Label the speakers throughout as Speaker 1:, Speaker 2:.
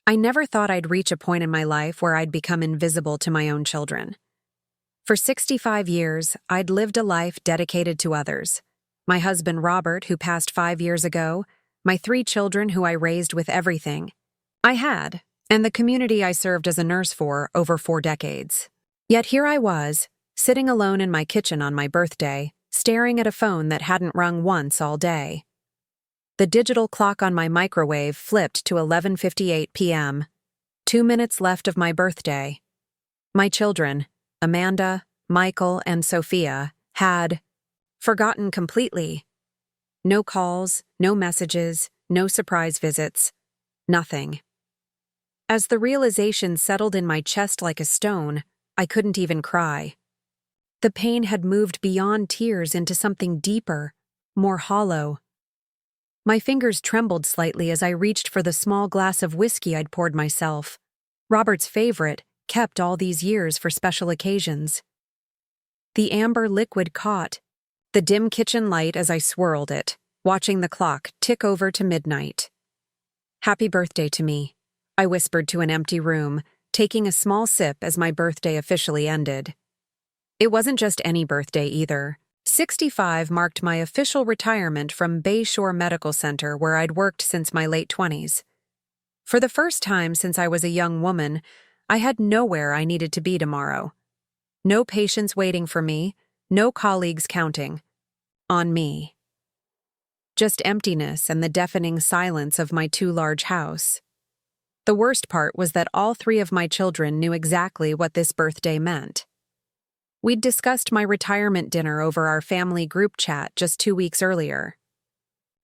Speaker 1: I never thought I'd reach a point in my life where I'd become invisible to my own children. For 65 years, I'd lived a life dedicated to others. My husband Robert, who passed 5 years ago, my 3 children who I raised with everything I had, and the community I served as a nurse for over 4 decades. Yet here I was, sitting alone in my kitchen on my birthday, staring at a phone that hadn't rung once all day. The digital clock on my microwave flipped to 11:58 p.m. 2 minutes left of my birthday. My children, Amanda, Michael, and Sophia, had forgotten completely. No calls, no messages, no surprise visits, nothing. As the realization settled in my chest like a stone, I couldn't even cry. The pain had moved beyond tears into something deeper, more hollow. My fingers trembled slightly as I reached for the small glass of whiskey I'd poured myself, Robert's favorite, kept all these years for special occasions. The amber liquid caught the dim kitchen light as I swirled it, watching the clock tick over to midnight. "Happy birthday to me," I whispered to an empty room, taking a small sip as my birthday officially ended. It wasn't just any birthday either. 65 marked my official retirement from Bayshore Medical Center, where I'd worked since my late 20s. For the first time since I was a young woman, I had nowhere I needed to be tomorrow. No patients waiting for me, no colleagues counting on me. Just emptiness and the deafening silence of my too large house. The worst part was that all 3 of my children knew exactly what this birthday meant. We'd discussed my retirement dinner over our family group chat just 2 weeks earlier.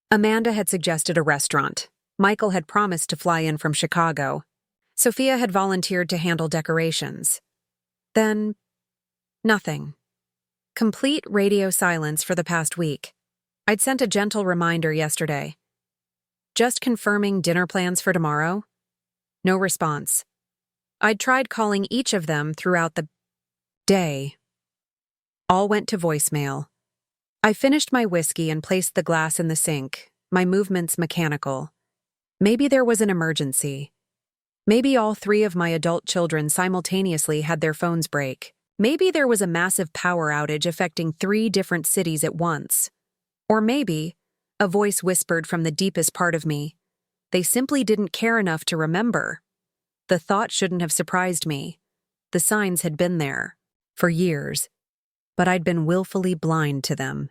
Speaker 1: Amanda had suggested a restaurant. Michael had promised to fly in from Chicago. Sophia had volunteered to handle decorations. Then, nothing. Complete radio silence for the past week. I'd sent a gentle reminder yesterday. Just confirming dinner plans for tomorrow? No response. I'd tried calling each of them throughout the day. All went to voicemail. I finished my whiskey and placed the glass in the sink, my movements mechanical. Maybe there was an emergency. Maybe all 3 of my adult children simultaneously had their phones break. Maybe there was a massive power outage affecting 3 different cities at once. Or maybe, a voice whispered from the deepest part of me, they simply didn't care enough to remember. The thought shouldn't have surprised me. The signs had been there, for years, but I'd been willfully blind to them.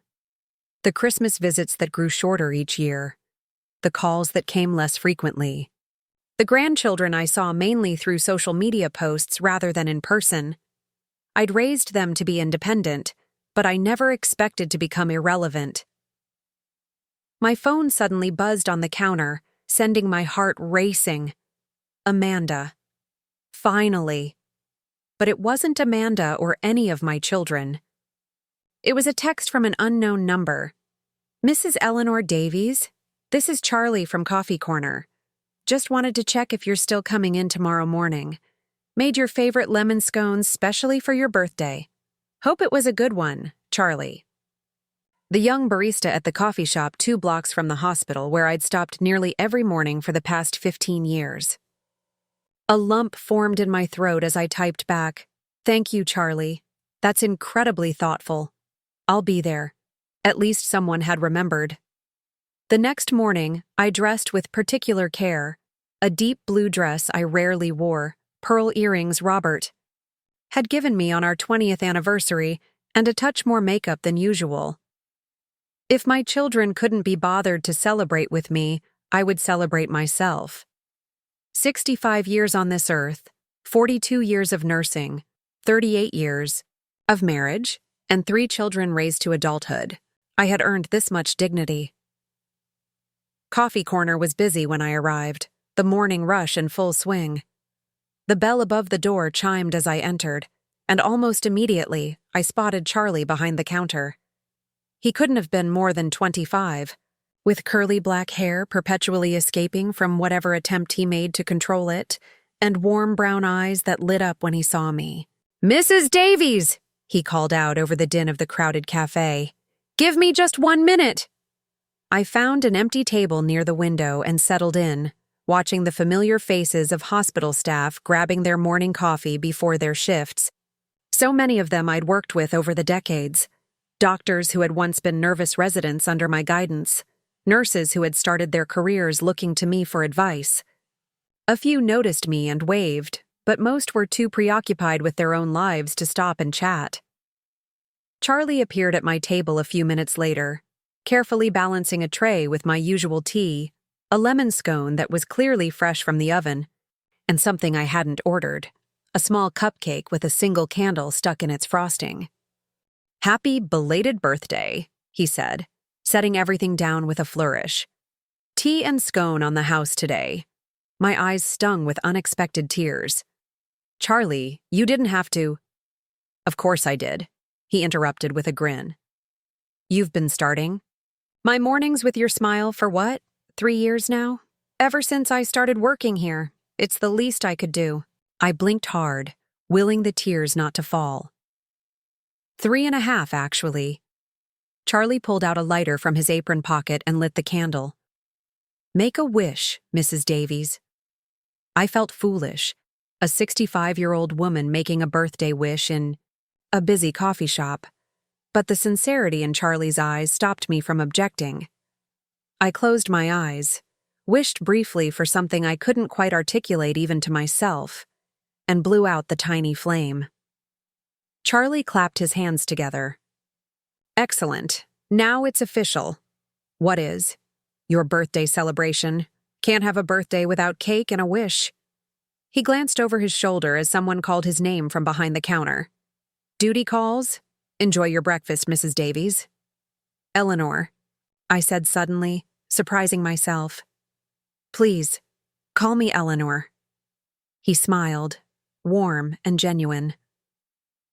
Speaker 1: The Christmas visits that grew shorter each year. The calls that came less frequently. The grandchildren I saw mainly through social media posts rather than in person. I'd raised them to be independent, but I never expected to become irrelevant. My phone suddenly buzzed on the counter, sending my heart racing. Amanda. Finally. But it wasn't Amanda or any of my children. It was a text from an unknown number. "Mrs. Eleanor Davies? This is Charlie from Coffee Corner. Just wanted to check if you're still coming in tomorrow morning. Made your favorite lemon scones specially for your birthday. Hope it was a good one, Charlie." The young barista at the coffee shop 2 blocks from the hospital where I'd stopped nearly every morning for the past 15 years. A lump formed in my throat as I typed back, "Thank you, Charlie. That's incredibly thoughtful. I'll be there." At least someone had remembered. The next morning, I dressed with particular care. A deep blue dress I rarely wore, pearl earrings Robert had given me on our 20th anniversary, and a touch more makeup than usual. If my children couldn't be bothered to celebrate with me, I would celebrate myself. 65 years on this earth, 42 years of nursing, 38 years of marriage, and 3 children raised to adulthood. I had earned this much dignity. Coffee Corner was busy when I arrived, the morning rush in full swing. The bell above the door chimed as I entered, and almost immediately I spotted Charlie behind the counter. He couldn't have been more than 25, with curly black hair perpetually escaping from whatever attempt he made to control it, and warm brown eyes that lit up when he saw me. "Mrs. Davies!" he called out over the din of the crowded cafe. "Give me just 1 minute!" I found an empty table near the window and settled in, watching the familiar faces of hospital staff grabbing their morning coffee before their shifts. So many of them I'd worked with over the decades. Doctors who had once been nervous residents under my guidance. Nurses who had started their careers looking to me for advice. A few noticed me and waved, but most were too preoccupied with their own lives to stop and chat. Charlie appeared at my table a few minutes later, carefully balancing a tray with my usual tea, a lemon scone that was clearly fresh from the oven, and something I hadn't ordered, a small cupcake with a single candle stuck in its frosting. "Happy belated birthday," he said, setting everything down with a flourish. "Tea and scone on the house today." My eyes stung with unexpected tears. "Charlie, you didn't have to." "Of course I did," he interrupted with a grin. "You've been starting my mornings with your smile for what, 3 years now? Ever since I started working here. It's the least I could do." I blinked hard, willing the tears not to fall. 3.5, actually. Charlie pulled out a lighter from his apron pocket and lit the candle. "Make a wish, Mrs. Davies." I felt foolish, a 65-year-old woman making a birthday wish in a busy coffee shop, but the sincerity in Charlie's eyes stopped me from objecting. I closed my eyes, wished briefly for something I couldn't quite articulate even to myself, and blew out the tiny flame. Charlie clapped his hands together. "Excellent. Now it's official." "What is?" "Your birthday celebration. Can't have a birthday without cake and a wish." He glanced over his shoulder as someone called his name from behind the counter. "Duty calls? Enjoy your breakfast, Mrs. Davies." "Eleanor," I said suddenly, surprising myself. "Please, call me Eleanor." He smiled, warm and genuine.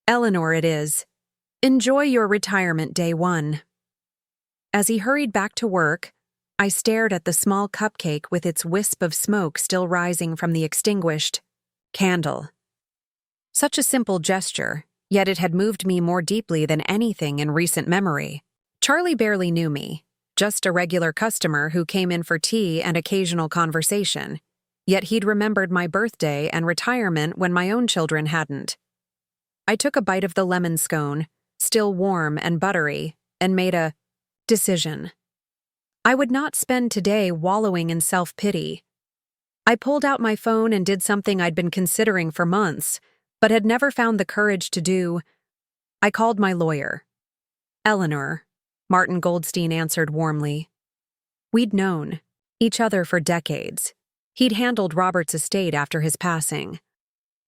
Speaker 1: "Eleanor it is. Enjoy your retirement day 1. As he hurried back to work, I stared at the small cupcake with its wisp of smoke still rising from the extinguished candle. Such a simple gesture, yet it had moved me more deeply than anything in recent memory. Charlie barely knew me, just a regular customer who came in for tea and occasional conversation, yet he'd remembered my birthday and retirement when my own children hadn't. I took a bite of the lemon scone, still warm and buttery, and made a decision. I would not spend today wallowing in self-pity. I pulled out my phone and did something I'd been considering for months, but had never found the courage to do. I called my lawyer. "Eleanor," Martin Goldstein answered warmly. We'd known each other for decades. He'd handled Robert's estate after his passing.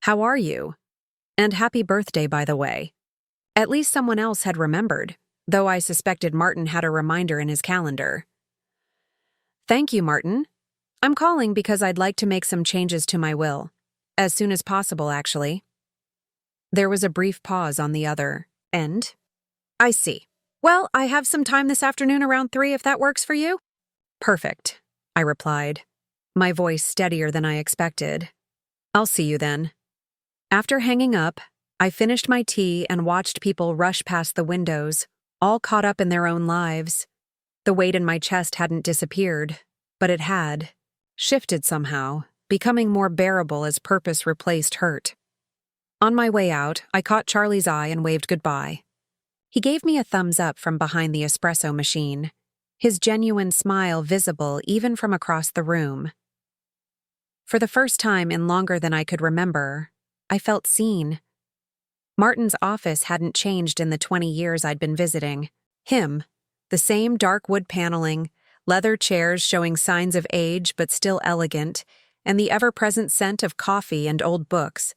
Speaker 1: "How are you? And happy birthday, by the way." At least someone else had remembered, though I suspected Martin had a reminder in his calendar. "Thank you, Martin. I'm calling because I'd like to make some changes to my will. As soon as possible, actually." There was a brief pause on the other end. "I see. Well, I have some time this afternoon around 3 if that works for you." "Perfect," I replied, my voice steadier than I expected. "I'll see you then." After hanging up, I finished my tea and watched people rush past the windows, all caught up in their own lives. The weight in my chest hadn't disappeared, but it had, shifted somehow, becoming more bearable as purpose replaced hurt. On my way out, I caught Charlie's eye and waved goodbye. He gave me a thumbs up from behind the espresso machine, his genuine smile visible even from across the room. For the first time in longer than I could remember, I felt seen. Martin's office hadn't changed in the 20 years I'd been visiting. Him, the same dark wood paneling, leather chairs showing signs of age but still elegant, and the ever-present scent of coffee and old books.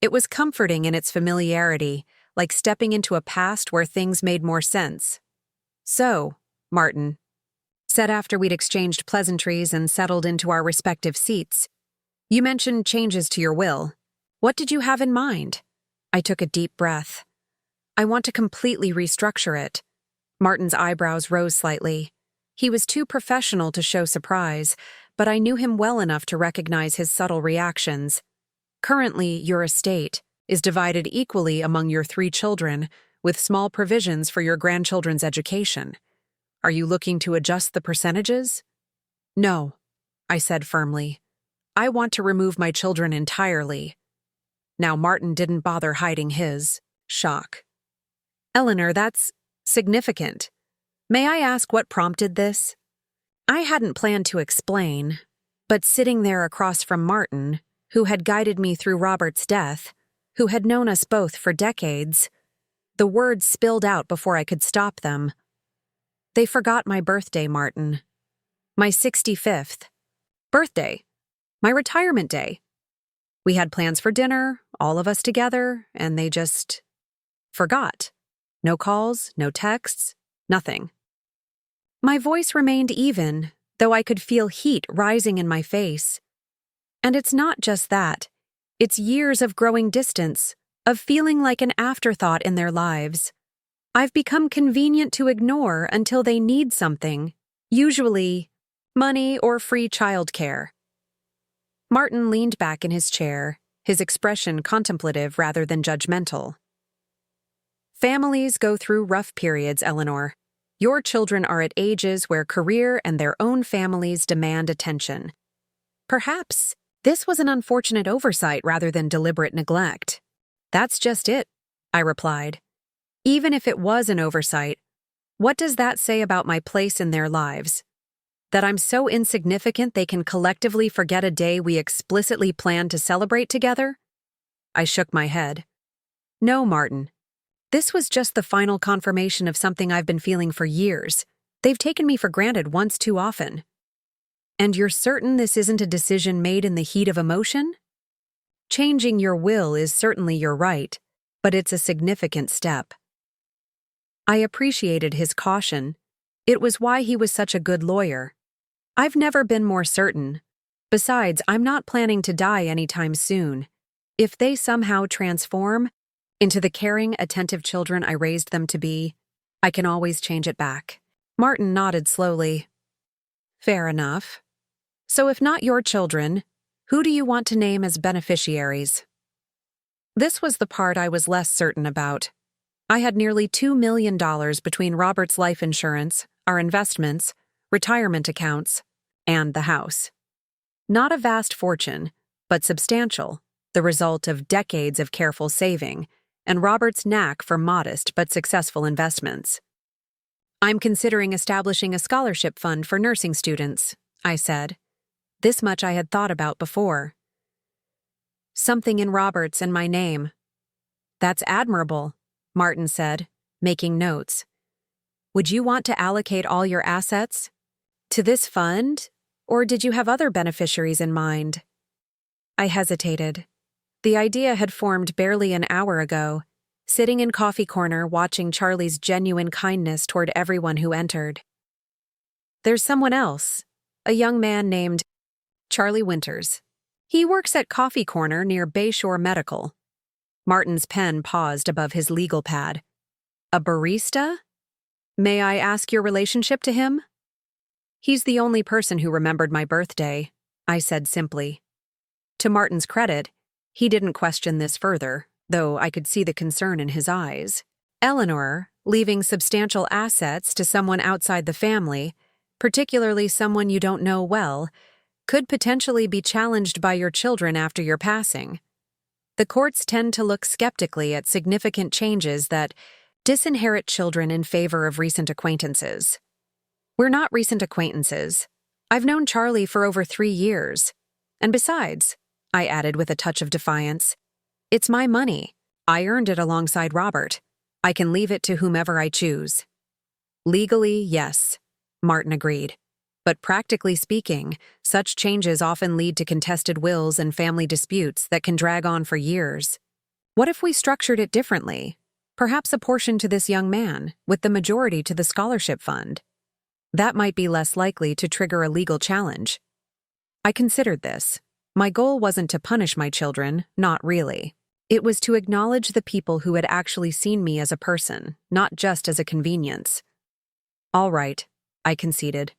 Speaker 1: It was comforting in its familiarity, like stepping into a past where things made more sense. "So, Martin," said after we'd exchanged pleasantries and settled into our respective seats, "you mentioned changes to your will. What did you have in mind?" I took a deep breath. "I want to completely restructure it." Martin's eyebrows rose slightly. He was too professional to show surprise, but I knew him well enough to recognize his subtle reactions. "Currently, your estate is divided equally among your 3 children, with small provisions for your grandchildren's education. Are you looking to adjust the percentages?" "No," I said firmly. I want to remove my children entirely. Now Martin didn't bother hiding his shock. Eleanor, that's significant. May I ask what prompted this? I hadn't planned to explain, but sitting there across from Martin, who had guided me through Robert's death, who had known us both for decades, the words spilled out before I could stop them. They forgot my birthday, Martin. My 65th. Birthday. My retirement day. We had plans for dinner, all of us together, and they just forgot. No calls, no texts, nothing. My voice remained even, though I could feel heat rising in my face. And it's not just that. It's years of growing distance, of feeling like an afterthought in their lives. I've become convenient to ignore until they need something, usually money or free childcare. Martin leaned back in his chair, his expression contemplative rather than judgmental. Families go through rough periods, Eleanor. Your children are at ages where career and their own families demand attention. Perhaps this was an unfortunate oversight rather than deliberate neglect. That's just it, I replied. Even if it was an oversight, what does that say about my place in their lives? That I'm so insignificant they can collectively forget a day we explicitly planned to celebrate together? I shook my head. No, Martin. This was just the final confirmation of something I've been feeling for years. They've taken me for granted once too often. And you're certain this isn't a decision made in the heat of emotion? Changing your will is certainly your right, but it's a significant step. I appreciated his caution. It was why he was such a good lawyer. I've never been more certain. Besides, I'm not planning to die anytime soon. If they somehow transform into the caring, attentive children I raised them to be, I can always change it back. Martin nodded slowly. Fair enough. So if not your children, who do you want to name as beneficiaries? This was the part I was less certain about. I had nearly $2 million between Robert's life insurance, our investments, retirement accounts, and the house. Not a vast fortune, but substantial, the result of decades of careful saving, and Robert's knack for modest but successful investments. I'm considering establishing a scholarship fund for nursing students, I said. This much I had thought about before. Something in Robert's and my name. That's admirable, Martin said, making notes. Would you want to allocate all your assets to this fund, or did you have other beneficiaries in mind? I hesitated. The idea had formed barely an hour ago, sitting in coffee corner watching Charlie's genuine kindness toward everyone who entered. There's someone else, a young man named Charlie Winters. He works at Coffee Corner near Bayshore Medical. Martin's pen paused above his legal pad. A barista? May I ask your relationship to him? He's the only person who remembered my birthday, I said simply. To Martin's credit, he didn't question this further, though I could see the concern in his eyes. Eleanor, leaving substantial assets to someone outside the family, particularly someone you don't know well, could potentially be challenged by your children after your passing. The courts tend to look skeptically at significant changes that disinherit children in favor of recent acquaintances. We're not recent acquaintances. I've known Charlie for over 3 years. And besides, I added with a touch of defiance, it's my money. I earned it alongside Robert. I can leave it to whomever I choose. Legally, yes, Martin agreed. But practically speaking, such changes often lead to contested wills and family disputes that can drag on for years. What if we structured it differently? Perhaps a portion to this young man, with the majority to the scholarship fund. That might be less likely to trigger a legal challenge. I considered this. My goal wasn't to punish my children, not really. It was to acknowledge the people who had actually seen me as a person, not just as a convenience. All right, I conceded.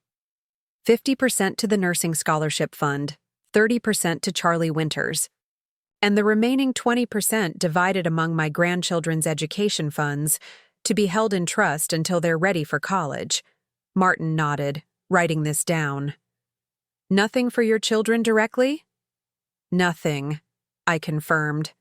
Speaker 1: 50% to the nursing scholarship fund, 30% to Charlie Winters, and the remaining 20% divided among my grandchildren's education funds to be held in trust until they're ready for college. Martin nodded, writing this down. Nothing for your children directly? Nothing, I confirmed.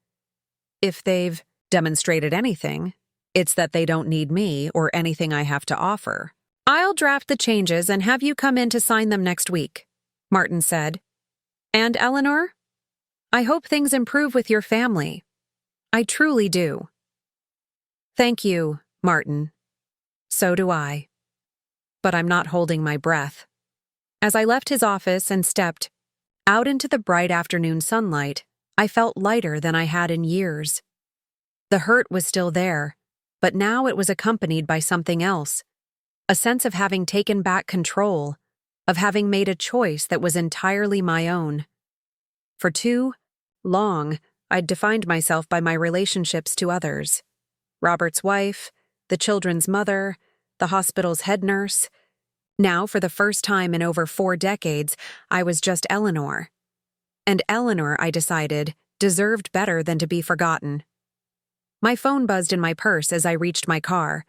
Speaker 1: If they've demonstrated anything, it's that they don't need me or anything I have to offer. I'll draft the changes and have you come in to sign them next week, Martin said. And Eleanor? I hope things improve with your family. I truly do. Thank you, Martin. So do I. But I'm not holding my breath. As I left his office and stepped out into the bright afternoon sunlight, I felt lighter than I had in years. The hurt was still there, but now it was accompanied by something else, a sense of having taken back control, of having made a choice that was entirely my own. For too long, I'd defined myself by my relationships to others. Robert's wife, the children's mother, the hospital's head nurse. Now, for the first time in over 4 decades, I was just Eleanor. And Eleanor, I decided, deserved better than to be forgotten. My phone buzzed in my purse as I reached my car.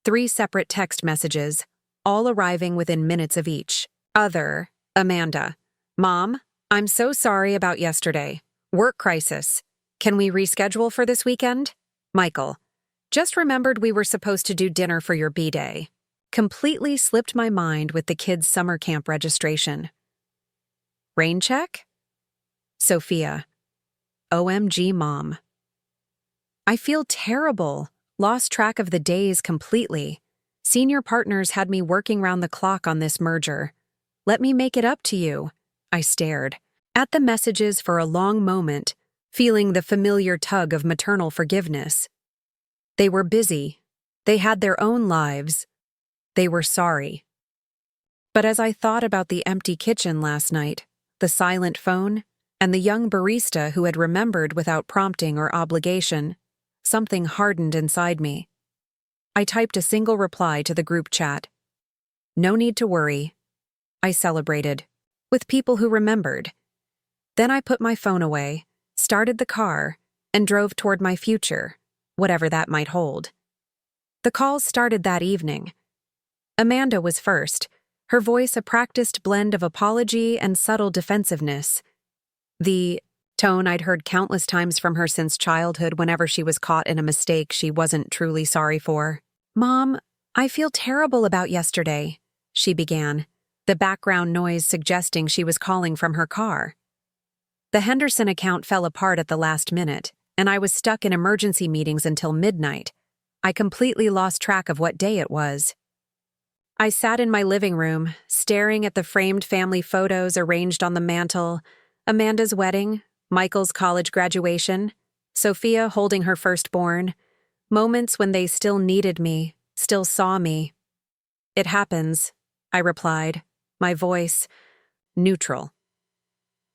Speaker 1: 3 separate text messages, all arriving within minutes of each. Other, Amanda. Mom, I'm so sorry about yesterday. Work crisis. Can we reschedule for this weekend? Michael. Just remembered we were supposed to do dinner for your B-Day. Completely slipped my mind with the kids' summer camp registration. Rain check? Sophia. OMG, Mom. I feel terrible. Lost track of the days completely. Senior partners had me working round the clock on this merger. Let me make it up to you. I stared at the messages for a long moment, feeling the familiar tug of maternal forgiveness. They were busy. They had their own lives. They were sorry. But as I thought about the empty kitchen last night, the silent phone, and the young barista who had remembered without prompting or obligation, something hardened inside me. I typed a single reply to the group chat. No need to worry. I celebrated, with people who remembered. Then I put my phone away, started the car, and drove toward my future, whatever that might hold. The calls started that evening. Amanda was first, her voice a practiced blend of apology and subtle defensiveness. The tone I'd heard countless times from her since childhood whenever she was caught in a mistake she wasn't truly sorry for. Mom, I feel terrible about yesterday, she began, the background noise suggesting she was calling from her car. The Henderson account fell apart at the last minute, and I was stuck in emergency meetings until midnight. I completely lost track of what day it was. I sat in my living room, staring at the framed family photos arranged on the mantel, Amanda's wedding, Michael's college graduation, Sophia holding her firstborn, moments when they still needed me, still saw me. It happens, I replied, my voice neutral.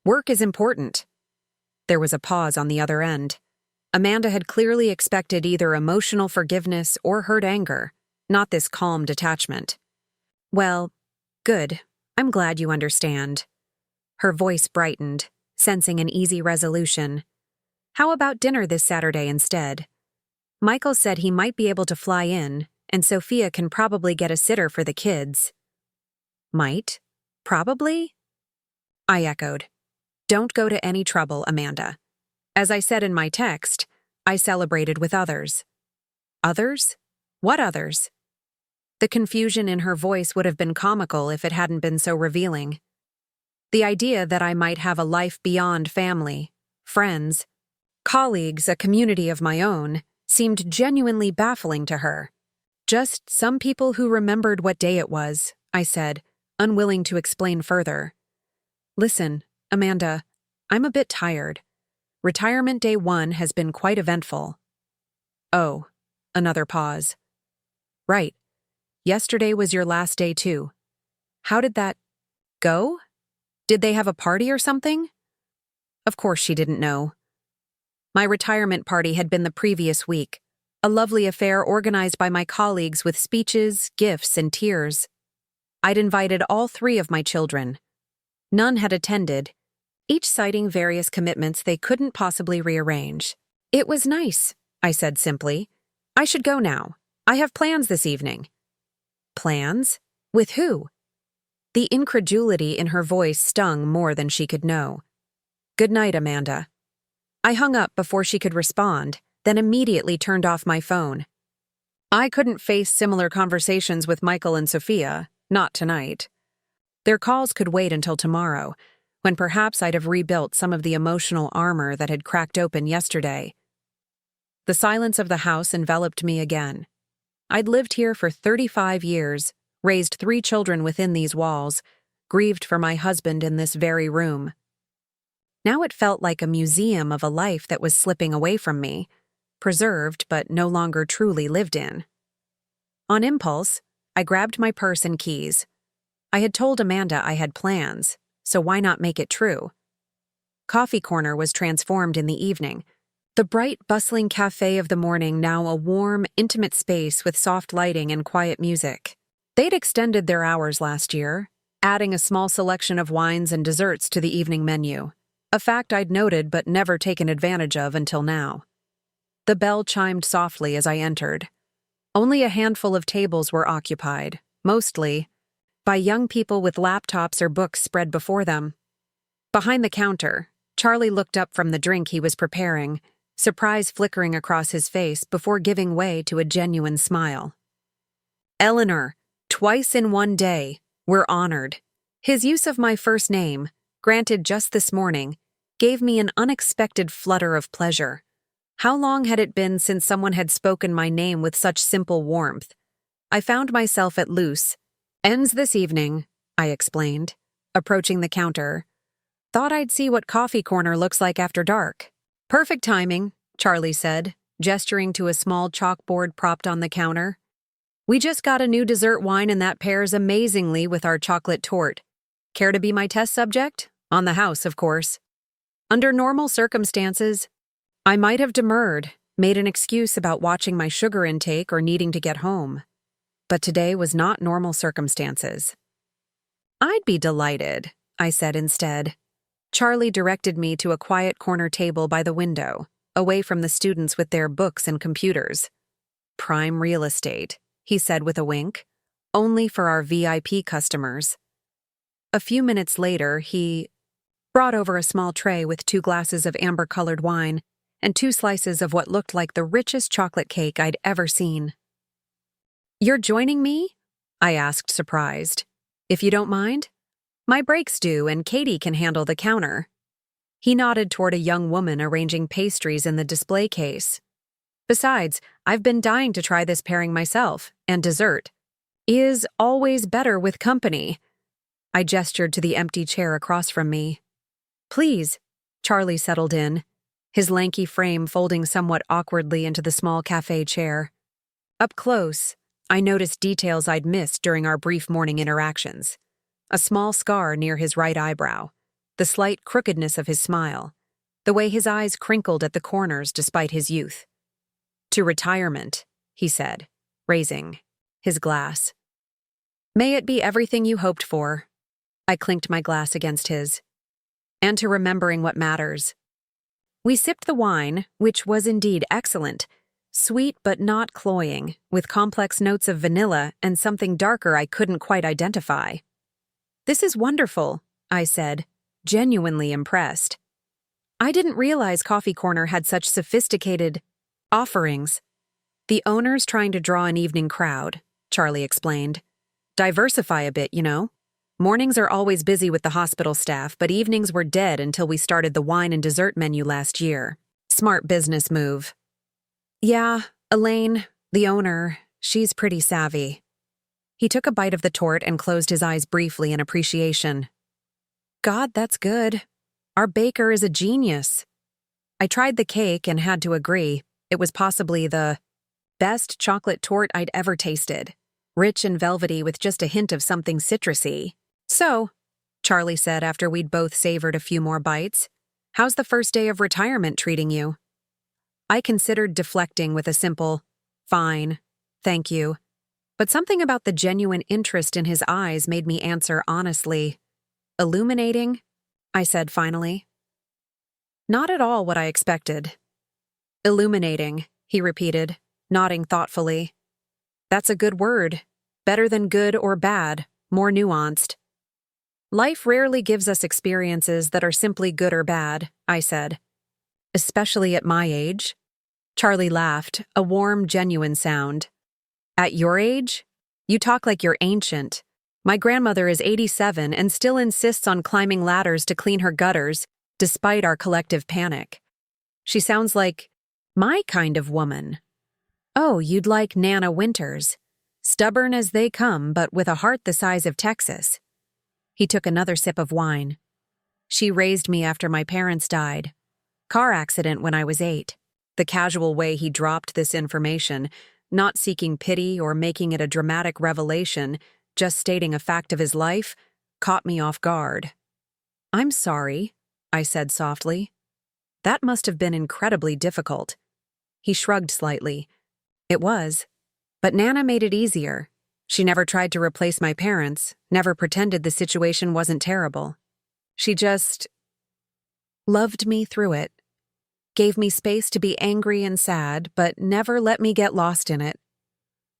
Speaker 1: Work is important. There was a pause on the other end. Amanda had clearly expected either emotional forgiveness or hurt anger, not this calm detachment. Well, good. I'm glad you understand. Her voice brightened, sensing an easy resolution. How about dinner this Saturday instead? Michael said he might be able to fly in, and Sophia can probably get a sitter for the kids. Might? Probably? I echoed. Don't go to any trouble, Amanda. As I said in my text, I celebrated with others. Others? What others? The confusion in her voice would have been comical if it hadn't been so revealing. The idea that I might have a life beyond family, friends, colleagues, a community of my own, seemed genuinely baffling to her. Just some people who remembered what day it was, I said, unwilling to explain further. Listen, Amanda, I'm a bit tired. Retirement day 1 has been quite eventful. Oh, another pause. Right. Yesterday was your last day too. How did that go? Did they have a party or something? Of course she didn't know. My retirement party had been the previous week, a lovely affair organized by my colleagues with speeches, gifts, and tears. I'd invited all 3 of my children. None had attended, each citing various commitments they couldn't possibly rearrange. It was nice, I said simply. I should go now. I have plans this evening. Plans? With who? The incredulity in her voice stung more than she could know. "Good night, Amanda." I hung up before she could respond, then immediately turned off my phone. I couldn't face similar conversations with Michael and Sophia, not tonight. Their calls could wait until tomorrow, when perhaps I'd have rebuilt some of the emotional armor that had cracked open yesterday. The silence of the house enveloped me again. I'd lived here for 35 years, raised 3 children within these walls, grieved for my husband in this very room. Now it felt like a museum of a life that was slipping away from me, preserved but no longer truly lived in. On impulse, I grabbed my purse and keys. I had told Amanda I had plans, so why not make it true? Coffee Corner was transformed in the evening, the bright, bustling cafe of the morning now a warm, intimate space with soft lighting and quiet music. They'd extended their hours last year, adding a small selection of wines and desserts to the evening menu, a fact I'd noted but never taken advantage of until now. The bell chimed softly as I entered. Only a handful of tables were occupied, mostly by young people with laptops or books spread before them. Behind the counter, Charlie looked up from the drink he was preparing, surprise flickering across his face before giving way to a genuine smile. "Eleanor, twice in one day, we're honored." His use of my first name, granted just this morning, gave me an unexpected flutter of pleasure. How long had it been since someone had spoken my name with such simple warmth? I found myself at loose. "Ends this evening," I explained, approaching the counter. "Thought I'd see what Coffee Corner looks like after dark." "Perfect timing," Charlie said, gesturing to a small chalkboard propped on the counter. "We just got a new dessert wine and that pairs amazingly with our chocolate torte. Care to be my test subject? On the house, of course." Under normal circumstances, I might have demurred, made an excuse about watching my sugar intake or needing to get home. But today was not normal circumstances. "I'd be delighted," I said instead. Charlie directed me to a quiet corner table by the window, away from the students with their books and computers. "Prime real estate," he said with a wink. "Only for our VIP customers." A few minutes later, he brought over a small tray with 2 glasses of amber-colored wine and 2 slices of what looked like the richest chocolate cake I'd ever seen. "You're joining me?" I asked, surprised. "If you don't mind? My break's due and Katie can handle the counter." He nodded toward a young woman arranging pastries in the display case. "Besides, I've been dying to try this pairing myself, and dessert is always better with company." I gestured to the empty chair across from me. "Please." Charlie settled in, his lanky frame folding somewhat awkwardly into the small cafe chair. Up close, I noticed details I'd missed during our brief morning interactions. A small scar near his right eyebrow, the slight crookedness of his smile, the way his eyes crinkled at the corners despite his youth. "To retirement," he said, raising his glass. "May it be everything you hoped for." I clinked my glass against his. "And to remembering what matters." We sipped the wine, which was indeed excellent, sweet but not cloying, with complex notes of vanilla and something darker I couldn't quite identify. "This is wonderful," I said, genuinely impressed. I didn't realize Coffee Corner had such sophisticated offerings. "The owner's trying to draw an evening crowd," Charlie explained. "Diversify a bit, you know. Mornings are always busy with the hospital staff, but evenings were dead until we started the wine and dessert menu last year. Smart business move." "Yeah, Elaine, the owner, she's pretty savvy." He took a bite of the torte and closed his eyes briefly in appreciation. "God, that's good. Our baker is a genius." I tried the cake and had to agree. It was possibly the best chocolate torte I'd ever tasted, rich and velvety with just a hint of something citrusy. "So," Charlie said after we'd both savored a few more bites, "how's the first day of retirement treating you?" I considered deflecting with a simple, "Fine, thank you." But something about the genuine interest in his eyes made me answer honestly. "Illuminating?" I said finally. Not at all what I expected. "Illuminating," he repeated, nodding thoughtfully. "That's a good word. Better than good or bad, more nuanced." Life rarely gives us experiences that are simply good or bad, I said. Especially at my age. Charlie laughed, a warm, genuine sound. At your age? You talk like you're ancient. My grandmother is 87 and still insists on climbing ladders to clean her gutters, despite our collective panic. She sounds like my kind of woman. Oh, you'd like Nana Winters. Stubborn as they come, but with a heart the size of Texas. He took another sip of wine. She raised me after my parents died. Car accident when I was 8. The casual way he dropped this information, not seeking pity or making it a dramatic revelation, just stating a fact of his life, caught me off guard. I'm sorry, I said softly. That must have been incredibly difficult. He shrugged slightly. It was. But Nana made it easier. She never tried to replace my parents, never pretended the situation wasn't terrible. She just loved me through it. Gave me space to be angry and sad, but never let me get lost in it.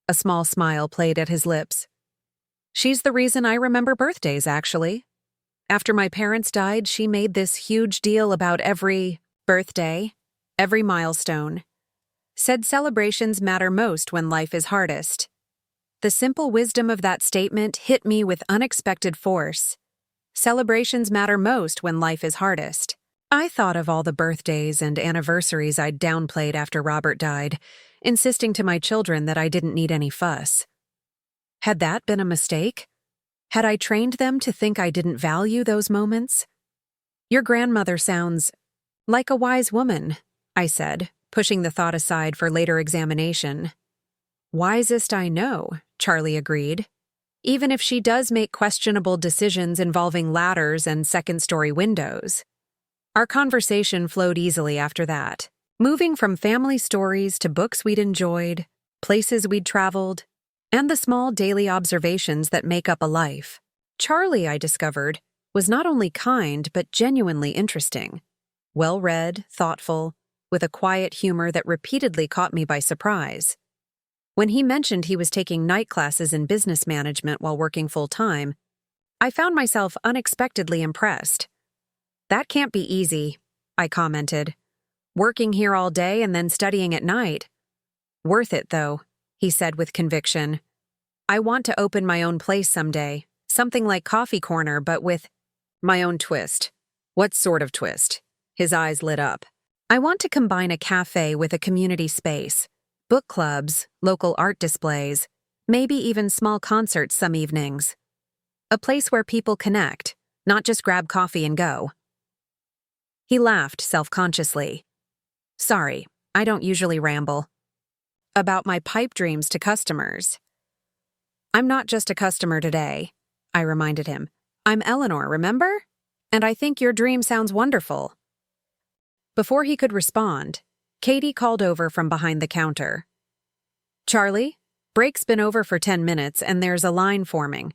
Speaker 1: A small smile played at his lips. She's the reason I remember birthdays, actually. After my parents died, she made this huge deal about every birthday, every milestone. Said celebrations matter most when life is hardest. The simple wisdom of that statement hit me with unexpected force. Celebrations matter most when life is hardest. I thought of all the birthdays and anniversaries I'd downplayed after Robert died, insisting to my children that I didn't need any fuss. Had that been a mistake? Had I trained them to think I didn't value those moments? Your grandmother sounds like a wise woman, I said, pushing the thought aside for later examination. Wisest I know, Charlie agreed. Even if she does make questionable decisions involving ladders and second-story windows. Our conversation flowed easily after that, moving from family stories to books we'd enjoyed, places we'd traveled, and the small daily observations that make up a life. Charlie, I discovered, was not only kind but genuinely interesting. Well-read, thoughtful, with a quiet humor that repeatedly caught me by surprise. When he mentioned he was taking night classes in business management while working full-time, I found myself unexpectedly impressed. That can't be easy, I commented. Working here all day and then studying at night. Worth it, though, he said with conviction. I want to open my own place someday, something like Coffee Corner, but with my own twist. What sort of twist? His eyes lit up. I want to combine a cafe with a community space, book clubs, local art displays, maybe even small concerts some evenings. A place where people connect, not just grab coffee and go. He laughed self-consciously. Sorry, I don't usually ramble. About my pipe dreams to customers. I'm not just a customer today, I reminded him. I'm Eleanor, remember? And I think your dream sounds wonderful. Before he could respond, Katie called over from behind the counter. Charlie, break's been over for 10 minutes and there's a line forming.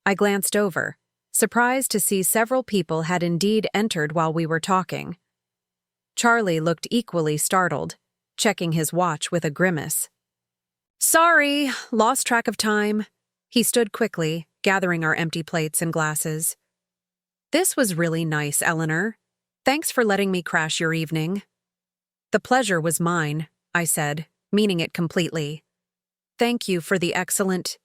Speaker 1: I glanced over, surprised to see several people had indeed entered while we were talking. Charlie looked equally startled, checking his watch with a grimace. Sorry, lost track of time. He stood quickly, gathering our empty plates and glasses. This was really nice, Eleanor. Thanks for letting me crash your evening. The pleasure was mine, I said, meaning it completely. Thank you for the excellent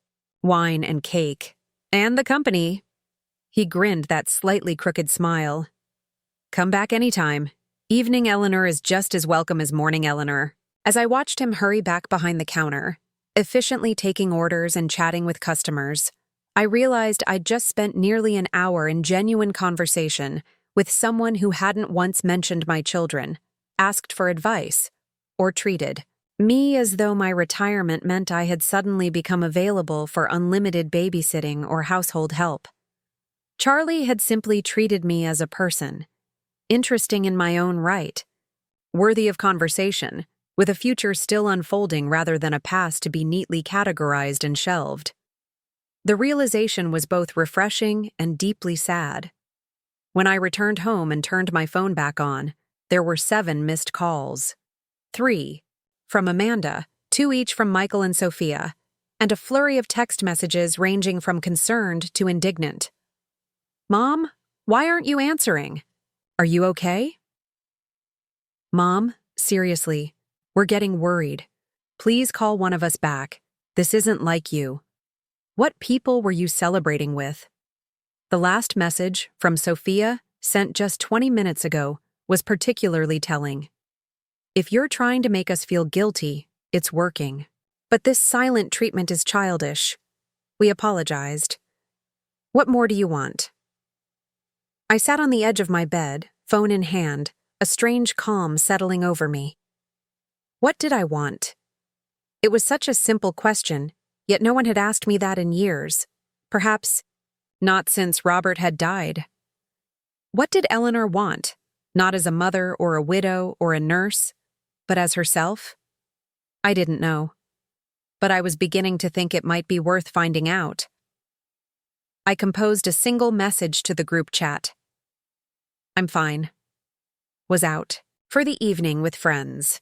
Speaker 1: wine and cake. And the company. He grinned that slightly crooked smile. Come back anytime. Evening Eleanor is just as welcome as morning Eleanor. As I watched him hurry back behind the counter, efficiently taking orders and chatting with customers, I realized I'd just spent nearly an hour in genuine conversation with someone who hadn't once mentioned my children, asked for advice, or treated me as though my retirement meant I had suddenly become available for unlimited babysitting or household help. Charlie had simply treated me as a person, interesting in my own right, worthy of conversation, with a future still unfolding rather than a past to be neatly categorized and shelved. The realization was both refreshing and deeply sad. When I returned home and turned my phone back on, there were 7 missed calls. 3 from Amanda, 2 each from Michael and Sophia, and a flurry of text messages ranging from concerned to indignant. Mom, why aren't you answering? Are you okay? Mom, seriously, we're getting worried. Please call one of us back. This isn't like you. What people were you celebrating with? The last message, from Sophia, sent just 20 minutes ago, was particularly telling. If you're trying to make us feel guilty, it's working. But this silent treatment is childish. We apologized. What more do you want? I sat on the edge of my bed, phone in hand, a strange calm settling over me. What did I want? It was such a simple question, yet no one had asked me that in years. Perhaps not since Robert had died. What did Eleanor want? Not as a mother or a widow or a nurse, but as herself? I didn't know. But I was beginning to think it might be worth finding out. I composed a single message to the group chat. I'm fine. Was out for the evening with friends.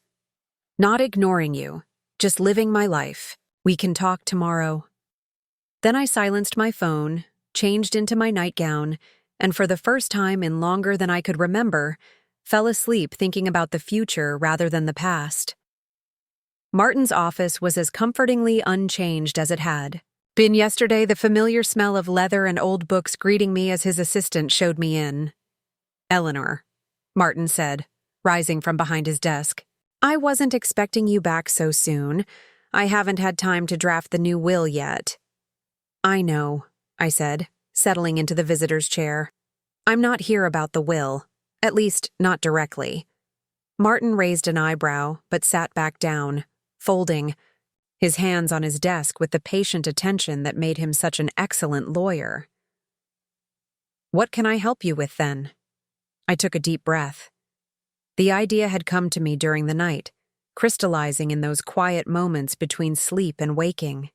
Speaker 1: Not ignoring you, just living my life. We can talk tomorrow. Then I silenced my phone, changed into my nightgown, and for the first time in longer than I could remember, fell asleep thinking about the future rather than the past. Martin's office was as comfortingly unchanged as it had been yesterday. The familiar smell of leather and old books greeting me as his assistant showed me in. Eleanor, Martin said, rising from behind his desk. I wasn't expecting you back so soon. I haven't had time to draft the new will yet. I know, I said, settling into the visitor's chair. I'm not here about the will, at least not directly. Martin raised an eyebrow, but sat back down, folding, his hands on his desk with the patient attention that made him such an excellent lawyer. What can I help you with, then? I took a deep breath. The idea had come to me during the night, crystallizing in those quiet moments between sleep and waking.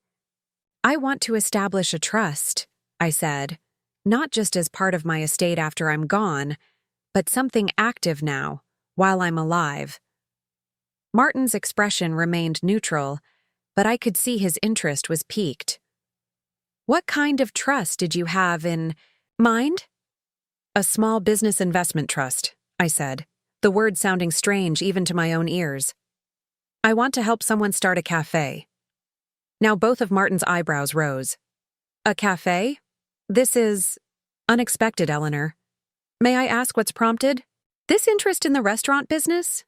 Speaker 1: I want to establish a trust, I said, not just as part of my estate after I'm gone, but something active now, while I'm alive. Martin's expression remained neutral, but I could see his interest was piqued. What kind of trust did you have in mind? A small business investment trust, I said, the word sounding strange even to my own ears. I want to help someone start a cafe. Now both of Martin's eyebrows rose. A cafe? This is unexpected, Eleanor. May I ask what's prompted? This interest in the restaurant business?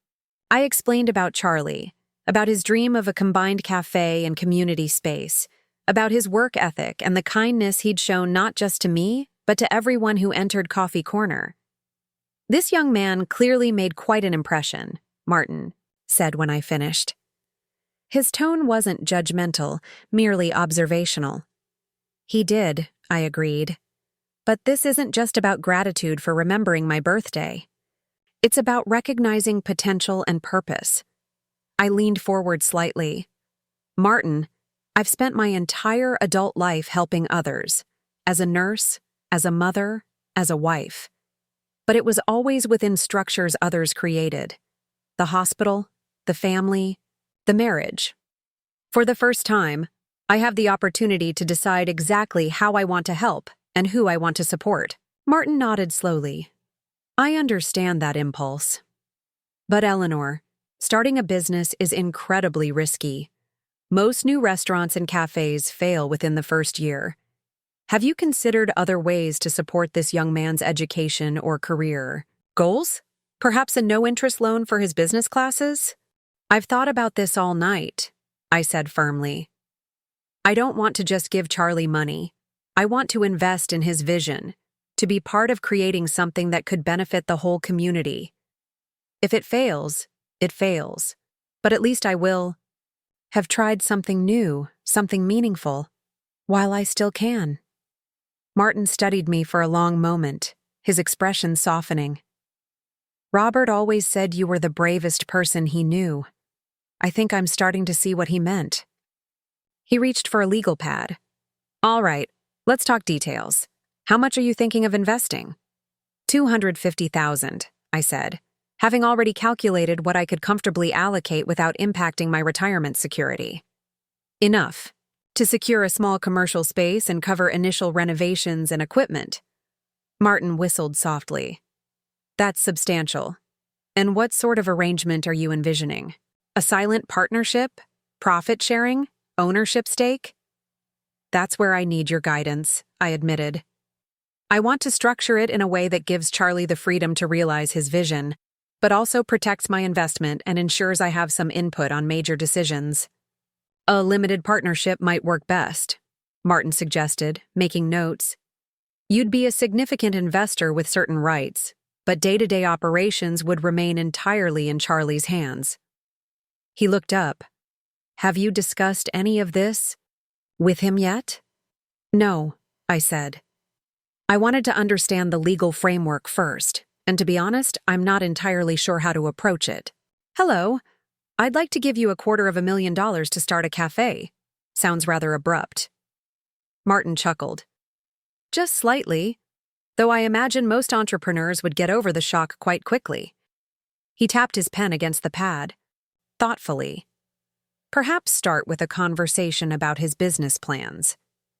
Speaker 1: I explained about Charlie, about his dream of a combined cafe and community space, about his work ethic and the kindness he'd shown not just to me, but to everyone who entered Coffee Corner. This young man clearly made quite an impression, Martin said when I finished. His tone wasn't judgmental, merely observational. He did, I agreed. But this isn't just about gratitude for remembering my birthday. It's about recognizing potential and purpose. I leaned forward slightly. Martin, I've spent my entire adult life helping others, as a nurse, as a mother, as a wife. But it was always within structures others created. The hospital, the family, the marriage. For the first time, I have the opportunity to decide exactly how I want to help and who I want to support. Martin nodded slowly. I understand that impulse. But Eleanor, starting a business is incredibly risky. Most new restaurants and cafes fail within the first year. Have you considered other ways to support this young man's education or career? Goals? Perhaps a no-interest loan for his business classes? I've thought about this all night, I said firmly. I don't want to just give Charlie money. I want to invest in his vision, to be part of creating something that could benefit the whole community. If it fails, it fails. But at least I will have tried something new, something meaningful, while I still can. Martin studied me for a long moment, his expression softening. Robert always said you were the bravest person he knew. I think I'm starting to see what he meant. He reached for a legal pad. All right, let's talk details. How much are you thinking of investing? $250,000, I said, having already calculated what I could comfortably allocate without impacting my retirement security. Enough to secure a small commercial space and cover initial renovations and equipment. Martin whistled softly. That's substantial. And what sort of arrangement are you envisioning? A silent partnership? Profit sharing? Ownership stake? That's where I need your guidance, I admitted. I want to structure it in a way that gives Charlie the freedom to realize his vision, but also protects my investment and ensures I have some input on major decisions. A limited partnership might work best, Martin suggested, making notes. You'd be a significant investor with certain rights, but day-to-day operations would remain entirely in Charlie's hands. He looked up. Have you discussed any of this with him yet? No, I said. I wanted to understand the legal framework first, and to be honest, I'm not entirely sure how to approach it. Hello, I'd like to give you $250,000 to start a cafe. Sounds rather abrupt. Martin chuckled. Just slightly, though I imagine most entrepreneurs would get over the shock quite quickly. He tapped his pen against the pad, thoughtfully. Perhaps start with a conversation about his business plans.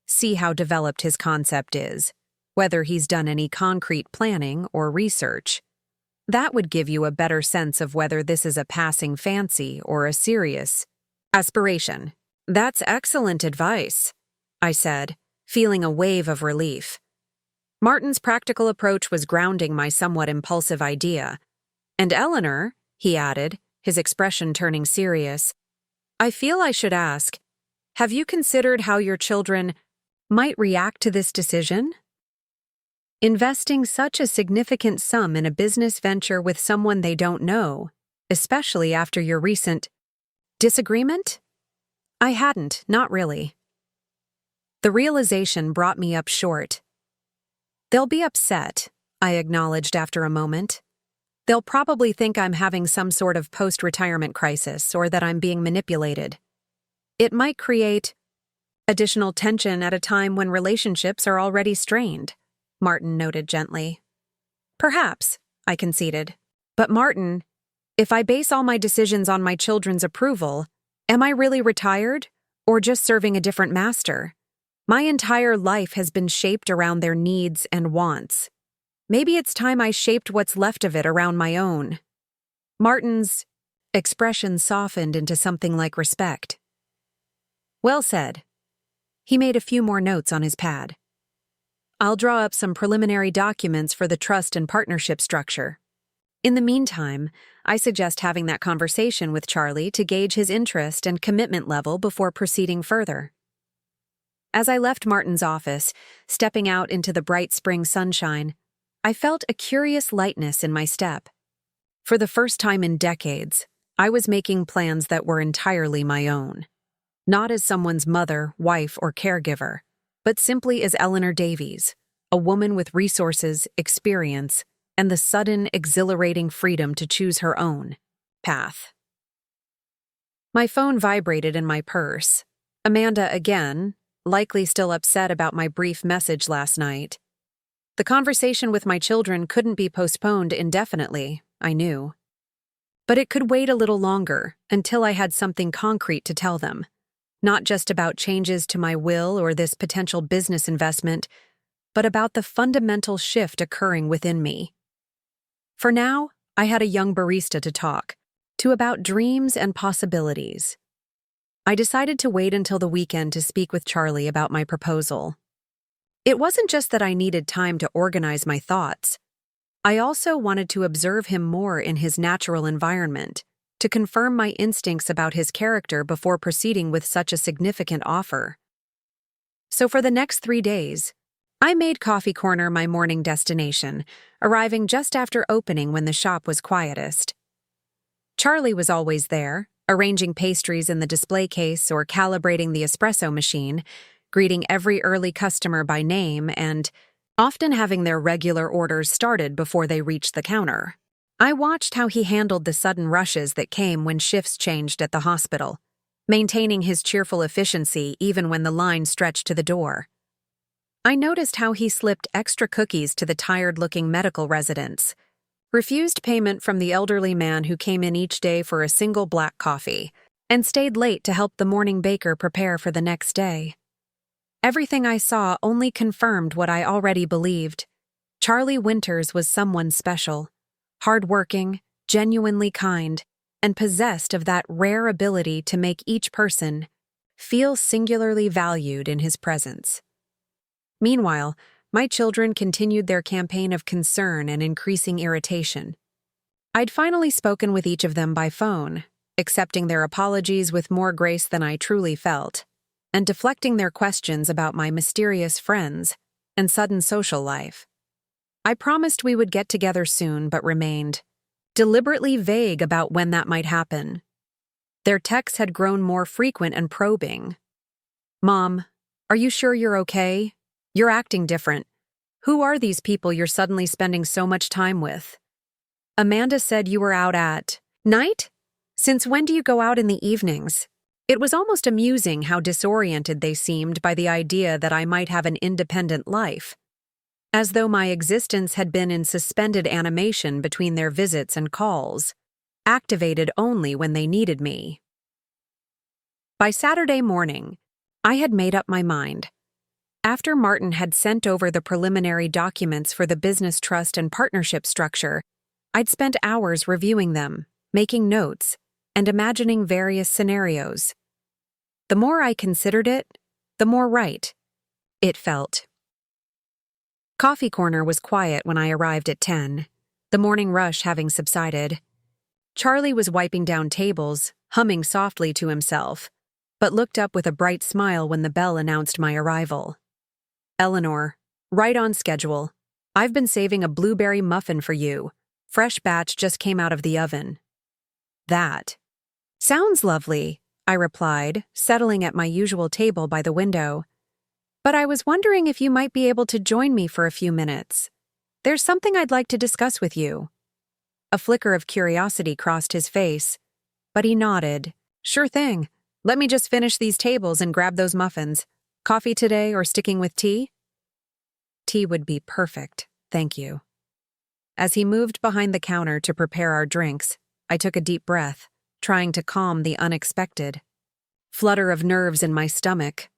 Speaker 1: See how developed his concept is, whether he's done any concrete planning or research. That would give you a better sense of whether this is a passing fancy or a serious aspiration. That's excellent advice, I said, feeling a wave of relief. Martin's practical approach was grounding my somewhat impulsive idea. And Eleanor, he added, his expression turning serious, I feel I should ask, have you considered how your children might react to this decision? Investing such a significant sum in a business venture with someone they don't know, especially after your recent disagreement? I hadn't, not really. The realization brought me up short. They'll be upset, I acknowledged after a moment. They'll probably think I'm having some sort of post-retirement crisis or that I'm being manipulated. It might create additional tension at a time when relationships are already strained, Martin noted gently. Perhaps, I conceded. But Martin, if I base all my decisions on my children's approval, am I really retired or just serving a different master? My entire life has been shaped around their needs and wants. Maybe it's time I shaped what's left of it around my own. Martin's expression softened into something like respect. Well said. He made a few more notes on his pad. I'll draw up some preliminary documents for the trust and partnership structure. In the meantime, I suggest having that conversation with Charlie to gauge his interest and commitment level before proceeding further. As I left Martin's office, stepping out into the bright spring sunshine, I felt a curious lightness in my step. For the first time in decades, I was making plans that were entirely my own. Not as someone's mother, wife, or caregiver, but simply as Eleanor Davies, a woman with resources, experience, and the sudden, exhilarating freedom to choose her own path. My phone vibrated in my purse. Amanda again, likely still upset about my brief message last night. The conversation with my children couldn't be postponed indefinitely, I knew. But it could wait a little longer until I had something concrete to tell them. Not just about changes to my will or this potential business investment, but about the fundamental shift occurring within me. For now, I had a young barista to talk to about dreams and possibilities. I decided to wait until the weekend to speak with Charlie about my proposal. It wasn't just that I needed time to organize my thoughts. I also wanted to observe him more in his natural environment, to confirm my instincts about his character before proceeding with such a significant offer. So for the next 3 days, I made Coffee Corner my morning destination, arriving just after opening when the shop was quietest. Charlie was always there, arranging pastries in the display case or calibrating the espresso machine, greeting every early customer by name and often having their regular orders started before they reached the counter. I watched how he handled the sudden rushes that came when shifts changed at the hospital, maintaining his cheerful efficiency even when the line stretched to the door. I noticed how he slipped extra cookies to the tired-looking medical residents, refused payment from the elderly man who came in each day for a single black coffee, and stayed late to help the morning baker prepare for the next day. Everything I saw only confirmed what I already believed. Charlie Winters was someone special, hardworking, genuinely kind, and possessed of that rare ability to make each person feel singularly valued in his presence. Meanwhile, my children continued their campaign of concern and increasing irritation. I'd finally spoken with each of them by phone, accepting their apologies with more grace than I truly felt, and deflecting their questions about my mysterious friends and sudden social life. I promised we would get together soon, but remained deliberately vague about when that might happen. Their texts had grown more frequent and probing. "Mom, are you sure you're okay? You're acting different. Who are these people you're suddenly spending so much time with? Amanda said you were out at night? Since when do you go out in the evenings?" It was almost amusing how disoriented they seemed by the idea that I might have an independent life, as though my existence had been in suspended animation between their visits and calls, activated only when they needed me. By Saturday morning, I had made up my mind. After Martin had sent over the preliminary documents for the business trust and partnership structure, I'd spent hours reviewing them, making notes, and imagining various scenarios. The more I considered it, the more right it felt. Coffee Corner was quiet when I arrived at 10, the morning rush having subsided. Charlie was wiping down tables, humming softly to himself, but looked up with a bright smile when the bell announced my arrival. "Eleanor, right on schedule. I've been saving a blueberry muffin for you. Fresh batch just came out of the oven." "That sounds lovely," I replied, settling at my usual table by the window. "But I was wondering if you might be able to join me for a few minutes. There's something I'd like to discuss with you." A flicker of curiosity crossed his face, but he nodded. "Sure thing. Let me just finish these tables and grab those muffins. Coffee today or sticking with tea?" "Tea would be perfect, thank you." As he moved behind the counter to prepare our drinks, I took a deep breath, trying to calm the unexpected flutter of nerves in my stomach.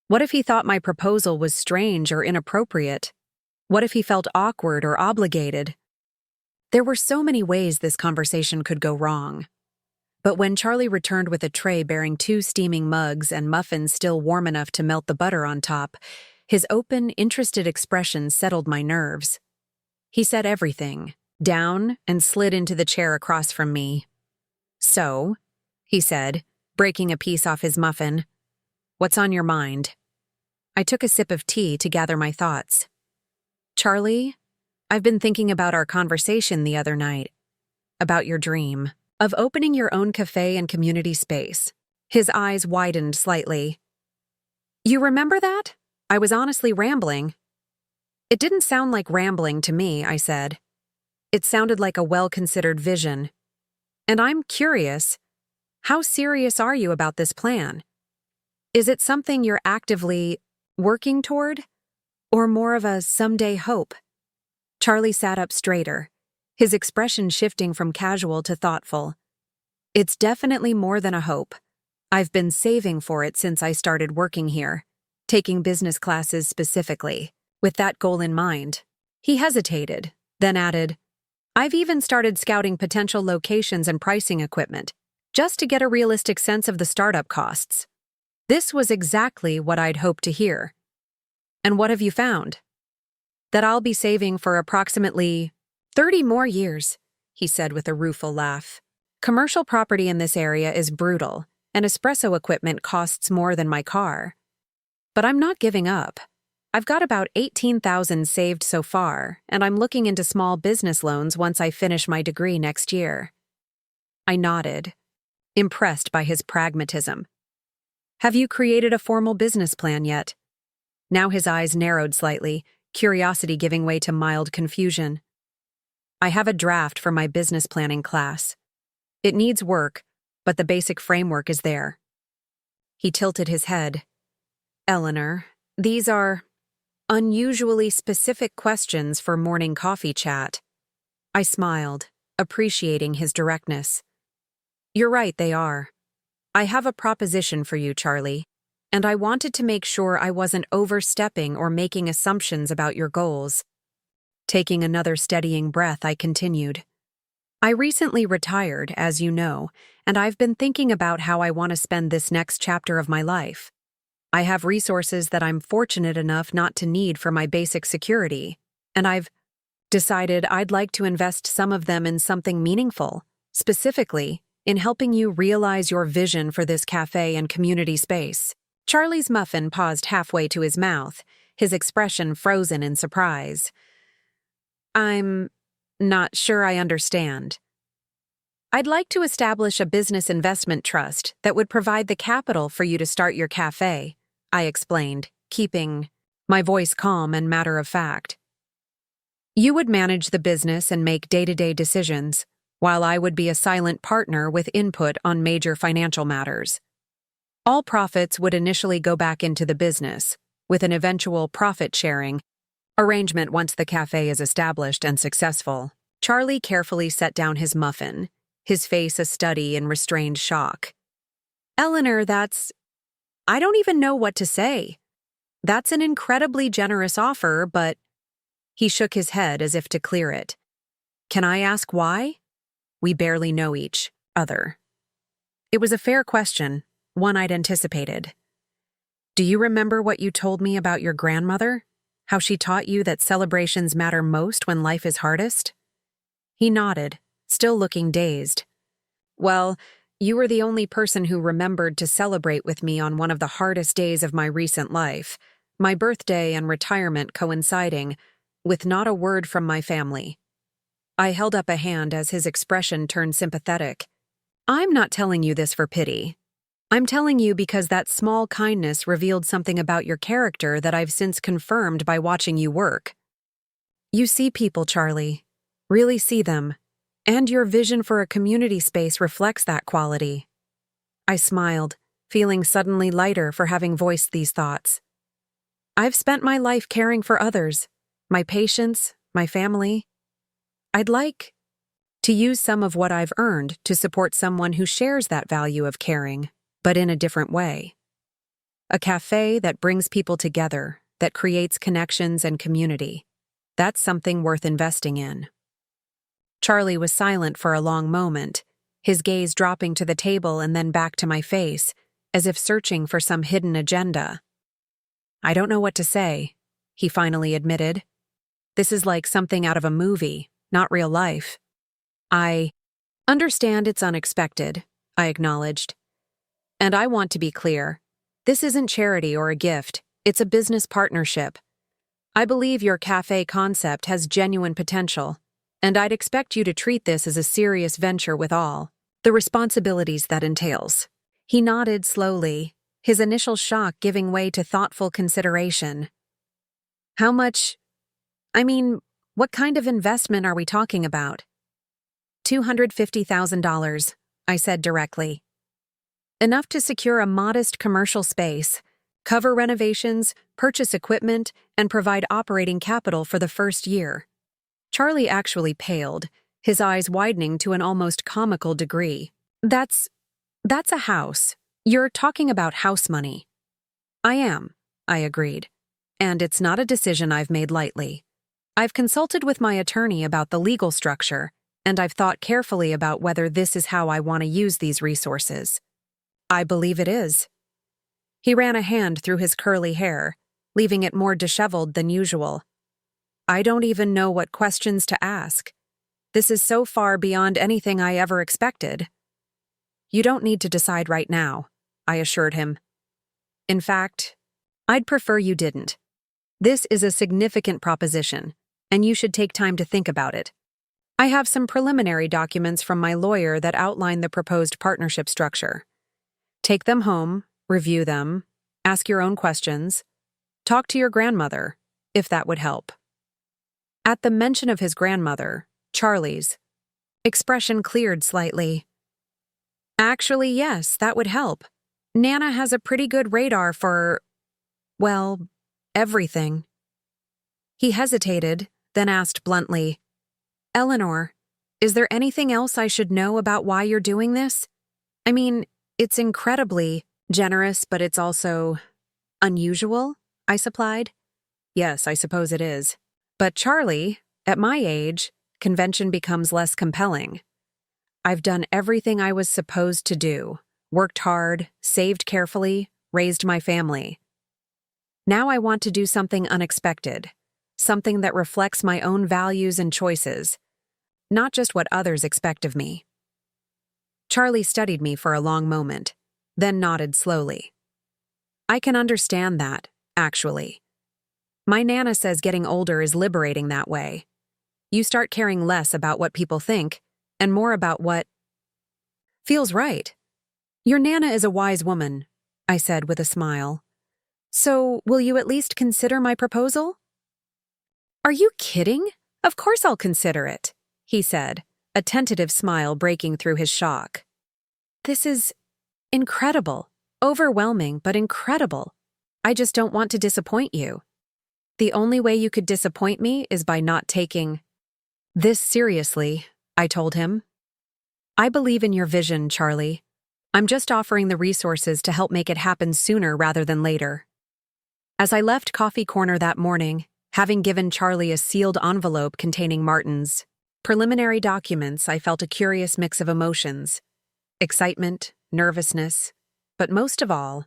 Speaker 1: What if he thought my proposal was strange or inappropriate? What if he felt awkward or obligated? There were so many ways this conversation could go wrong. But when Charlie returned with a tray bearing 2 steaming mugs and muffins still warm enough to melt the butter on top, his open, interested expression settled my nerves. He said everything, down, and slid into the chair across from me. "So," he said, breaking a piece off his muffin, "what's on your mind?" I took a sip of tea to gather my thoughts. "Charlie, I've been thinking about our conversation the other night, about your dream of opening your own cafe and community space." His eyes widened slightly. "You remember that? I was honestly rambling." "It didn't sound like rambling to me," I said. "It sounded like a well-considered vision. And I'm curious, how serious are you about this plan? Is it something you're actively working toward, or more of a someday hope?" Charlie sat up straighter, his expression shifting from casual to thoughtful. "It's definitely more than a hope. I've been saving for it since I started working here, taking business classes specifically, with that goal in mind." He hesitated, then added, "I've even started scouting potential locations and pricing equipment, just to get a realistic sense of the startup costs." This was exactly what I'd hoped to hear. "And what have you found?" "That I'll be saving for approximately 30 more years," he said with a rueful laugh. "Commercial property in this area is brutal, and espresso equipment costs more than my car. But I'm not giving up. I've got about 18,000 saved so far, and I'm looking into small business loans once I finish my degree next year." I nodded, impressed by his pragmatism. "Have you created a formal business plan yet?" Now his eyes narrowed slightly, curiosity giving way to mild confusion. "I have a draft for my business planning class. It needs work, but the basic framework is there." He tilted his head. "Eleanor, these are unusually specific questions for morning coffee chat." I smiled, appreciating his directness. "You're right, they are. I have a proposition for you, Charlie, and I wanted to make sure I wasn't overstepping or making assumptions about your goals." Taking another steadying breath, I continued. I recently retired, as you know, and I've been thinking about how I want to spend this next chapter of my life. I have resources that I'm fortunate enough not to need for my basic security, and I've decided I'd like to invest some of them in something meaningful, specifically in helping you realize your vision for this cafe and community space. Charlie's muffin paused halfway to his mouth, his expression frozen in surprise. I'm not sure I understand. I'd like to establish a business investment trust that would provide the capital for you to start your cafe, I explained, keeping my voice calm and matter of fact. You would manage the business and make day-to-day decisions, while I would be a silent partner with input on major financial matters. All profits would initially go back into the business, with an eventual profit-sharing arrangement once the cafe is established and successful. Charlie carefully set down his muffin, his face a study in restrained shock. Eleanor, I don't even know what to say. That's an incredibly generous offer, but... He shook his head as if to clear it. Can I ask why? We barely know each other. It was a fair question, one I'd anticipated. Do you remember what you told me about your grandmother? How she taught you that celebrations matter most when life is hardest? He nodded, still looking dazed. Well, you were the only person who remembered to celebrate with me on one of the hardest days of my recent life, my birthday and retirement coinciding, with not a word from my family. I held up a hand as his expression turned sympathetic. I'm not telling you this for pity. I'm telling you because that small kindness revealed something about your character that I've since confirmed by watching you work. You see people, Charlie. Really see them. And your vision for a community space reflects that quality. I smiled, feeling suddenly lighter for having voiced these thoughts. I've spent my life caring for others, my patients, my family. I'd like to use some of what I've earned to support someone who shares that value of caring, but in a different way. A cafe that brings people together, that creates connections and community. That's something worth investing in. Charlie was silent for a long moment, his gaze dropping to the table and then back to my face, as if searching for some hidden agenda. I don't know what to say, he finally admitted. This is like something out of a movie, not real life. I understand it's unexpected, I acknowledged. And I want to be clear. This isn't charity or a gift, it's a business partnership. I believe your cafe concept has genuine potential, and I'd expect you to treat this as a serious venture with all the responsibilities that entails. He nodded slowly, his initial shock giving way to thoughtful consideration. How much... what kind of investment are we talking about? $250,000, I said directly. Enough to secure a modest commercial space, cover renovations, purchase equipment, and provide operating capital for the first year. Charlie actually paled, his eyes widening to an almost comical degree. That's a house. You're talking about house money. I am, I agreed. And it's not a decision I've made lightly. I've consulted with my attorney about the legal structure, and I've thought carefully about whether this is how I want to use these resources. I believe it is. He ran a hand through his curly hair, leaving it more disheveled than usual. I don't even know what questions to ask. This is so far beyond anything I ever expected. You don't need to decide right now, I assured him. In fact, I'd prefer you didn't. This is a significant proposition, and you should take time to think about it. I have some preliminary documents from my lawyer that outline the proposed partnership structure. Take them home, review them, ask your own questions, talk to your grandmother, if that would help. At the mention of his grandmother, Charlie's expression cleared slightly. Actually, yes, that would help. Nana has a pretty good radar for, everything. He hesitated, then asked bluntly, Eleanor, is there anything else I should know about why you're doing this? It's incredibly generous, but it's also unusual, I supplied. Yes, I suppose it is. But Charlie, At my age, convention becomes less compelling. I've done everything I was supposed to do, worked hard, saved carefully, raised my family. Now I want to do something unexpected, something that reflects my own values and choices, not just what others expect of me. Charlie studied me for a long moment, then nodded slowly. I can understand that, actually. My Nana says getting older is liberating that way. You start caring less about what people think and more about what feels right. Your Nana is a wise woman, I said with a smile. So, will you at least consider my proposal? Are you kidding? Of course I'll consider it, he said, a tentative smile breaking through his shock. This is incredible, overwhelming, but incredible. I just don't want to disappoint you. The only way you could disappoint me is by not taking this seriously, I told him. I believe in your vision, Charlie. I'm just offering the resources to help make it happen sooner rather than later. As I left Coffee Corner that morning, having given Charlie a sealed envelope containing Martin's preliminary documents, I felt a curious mix of emotions. Excitement, nervousness, but most of all,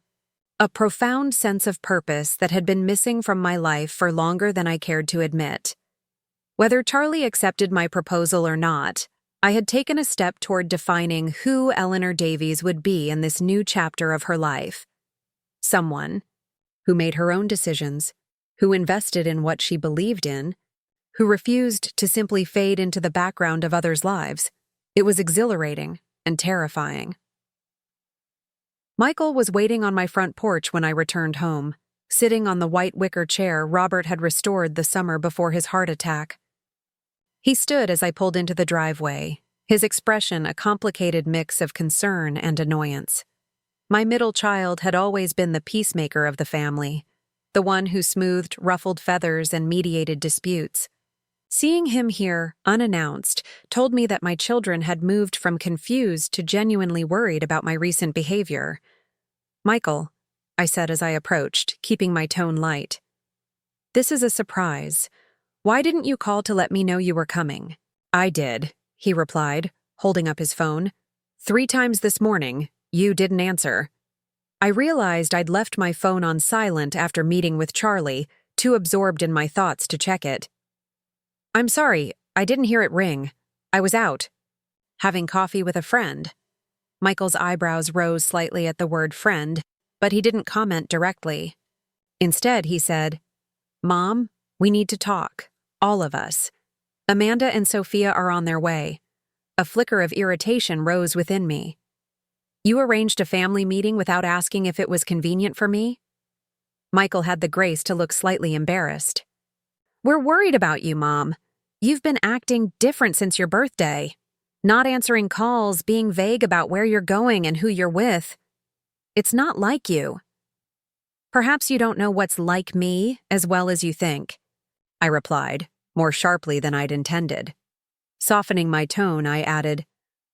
Speaker 1: a profound sense of purpose that had been missing from my life for longer than I cared to admit. Whether Charlie accepted my proposal or not, I had taken a step toward defining who Eleanor Davies would be in this new chapter of her life. Someone who made her own decisions, who invested in what she believed in, who refused to simply fade into the background of others' lives. It was exhilarating and terrifying. Michael was waiting on my front porch when I returned home, sitting on the white wicker chair Robert had restored the summer before his heart attack. He stood as I pulled into the driveway, his expression a complicated mix of concern and annoyance. My middle child had always been the peacemaker of the family, the one who smoothed ruffled feathers and mediated disputes. Seeing him here, unannounced, told me that my children had moved from confused to genuinely worried about my recent behavior. Michael, I said as I approached, keeping my tone light. This is a surprise. Why didn't you call to let me know you were coming? I did, he replied, holding up his phone. 3 times this morning, you didn't answer. I realized I'd left my phone on silent after meeting with Charlie, too absorbed in my thoughts to check it. I'm sorry, I didn't hear it ring. I was out. Having coffee with a friend. Michael's eyebrows rose slightly at the word friend, but he didn't comment directly. Instead, he said, Mom, we need to talk. All of us. Amanda and Sophia are on their way. A flicker of irritation rose within me. You arranged a family meeting without asking if it was convenient for me? Michael had the grace to look slightly embarrassed. We're worried about you, Mom. You've been acting different since your birthday. Not answering calls, being vague about where you're going and who you're with. It's not like you. Perhaps you don't know what's like me as well as you think, I replied, more sharply than I'd intended. Softening my tone, I added,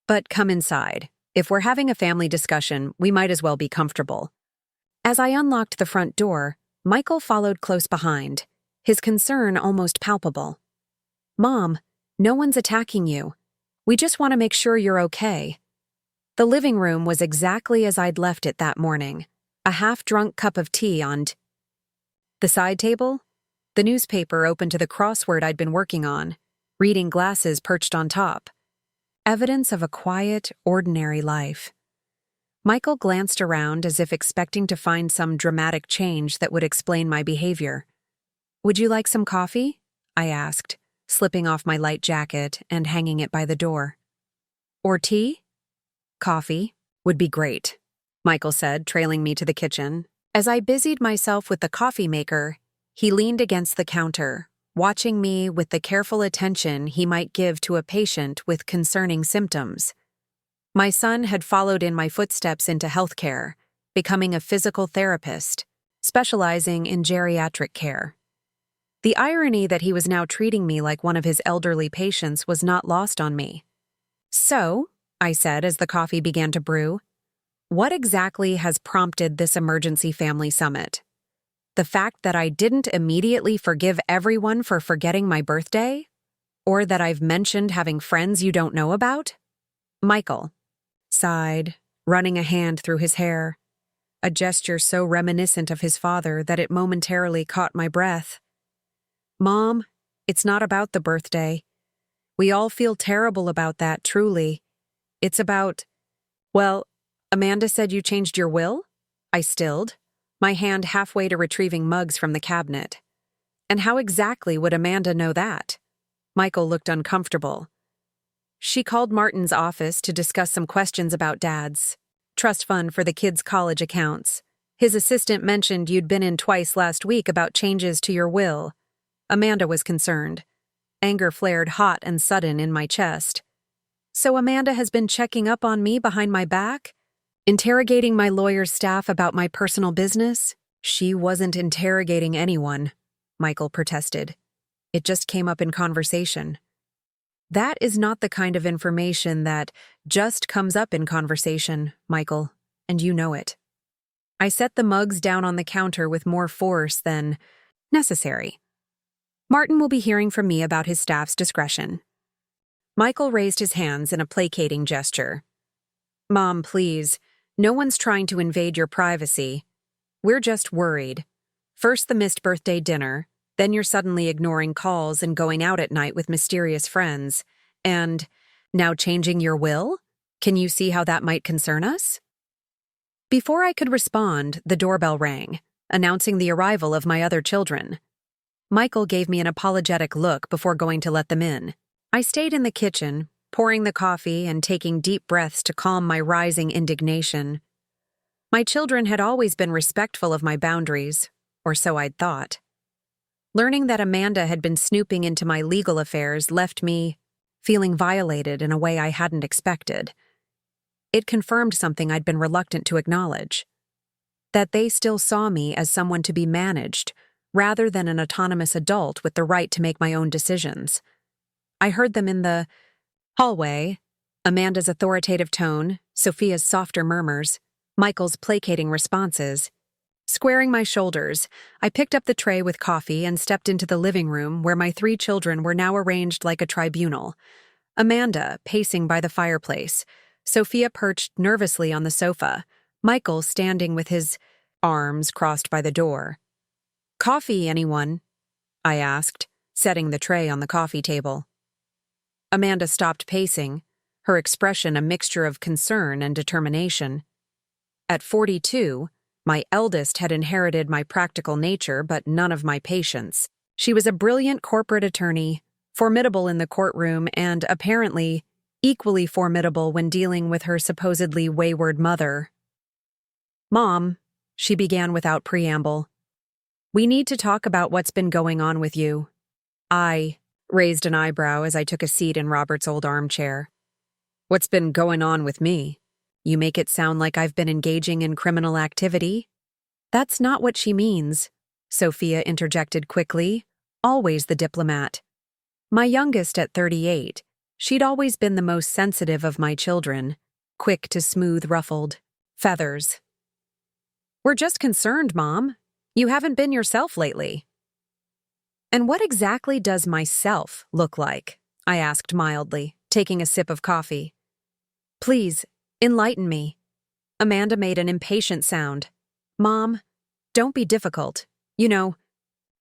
Speaker 1: but come inside. If we're having a family discussion, we might as well be comfortable. As I unlocked the front door, Michael followed close behind, his concern almost palpable. Mom, no one's attacking you. We just want to make sure you're okay. The living room was exactly as I'd left it that morning, a half-drunk cup of tea on the side table, the newspaper open to the crossword I'd been working on, reading glasses perched on top. Evidence of a quiet, ordinary life. Michael glanced around as if expecting to find some dramatic change that would explain my behavior. Would you like some coffee? I asked, slipping off my light jacket and hanging it by the door. Or tea? Coffee would be great, Michael said, trailing me to the kitchen. As I busied myself with the coffee maker, he leaned against the counter, watching me with the careful attention he might give to a patient with concerning symptoms. My son had followed in my footsteps into healthcare, becoming a physical therapist, specializing in geriatric care. The irony that he was now treating me like one of his elderly patients was not lost on me. So, I said as the coffee began to brew, what exactly has prompted this emergency family summit? The fact that I didn't immediately forgive everyone for forgetting my birthday? Or that I've mentioned having friends you don't know about? Michael sighed, running a hand through his hair, a gesture so reminiscent of his father that it momentarily caught my breath. Mom, it's not about the birthday. We all feel terrible about that, truly. It's about, well, Amanda said you changed your will? I stilled, my hand halfway to retrieving mugs from the cabinet. And how exactly would Amanda know that? Michael looked uncomfortable. She called Martin's office to discuss some questions about Dad's trust fund for the kids' college accounts. His assistant mentioned you'd been in twice last week about changes to your will. Amanda was concerned. Anger flared hot and sudden in my chest. So Amanda has been checking up on me behind my back? Interrogating my lawyer's staff about my personal business? She wasn't interrogating anyone, Michael protested. It just came up in conversation. That is not the kind of information that just comes up in conversation, Michael, and you know it. I set the mugs down on the counter with more force than necessary. Martin will be hearing from me about his staff's discretion. Michael raised his hands in a placating gesture. Mom, please, no one's trying to invade your privacy. We're just worried. First the missed birthday dinner, then you're suddenly ignoring calls and going out at night with mysterious friends. And now changing your will? Can you see how that might concern us? Before I could respond, the doorbell rang, announcing the arrival of my other children. Michael gave me an apologetic look before going to let them in. I stayed in the kitchen, pouring the coffee and taking deep breaths to calm my rising indignation. My children had always been respectful of my boundaries, or so I'd thought. Learning that Amanda had been snooping into my legal affairs left me feeling violated in a way I hadn't expected. It confirmed something I'd been reluctant to acknowledge. That they still saw me as someone to be managed, rather than an autonomous adult with the right to make my own decisions. I heard them in the hallway, Amanda's authoritative tone, Sophia's softer murmurs, Michael's placating responses. Squaring my shoulders, I picked up the tray with coffee and stepped into the living room where my 3 children were now arranged like a tribunal. Amanda, pacing by the fireplace, Sophia perched nervously on the sofa, Michael standing with his arms crossed by the door. Coffee, anyone? I asked, setting the tray on the coffee table. Amanda stopped pacing, her expression a mixture of concern and determination. At 42, my eldest had inherited my practical nature but none of my patience. She was a brilliant corporate attorney, formidable in the courtroom and, apparently, equally formidable when dealing with her supposedly wayward mother. Mom, she began without preamble, we need to talk about what's been going on with you. I raised an eyebrow as I took a seat in Robert's old armchair. What's been going on with me? You make it sound like I've been engaging in criminal activity? That's not what she means, Sophia interjected quickly, always the diplomat. My youngest at 38, she'd always been the most sensitive of my children, quick to smooth ruffled feathers. We're just concerned, Mom. You haven't been yourself lately. And what exactly does myself look like? I asked mildly, taking a sip of coffee. Please, enlighten me. Amanda made an impatient sound. Mom, don't be difficult. You know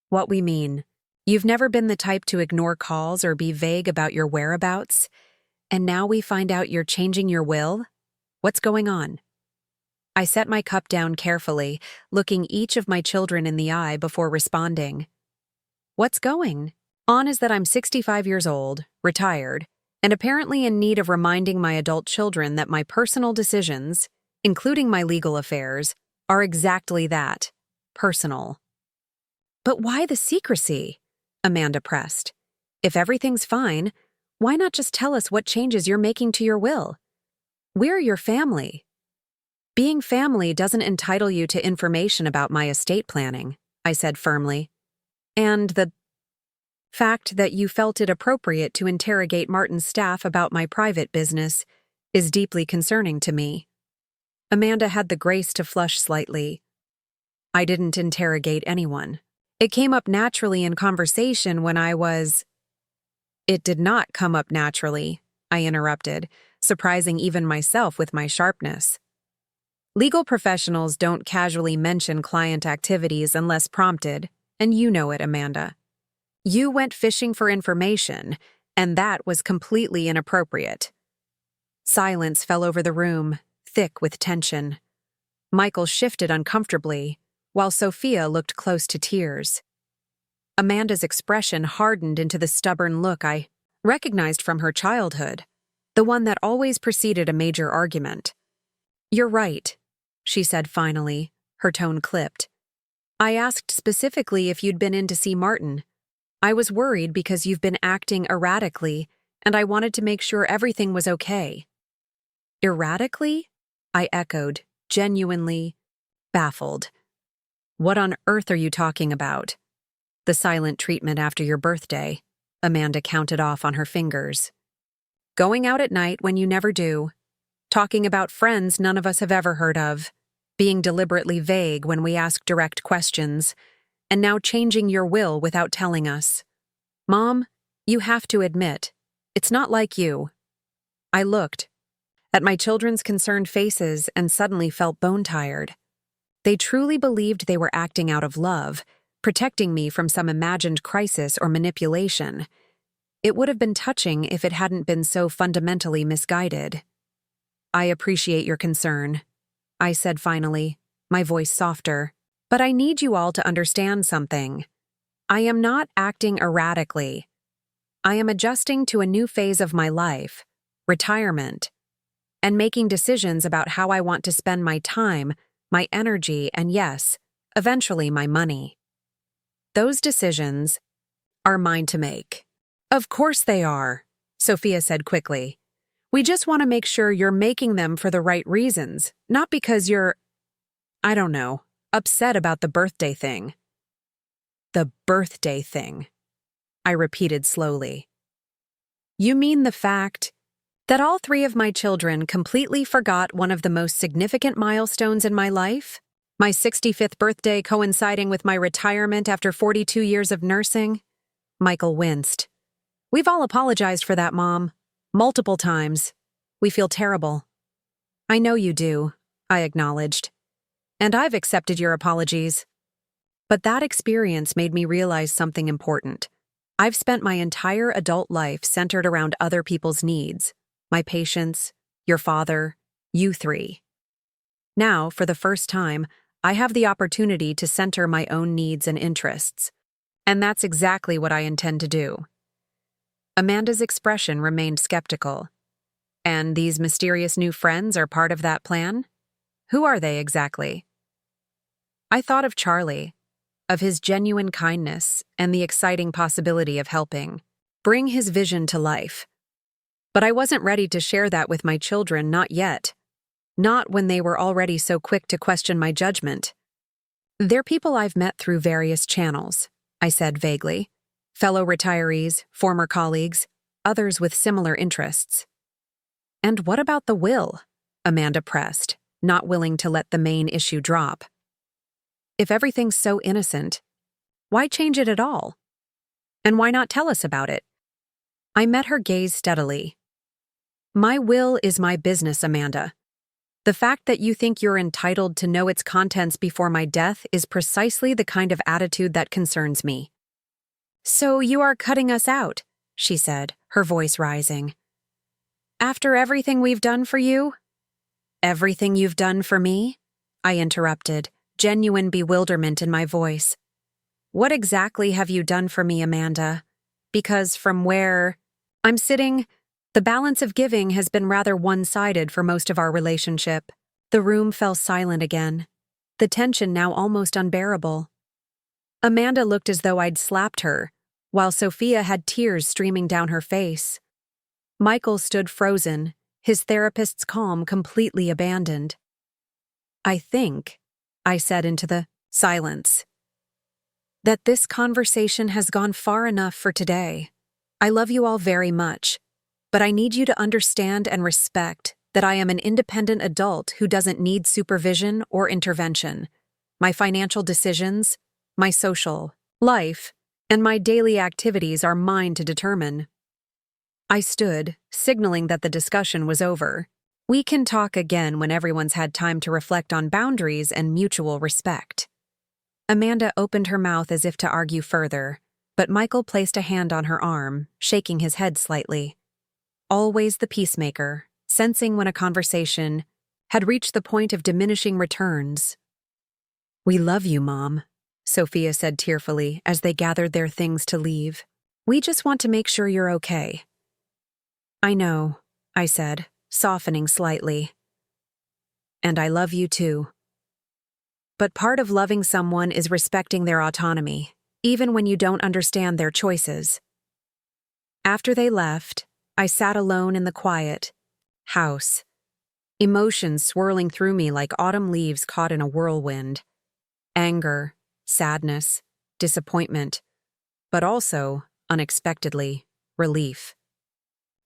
Speaker 1: what we mean. You've never been the type to ignore calls or be vague about your whereabouts. And now we find out you're changing your will? What's going on? I set my cup down carefully, looking each of my children in the eye before responding. What's going on is that I'm 65 years old, retired, and apparently in need of reminding my adult children that my personal decisions, including my legal affairs, are exactly that, personal. But why the secrecy? Amanda pressed. If everything's fine, why not just tell us what changes you're making to your will? We're your family. Being family doesn't entitle you to information about my estate planning, I said firmly. And the fact that you felt it appropriate to interrogate Martin's staff about my private business is deeply concerning to me. Amanda had the grace to flush slightly. I didn't interrogate anyone. It came up naturally in conversation when I was It did not come up naturally, I interrupted, surprising even myself with my sharpness. Legal professionals don't casually mention client activities unless prompted, and you know it, Amanda. You went fishing for information, and that was completely inappropriate. Silence fell over the room, thick with tension. Michael shifted uncomfortably, while Sophia looked close to tears. Amanda's expression hardened into the stubborn look I recognized from her childhood, the one that always preceded a major argument. "You're right," she said finally, her tone clipped. "I asked specifically if you'd been in to see Martin. I was worried because you've been acting erratically, and I wanted to make sure everything was okay." "Erratically?" I echoed, genuinely baffled. "What on earth are you talking about?" "The silent treatment after your birthday," Amanda counted off on her fingers. "Going out at night when you never do. Talking about friends none of us have ever heard of. Being deliberately vague when we ask direct questions. And now changing your will without telling us. Mom, you have to admit, it's not like you." I looked at my children's concerned faces and suddenly felt bone-tired. They truly believed they were acting out of love, protecting me from some imagined crisis or manipulation. It would have been touching if it hadn't been so fundamentally misguided. "I appreciate your concern," I said finally, my voice softer. "But I need you all to understand something. I am not acting erratically. I am adjusting to a new phase of my life, retirement, and making decisions about how I want to spend my time, my energy, and yes, eventually my money. Those decisions are mine to make." "Of course they are," Sophia said quickly. "We just want to make sure you're making them for the right reasons, not because you're, I don't know, upset about the birthday thing." "The birthday thing," I repeated slowly. "You mean the fact that all three of my children completely forgot one of the most significant milestones in my life? My 65th birthday coinciding with my retirement after 42 years of nursing?" Michael winced. "We've all apologized for that, Mom. Multiple times. We feel terrible." "I know you do," I acknowledged. "And I've accepted your apologies. But that experience made me realize something important. I've spent my entire adult life centered around other people's needs. My patients, your father, you three. Now, for the first time, I have the opportunity to center my own needs and interests. And that's exactly what I intend to do." Amanda's expression remained skeptical. "And these mysterious new friends are part of that plan? Who are they exactly?" I thought of Charlie, of his genuine kindness and the exciting possibility of helping bring his vision to life. But I wasn't ready to share that with my children, not yet. Not when they were already so quick to question my judgment. "They're people I've met through various channels," I said vaguely. "Fellow retirees, former colleagues, others with similar interests." "And what about the will?" Amanda pressed, not willing to let the main issue drop. "If everything's so innocent, why change it at all? And why not tell us about it?" I met her gaze steadily. "My will is my business, Amanda. The fact that you think you're entitled to know its contents before my death is precisely the kind of attitude that concerns me." "So you are cutting us out," she said, her voice rising. "After everything we've done for you?" "Everything you've done for me?" I interrupted, genuine bewilderment in my voice. "What exactly have you done for me, Amanda? Because from where I'm sitting, the balance of giving has been rather one-sided for most of our relationship." The room fell silent again, the tension now almost unbearable. Amanda looked as though I'd slapped her, while Sophia had tears streaming down her face. Michael stood frozen, his therapist's calm completely abandoned. "I think," I said into the silence, "that this conversation has gone far enough for today. I love you all very much, but I need you to understand and respect that I am an independent adult who doesn't need supervision or intervention. My financial decisions, my social life, and my daily activities are mine to determine. I stood, signaling that the discussion was over. We can talk again when everyone's had time to reflect on boundaries and mutual respect. Amanda opened her mouth as if to argue further, but Michael placed a hand on her arm, shaking his head slightly. Always the peacemaker, sensing when a conversation had reached the point of diminishing returns. "We love you, Mom," Sophia said tearfully as they gathered their things to leave. "We just want to make sure you're okay." "I know," I said, softening slightly. "And I love you too. But part of loving someone is respecting their autonomy, even when you don't understand their choices." After they left, I sat alone in the quiet house, emotions swirling through me like autumn leaves caught in a whirlwind. Anger, sadness, disappointment, but also, unexpectedly, relief.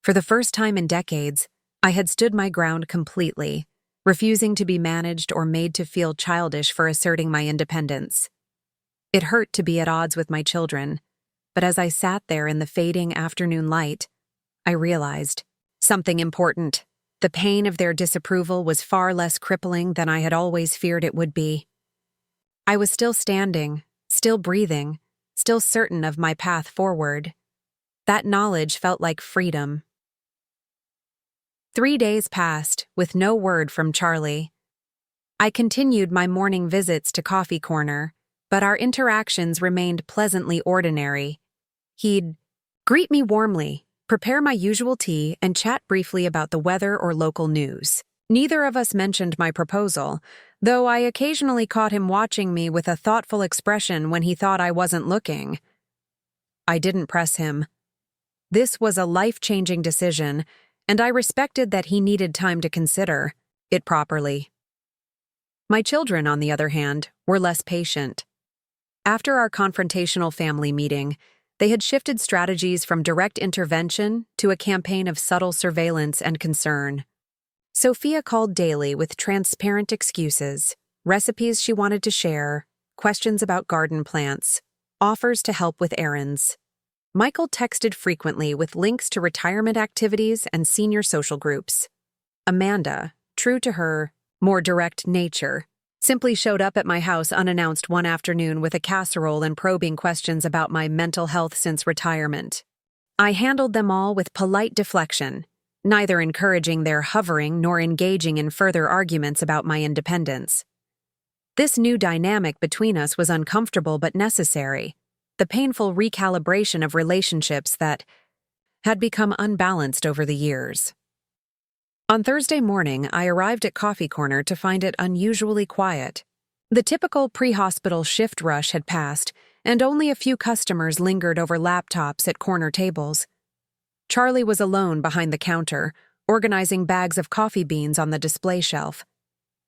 Speaker 1: For the first time in decades, I had stood my ground completely, refusing to be managed or made to feel childish for asserting my independence. It hurt to be at odds with my children, but as I sat there in the fading afternoon light, I realized something important. The pain of their disapproval was far less crippling than I had always feared it would be. I was still standing, still breathing, still certain of my path forward. That knowledge felt like freedom. 3 days passed, with no word from Charlie. I continued my morning visits to Coffee Corner, but our interactions remained pleasantly ordinary. He'd greet me warmly, prepare my usual tea, and chat briefly about the weather or local news. Neither of us mentioned my proposal, though I occasionally caught him watching me with a thoughtful expression when he thought I wasn't looking. I didn't press him. This was a life-changing decision, and I respected that he needed time to consider it properly. My children, on the other hand, were less patient. After our confrontational family meeting, they had shifted strategies from direct intervention to a campaign of subtle surveillance and concern. Sophia called daily with transparent excuses, recipes she wanted to share, questions about garden plants, offers to help with errands. Michael texted frequently with links to retirement activities and senior social groups. Amanda, true to her more direct nature, simply showed up at my house unannounced one afternoon with a casserole and probing questions about my mental health since retirement. I handled them all with polite deflection, neither encouraging their hovering nor engaging in further arguments about my independence. This new dynamic between us was uncomfortable but necessary, the painful recalibration of relationships that had become unbalanced over the years. On Thursday morning, I arrived at Coffee Corner to find it unusually quiet. The typical pre-hospital shift rush had passed, and only a few customers lingered over laptops at corner tables. Charlie was alone behind the counter, organizing bags of coffee beans on the display shelf.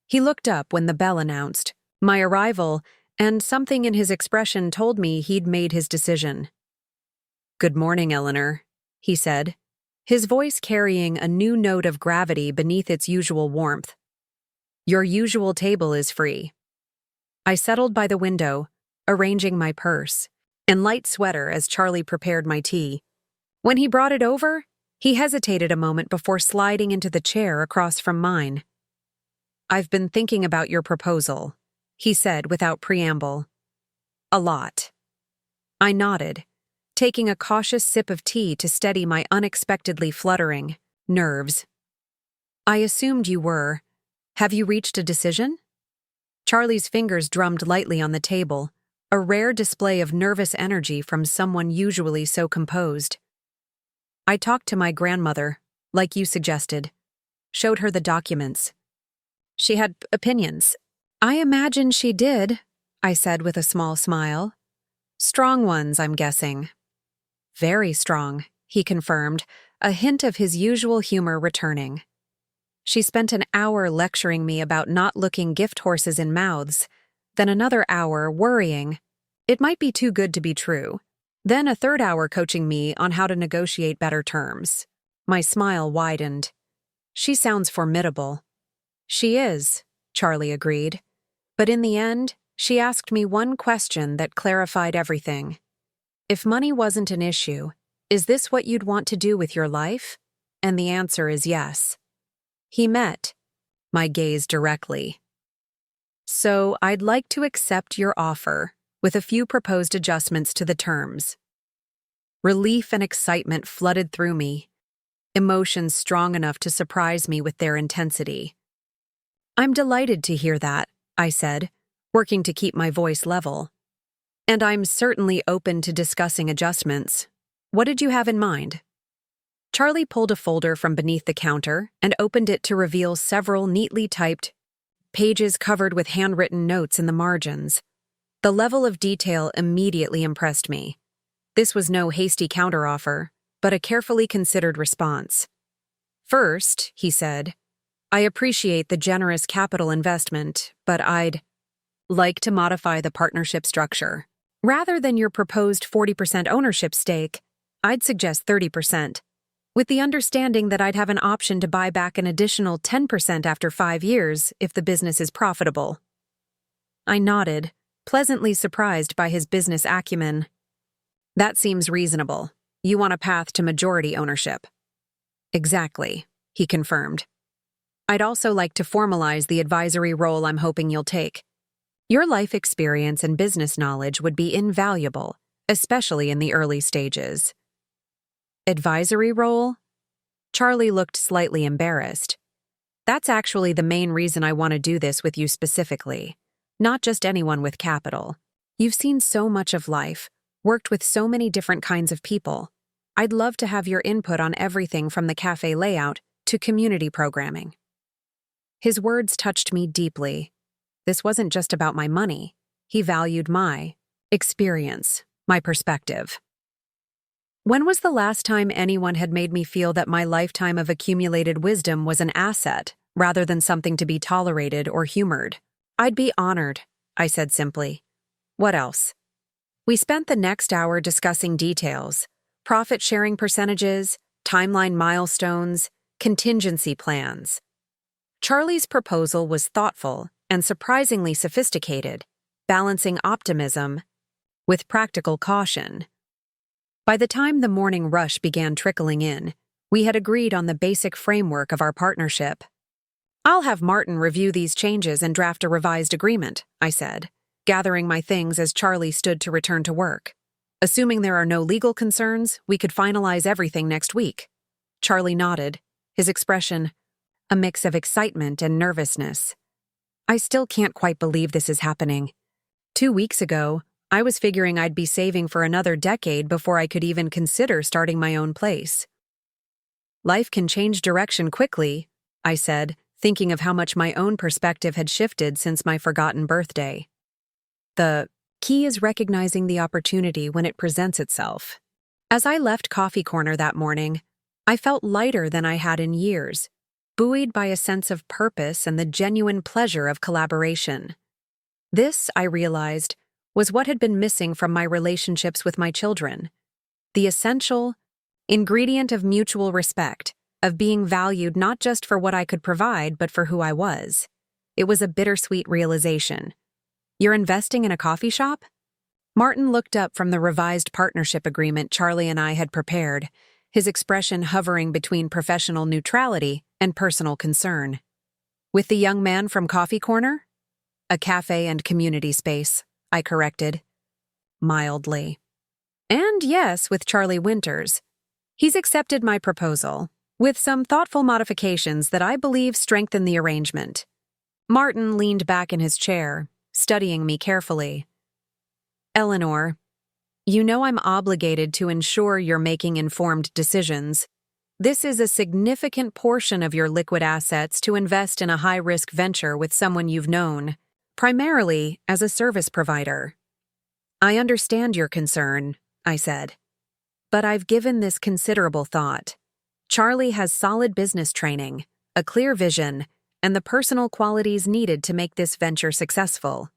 Speaker 1: He looked up when the bell announced my arrival, and something in his expression told me he'd made his decision. "Good morning, Eleanor," he said, his voice carrying a new note of gravity beneath its usual warmth. "Your usual table is free." I settled by the window, arranging my purse and light sweater as Charlie prepared my tea. When he brought it over, he hesitated a moment before sliding into the chair across from mine. "I've been thinking about your proposal," he said without preamble. "A lot." I nodded, taking a cautious sip of tea to steady my unexpectedly fluttering nerves. "I assumed you were. Have you reached a decision?" Charlie's fingers drummed lightly on the table, a rare display of nervous energy from someone usually so composed. "I talked to my grandmother, like you suggested. Showed her the documents. She had opinions." "I imagine she did," I said with a small smile. "Strong ones, I'm guessing." "Very strong," he confirmed, a hint of his usual humor returning. "She spent an hour lecturing me about not looking gift horses in mouths, then another hour worrying it might be too good to be true, then a third hour coaching me on how to negotiate better terms." My smile widened. "She sounds formidable." "She is," Charlie agreed. But in the end, she asked me one question that clarified everything. If money wasn't an issue, "Is this what you'd want to do with your life?" And the answer is yes. He met my gaze directly. "So I'd like to accept your offer, with a few proposed adjustments to the terms." Relief and excitement flooded through me, emotions strong enough to surprise me with their intensity. "I'm delighted to hear that," I said, working to keep my voice level. "And I'm certainly open to discussing adjustments. What did you have in mind?" Charlie pulled a folder from beneath the counter and opened it to reveal several neatly typed pages covered with handwritten notes in the margins. The level of detail immediately impressed me. This was no hasty counteroffer, but a carefully considered response. "First," he said, "I appreciate the generous capital investment, but I'd like to modify the partnership structure. Rather than your proposed 40% ownership stake, I'd suggest 30%, with the understanding that I'd have an option to buy back an additional 10% after 5 years if the business is profitable." I nodded, pleasantly surprised by his business acumen. "That seems reasonable. You want a path to majority ownership." "Exactly," he confirmed. "I'd also like to formalize the advisory role I'm hoping you'll take. Your life experience and business knowledge would be invaluable, especially in the early stages." "Advisory role?" Charlie looked slightly embarrassed. "That's actually the main reason I want to do this with you specifically, not just anyone with capital. You've seen so much of life, worked with so many different kinds of people. I'd love to have your input on everything from the cafe layout to community programming." His words touched me deeply. This wasn't just about my money. He valued my experience, my perspective. When was the last time anyone had made me feel that my lifetime of accumulated wisdom was an asset, rather than something to be tolerated or humored? "I'd be honored," I said simply. "What else?" We spent the next hour discussing details, profit-sharing percentages, timeline milestones, contingency plans. Charlie's proposal was thoughtful and surprisingly sophisticated, balancing optimism with practical caution. By the time the morning rush began trickling in, we had agreed on the basic framework of our partnership. "I'll have Martin review these changes and draft a revised agreement," I said, gathering my things as Charlie stood to return to work. "Assuming there are no legal concerns, we could finalize everything next week." Charlie nodded, his expression a mix of excitement and nervousness. "I still can't quite believe this is happening. 2 weeks ago, I was figuring I'd be saving for another decade before I could even consider starting my own place." "Life can change direction quickly," I said, thinking of how much my own perspective had shifted since my forgotten birthday. "The key is recognizing the opportunity when it presents itself." As I left Coffee Corner that morning, I felt lighter than I had in years, buoyed by a sense of purpose and the genuine pleasure of collaboration. This, I realized, was what had been missing from my relationships with my children. The essential ingredient of mutual respect, of being valued not just for what I could provide, but for who I was. It was a bittersweet realization. "You're investing in a coffee shop?" Martin looked up from the revised partnership agreement Charlie and I had prepared, his expression hovering between professional neutrality and personal concern. "With the young man from Coffee Corner?" "A cafe and community space," I corrected, mildly. "And yes, with Charlie Winters. He's accepted my proposal, with some thoughtful modifications that I believe strengthen the arrangement." Martin leaned back in his chair, studying me carefully. "Eleanor, you know I'm obligated to ensure you're making informed decisions. This is a significant portion of your liquid assets to invest in a high-risk venture with someone you've known, primarily as a service provider." "I understand your concern," I said, "but I've given this considerable thought. Charlie has solid business training, a clear vision, and the personal qualities needed to make this venture successful.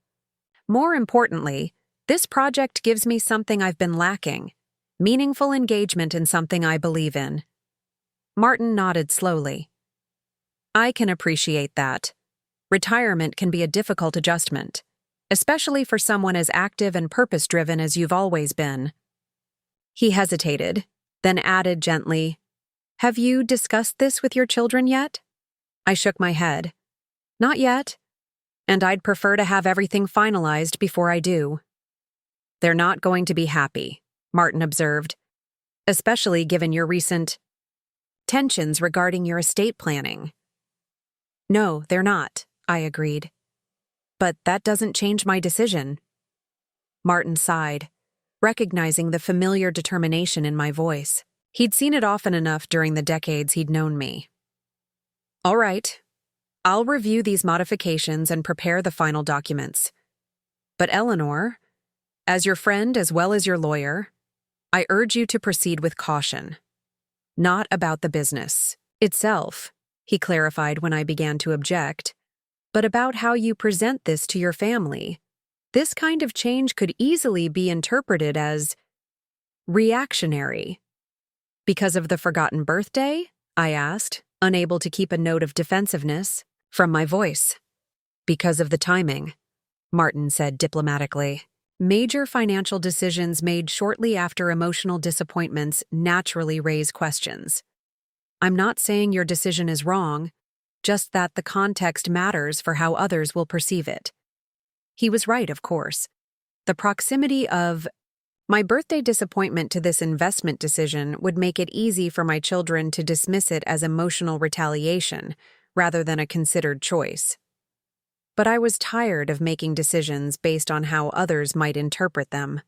Speaker 1: More importantly, this project gives me something I've been lacking: meaningful engagement in something I believe in." Martin nodded slowly. "I can appreciate that. Retirement can be a difficult adjustment, especially for someone as active and purpose-driven as you've always been." He hesitated, then added gently, "Have you discussed this with your children yet?" I shook my head. "Not yet, and I'd prefer to have everything finalized before I do." "They're not going to be happy," Martin observed, "especially given your recent tensions regarding your estate planning." "No, they're not," I agreed. "But that doesn't change my decision." Martin sighed, recognizing the familiar determination in my voice. He'd seen it often enough during the decades he'd known me. "All right, I'll review these modifications and prepare the final documents. But Eleanor, as your friend as well as your lawyer, I urge you to proceed with caution. Not about the business itself," he clarified when I began to object, "but about how you present this to your family. This kind of change could easily be interpreted as reactionary." "Because of the forgotten birthday?" I asked, unable to keep a note of defensiveness from my voice. "Because of the timing," Martin said diplomatically. "Major financial decisions made shortly after emotional disappointments naturally raise questions. I'm not saying your decision is wrong, just that the context matters for how others will perceive it." He was right, of course. The proximity of my birthday disappointment to this investment decision would make it easy for my children to dismiss it as emotional retaliation rather than a considered choice. But I was tired of making decisions based on how others might interpret them.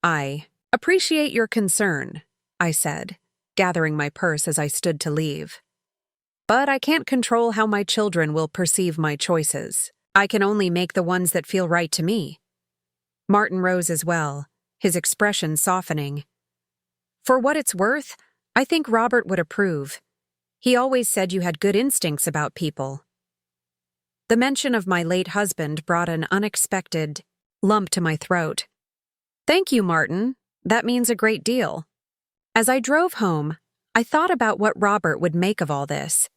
Speaker 1: "I appreciate your concern," I said, gathering my purse as I stood to leave. "But I can't control how my children will perceive my choices. I can only make the ones that feel right to me." Martin rose as well, his expression softening. "For what it's worth, I think Robert would approve. He always said you had good instincts about people." The mention of my late husband brought an unexpected lump to my throat. "Thank you, Martin. That means a great deal." As I drove home, I thought about what Robert would make of all this.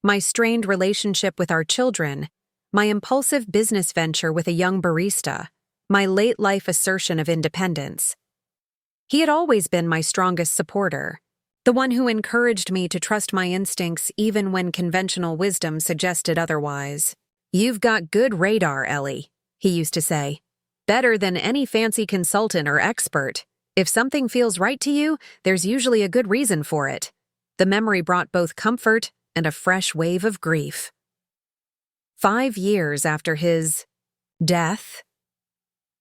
Speaker 1: My strained relationship with our children, my impulsive business venture with a young barista, my late-life assertion of independence. He had always been my strongest supporter, the one who encouraged me to trust my instincts even when conventional wisdom suggested otherwise. "You've got good radar, Ellie," he used to say. "Better than any fancy consultant or expert. If something feels right to you, there's usually a good reason for it." The memory brought both comfort and a fresh wave of grief. 5 years after his death,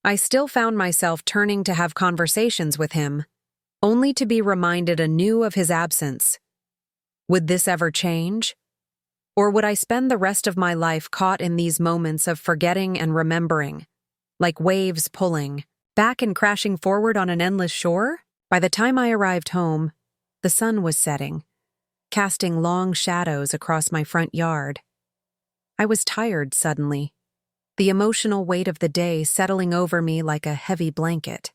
Speaker 1: I still found myself turning to have conversations with him, only to be reminded anew of his absence. Would this ever change? Or would I spend the rest of my life caught in these moments of forgetting and remembering, like waves pulling, back and crashing forward on an endless shore? By the time I arrived home, the sun was setting, casting long shadows across my front yard. I was tired suddenly, the emotional weight of the day settling over me like a heavy blanket.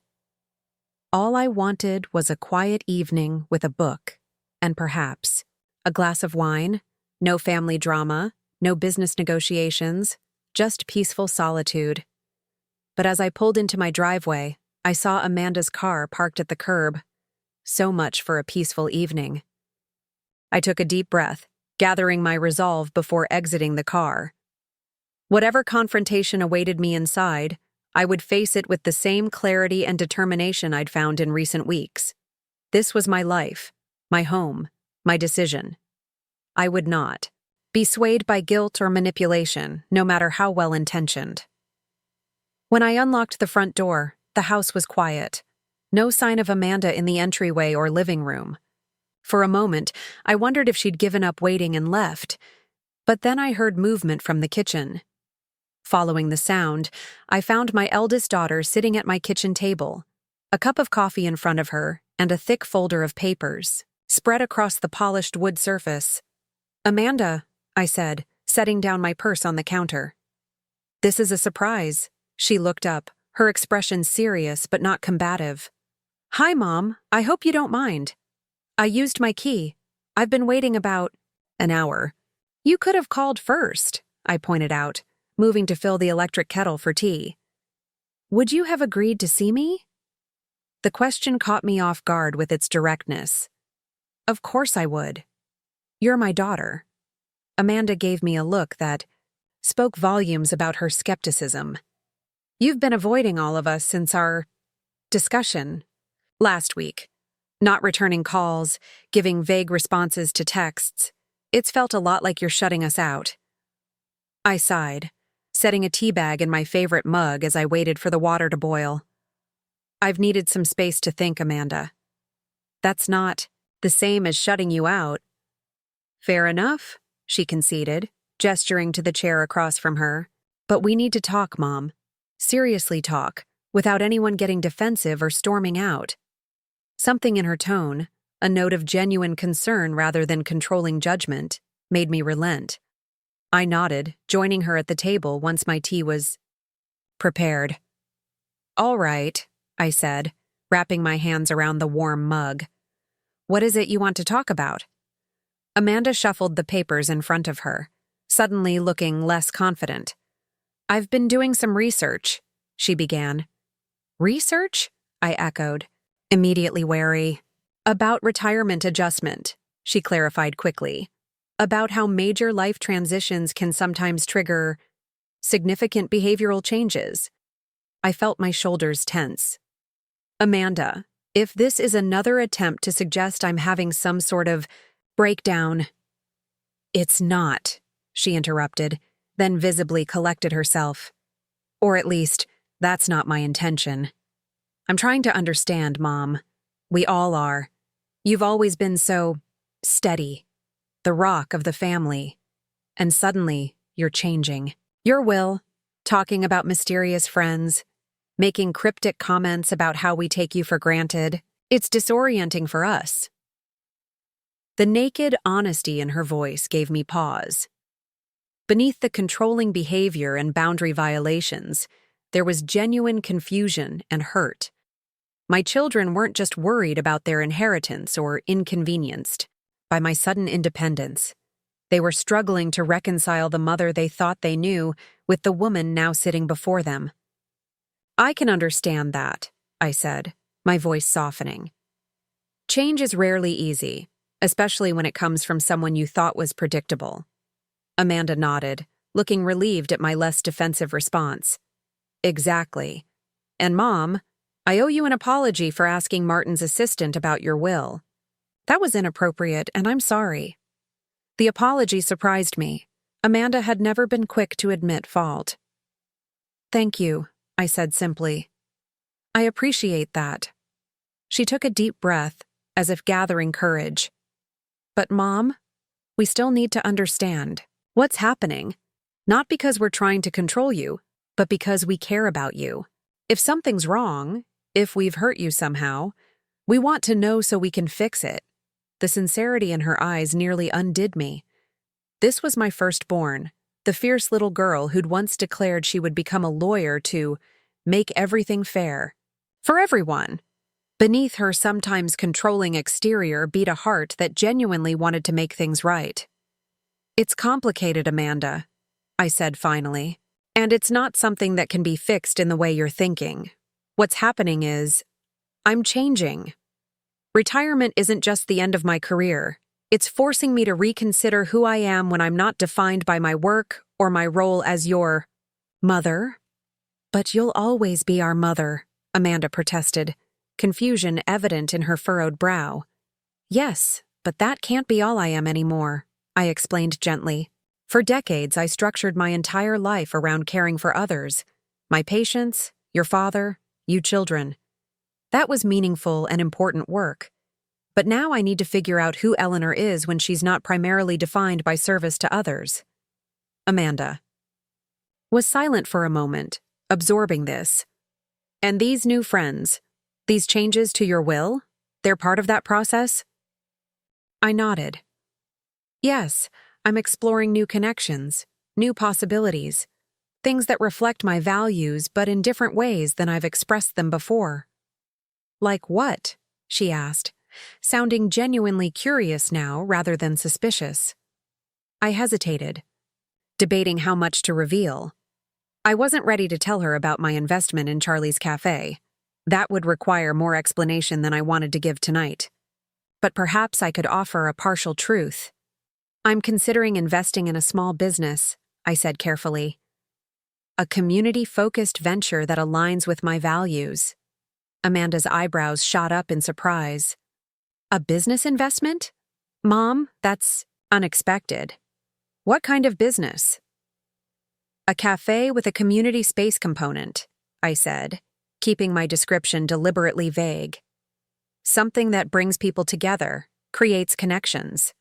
Speaker 1: All I wanted was a quiet evening with a book, and perhaps a glass of wine. No family drama, no business negotiations, just peaceful solitude. But as I pulled into my driveway, I saw Amanda's car parked at the curb. So much for a peaceful evening. I took a deep breath, gathering my resolve before exiting the car. Whatever confrontation awaited me inside, I would face it with the same clarity and determination I'd found in recent weeks. This was my life, my home, my decision. I would not be swayed by guilt or manipulation, no matter how well-intentioned. When I unlocked the front door, the house was quiet. No sign of Amanda in the entryway or living room. For a moment, I wondered if she'd given up waiting and left, but then I heard movement from the kitchen. Following the sound, I found my eldest daughter sitting at my kitchen table, a cup of coffee in front of her and a thick folder of papers spread across the polished wood surface. "Amanda," I said, setting down my purse on the counter. "This is a surprise." She looked up, her expression serious but not combative. "Hi, Mom. I hope you don't mind. I used my key. I've been waiting about an hour." "You could have called first," I pointed out, moving to fill the electric kettle for tea. "Would you have agreed to see me?" The question caught me off guard with its directness. Of course I would. You're my daughter. Amanda gave me a look that spoke volumes about her skepticism. You've been avoiding all of us since our discussion last week. Not returning calls, giving vague responses to texts. It's felt a lot like you're shutting us out. I sighed, setting a tea bag in my favorite mug as I waited for the water to boil. I've needed some space to think, Amanda. That's not the same as shutting you out. Fair enough, she conceded, gesturing to the chair across from her. But we need to talk, Mom. Seriously talk, without anyone getting defensive or storming out. Something in her tone, a note of genuine concern rather than controlling judgment, made me relent. I nodded, joining her at the table once my tea was prepared. All right, I said, wrapping my hands around the warm mug. What is it you want to talk about? Amanda shuffled the papers in front of her, suddenly looking less confident. I've been doing some research, she began. Research? I echoed, immediately wary. About retirement adjustment, she clarified quickly. About how major life transitions can sometimes trigger significant behavioral changes. I felt my shoulders tense. Amanda, if this is another attempt to suggest I'm having some sort of breakdown. It's not, she interrupted, then visibly collected herself. Or at least, that's not my intention. I'm trying to understand, Mom. We all are. You've always been so steady, the rock of the family. And suddenly, you're changing. Your will, talking about mysterious friends, making cryptic comments about how we take you for granted. It's disorienting for us. The naked honesty in her voice gave me pause. Beneath the controlling behavior and boundary violations, there was genuine confusion and hurt. My children weren't just worried about their inheritance or inconvenienced by my sudden independence. They were struggling to reconcile the mother they thought they knew with the woman now sitting before them. I can understand that, I said, my voice softening. Change is rarely easy, especially when it comes from someone you thought was predictable. Amanda nodded, looking relieved at my less defensive response. Exactly. And Mom, I owe you an apology for asking Martin's assistant about your will. That was inappropriate, and I'm sorry. The apology surprised me. Amanda had never been quick to admit fault. Thank you, I said simply. I appreciate that. She took a deep breath, as if gathering courage. But Mom, we still need to understand what's happening. Not because we're trying to control you, but because we care about you. If something's wrong, if we've hurt you somehow, we want to know so we can fix it. The sincerity in her eyes nearly undid me. This was my firstborn, the fierce little girl who'd once declared she would become a lawyer to make everything fair. For everyone. Beneath her sometimes controlling exterior beat a heart that genuinely wanted to make things right. It's complicated, Amanda, I said finally, and it's not something that can be fixed in the way you're thinking. What's happening is, I'm changing. Retirement isn't just the end of my career. It's forcing me to reconsider who I am when I'm not defined by my work or my role as your mother. But you'll always be our mother, Amanda protested, confusion evident in her furrowed brow. Yes, but that can't be all I am anymore, I explained gently. For decades, I structured my entire life around caring for others. My patients, your father, you children. That was meaningful and important work. But now I need to figure out who Eleanor is when she's not primarily defined by service to others. Amanda was silent for a moment, absorbing this. And these new friends, these changes to your will, they're part of that process? I nodded. Yes, I'm exploring new connections, new possibilities, things that reflect my values but in different ways than I've expressed them before. Like what? She asked, sounding genuinely curious now rather than suspicious. I hesitated, debating how much to reveal. I wasn't ready to tell her about my investment in Charlie's Cafe. That would require more explanation than I wanted to give tonight. But perhaps I could offer a partial truth. I'm considering investing in a small business, I said carefully. A community-focused venture that aligns with my values. Amanda's eyebrows shot up in surprise. A business investment? Mom, that's unexpected. What kind of business? A cafe with a community space component, I said, keeping my description deliberately vague. Something that brings people together, creates connections.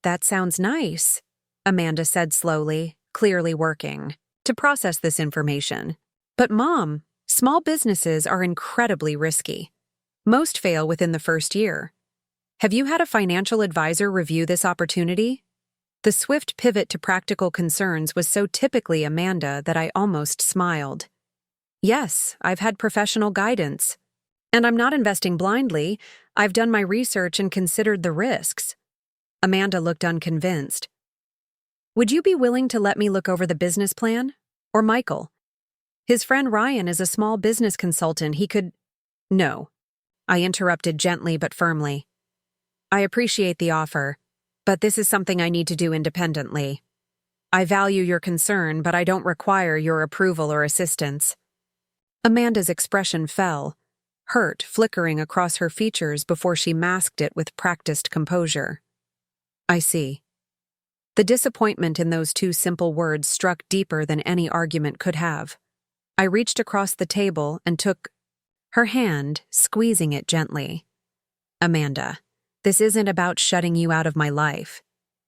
Speaker 1: That sounds nice, Amanda said slowly, clearly working to process this information. But Mom, small businesses are incredibly risky. Most fail within the first year. Have you had a financial advisor review this opportunity? The swift pivot to practical concerns was so typically Amanda that I almost smiled. Yes, I've had professional guidance. And I'm not investing blindly. I've done my research and considered the risks. Amanda looked unconvinced. Would you be willing to let me look over the business plan? Or Michael? His friend Ryan is a small business consultant. He could... No. I interrupted gently but firmly. I appreciate the offer, but this is something I need to do independently. I value your concern, but I don't require your approval or assistance. Amanda's expression fell, hurt flickering across her features before she masked it with practiced composure. I see. The disappointment in those two simple words struck deeper than any argument could have. I reached across the table and took her hand, squeezing it gently. Amanda, this isn't about shutting you out of my life.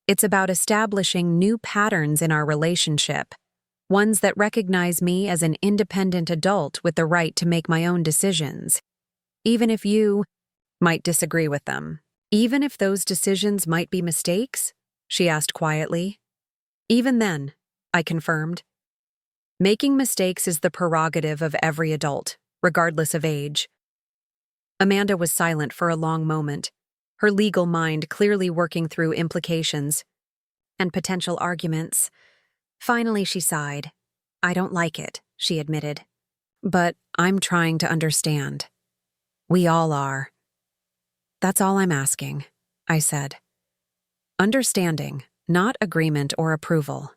Speaker 1: It's about establishing new patterns in our relationship, ones that recognize me as an independent adult with the right to make my own decisions, even if you might disagree with them. Even if those decisions might be mistakes? She asked quietly. Even then, I confirmed. Making mistakes is the prerogative of every adult, regardless of age. Amanda was silent for a long moment, her legal mind clearly working through implications and potential arguments. Finally, she sighed. I don't like it, she admitted. But I'm trying to understand. We all are. That's all I'm asking, I said. Understanding, not agreement or approval.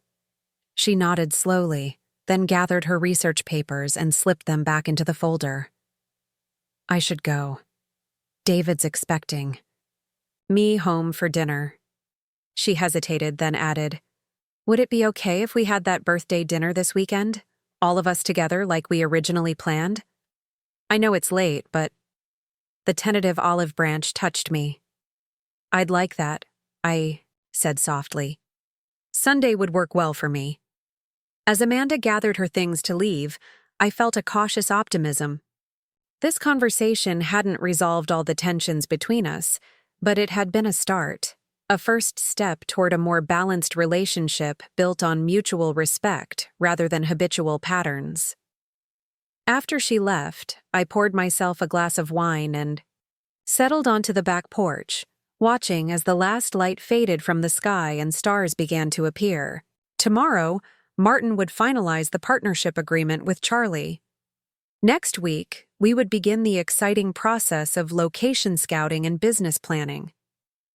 Speaker 1: She nodded slowly, then gathered her research papers and slipped them back into the folder. I should go. David's expecting. Me home for dinner. She hesitated, then added, Would it be okay if we had that birthday dinner this weekend? All of us together like we originally planned? I know it's late, but... The tentative olive branch touched me. I'd like that, I said softly. Sunday would work well for me. As Amanda gathered her things to leave, I felt a cautious optimism. This conversation hadn't resolved all the tensions between us, but it had been a start, a first step toward a more balanced relationship built on mutual respect rather than habitual patterns. After she left, I poured myself a glass of wine and settled onto the back porch, watching as the last light faded from the sky and stars began to appear. Tomorrow, Martin would finalize the partnership agreement with Charlie. Next week, we would begin the exciting process of location scouting and business planning.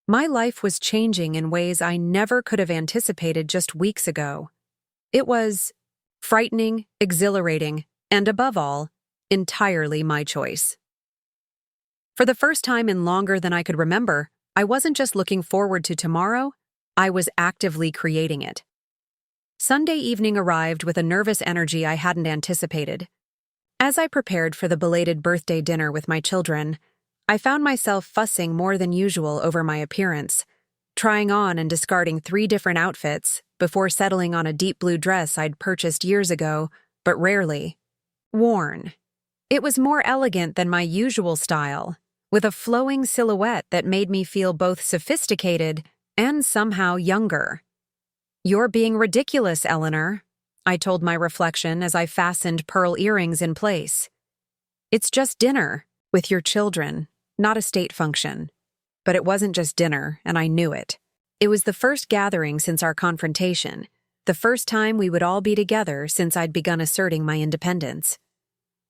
Speaker 1: My life was changing in ways I never could have anticipated just weeks ago. It was frightening, exhilarating, and above all, entirely my choice. For the first time in longer than I could remember, I wasn't just looking forward to tomorrow, I was actively creating it. Sunday evening arrived with a nervous energy I hadn't anticipated. As I prepared for the belated birthday dinner with my children, I found myself fussing more than usual over my appearance, trying on and discarding 3 different outfits before settling on a deep blue dress I'd purchased years ago, but rarely worn. It was more elegant than my usual style, with a flowing silhouette that made me feel both sophisticated and somehow younger. You're being ridiculous, Eleanor, I told my reflection as I fastened pearl earrings in place. It's just dinner, with your children, not a state function. But it wasn't just dinner, and I knew it. It was the first gathering since our confrontation, the first time we would all be together since I'd begun asserting my independence.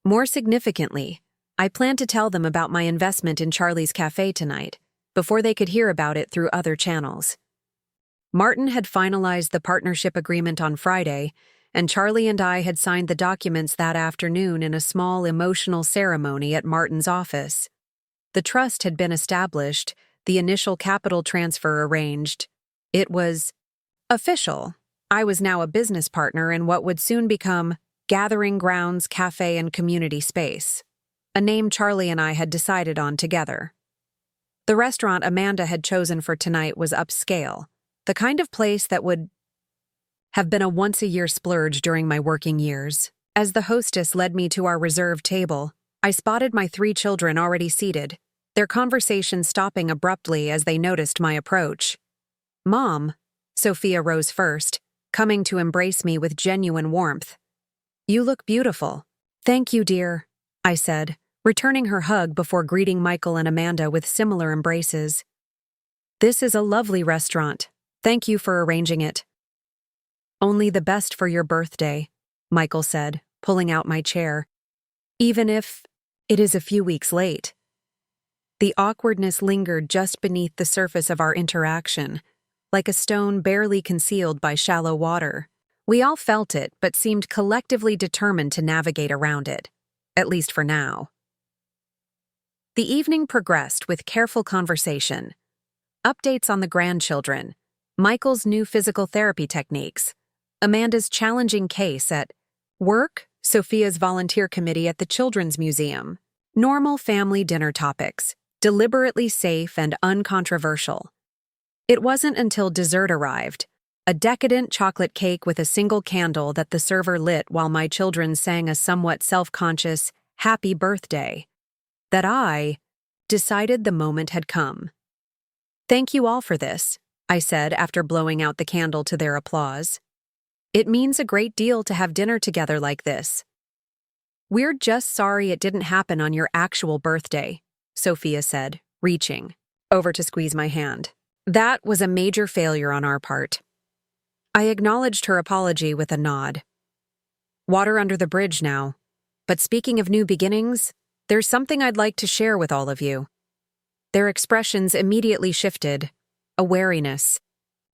Speaker 1: More significantly, I plan to tell them about my investment in Charlie's Cafe tonight, before they could hear about it through other channels. Martin had finalized the partnership agreement on Friday, and Charlie and I had signed the documents that afternoon in a small emotional ceremony at Martin's office. The trust had been established, the initial capital transfer arranged. It was official. I was now a business partner in what would soon become Gathering Grounds Cafe and Community Space, a name Charlie and I had decided on together. The restaurant Amanda had chosen for tonight was upscale, the kind of place that would have been a once-a-year splurge during my working years. As the hostess led me to our reserved table, I spotted my 3 children already seated, their conversation stopping abruptly as they noticed my approach. "Mom," Sophia rose first, coming to embrace me with genuine warmth. "You look beautiful." "Thank you, dear," I said, returning her hug before greeting Michael and Amanda with similar embraces. "This is a lovely restaurant. Thank you for arranging it." "Only the best for your birthday," Michael said, pulling out my chair, "even if it is a few weeks late." The awkwardness lingered just beneath the surface of our interaction, like a stone barely concealed by shallow water. We all felt it, but seemed collectively determined to navigate around it, at least for now. The evening progressed with careful conversation, updates on the grandchildren, Michael's new physical therapy techniques, Amanda's challenging case at work, Sophia's volunteer committee at the Children's Museum, normal family dinner topics, deliberately safe and uncontroversial. It wasn't until dessert arrived, a decadent chocolate cake with a single candle that the server lit while my children sang a somewhat self-conscious "Happy Birthday," that I decided the moment had come. "Thank you all for this," I said after blowing out the candle to their applause. "It means a great deal to have dinner together like this." "We're just sorry it didn't happen on your actual birthday," Sophia said, reaching over to squeeze my hand. "That was a major failure on our part." I acknowledged her apology with a nod. Water under the bridge now. But speaking of new beginnings, there's something I'd like to share with all of you. Their expressions immediately shifted, a wariness,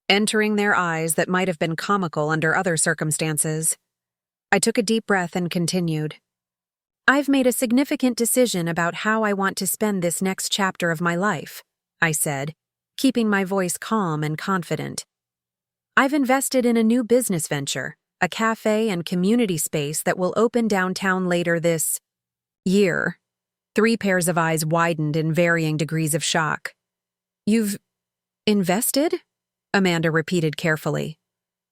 Speaker 1: entering their eyes that might have been comical under other circumstances. I took a deep breath and continued. "I've made a significant decision about how I want to spend this next chapter of my life," I said, keeping my voice calm and confident. "I've invested in a new business venture, a cafe and community space that will open downtown later this year." 3 pairs of eyes widened in varying degrees of shock. "You've invested?" Amanda repeated carefully.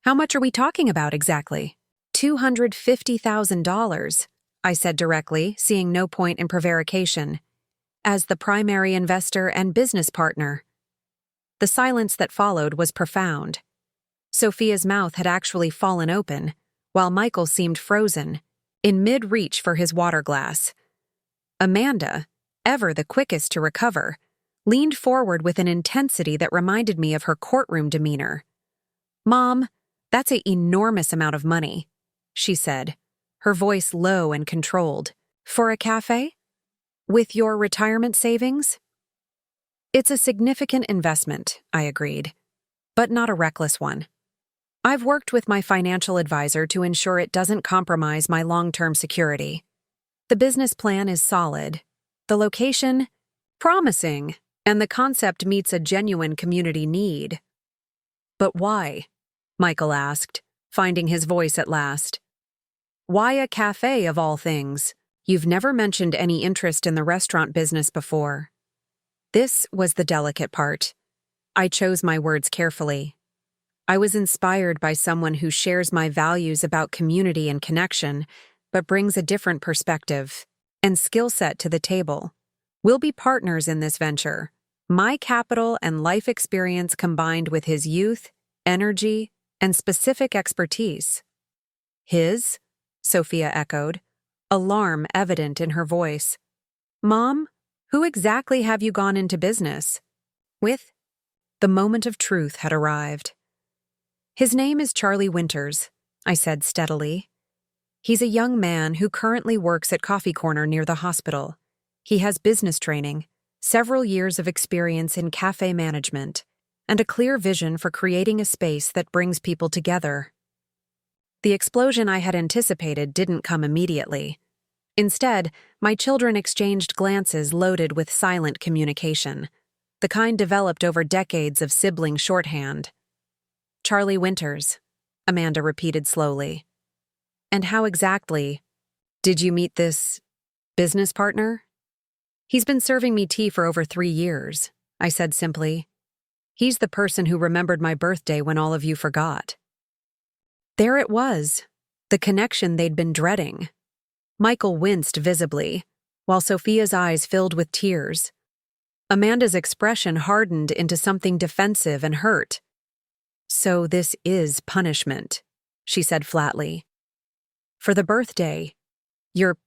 Speaker 1: "How much are we talking about exactly?" $250,000, I said directly, seeing no point in prevarication. "As the primary investor and business partner." The silence that followed was profound. Sophia's mouth had actually fallen open, while Michael seemed frozen, in mid-reach for his water glass. Amanda, ever the quickest to recover, leaned forward with an intensity that reminded me of her courtroom demeanor. "Mom, that's an enormous amount of money," she said, her voice low and controlled. "For a cafe? With your retirement savings?" "It's a significant investment," I agreed, "but not a reckless one. I've worked with my financial advisor to ensure it doesn't compromise my long-term security. The business plan is solid, the location promising, and the concept meets a genuine community need." "But why?" Michael asked, finding his voice at last. "Why a cafe of all things? You've never mentioned any interest in the restaurant business before." This was the delicate part. I chose my words carefully. I was inspired by someone who shares my values about community and connection, but brings a different perspective and skill set to the table. We'll be partners in this venture. My capital and life experience combined with his youth, energy, and specific expertise. "His?" Sophia echoed, alarm evident in her voice. "Mom, who exactly have you gone into business with?" The moment of truth had arrived. "His name is Charlie Winters," I said steadily. He's a young man who currently works at Coffee Corner near the hospital. He has business training, several years of experience in cafe management, and a clear vision for creating a space that brings people together. The explosion I had anticipated didn't come immediately. Instead, my children exchanged glances loaded with silent communication, the kind developed over decades of sibling shorthand. "Charlie Winters," Amanda repeated slowly. "And how exactly did you meet this business partner?" "He's been serving me tea for over 3 years," I said simply. "He's the person who remembered my birthday when all of you forgot." There it was, the connection they'd been dreading. Michael winced visibly, while Sophia's eyes filled with tears. Amanda's expression hardened into something defensive and hurt. "So this is punishment," she said flatly. "For the birthday, you're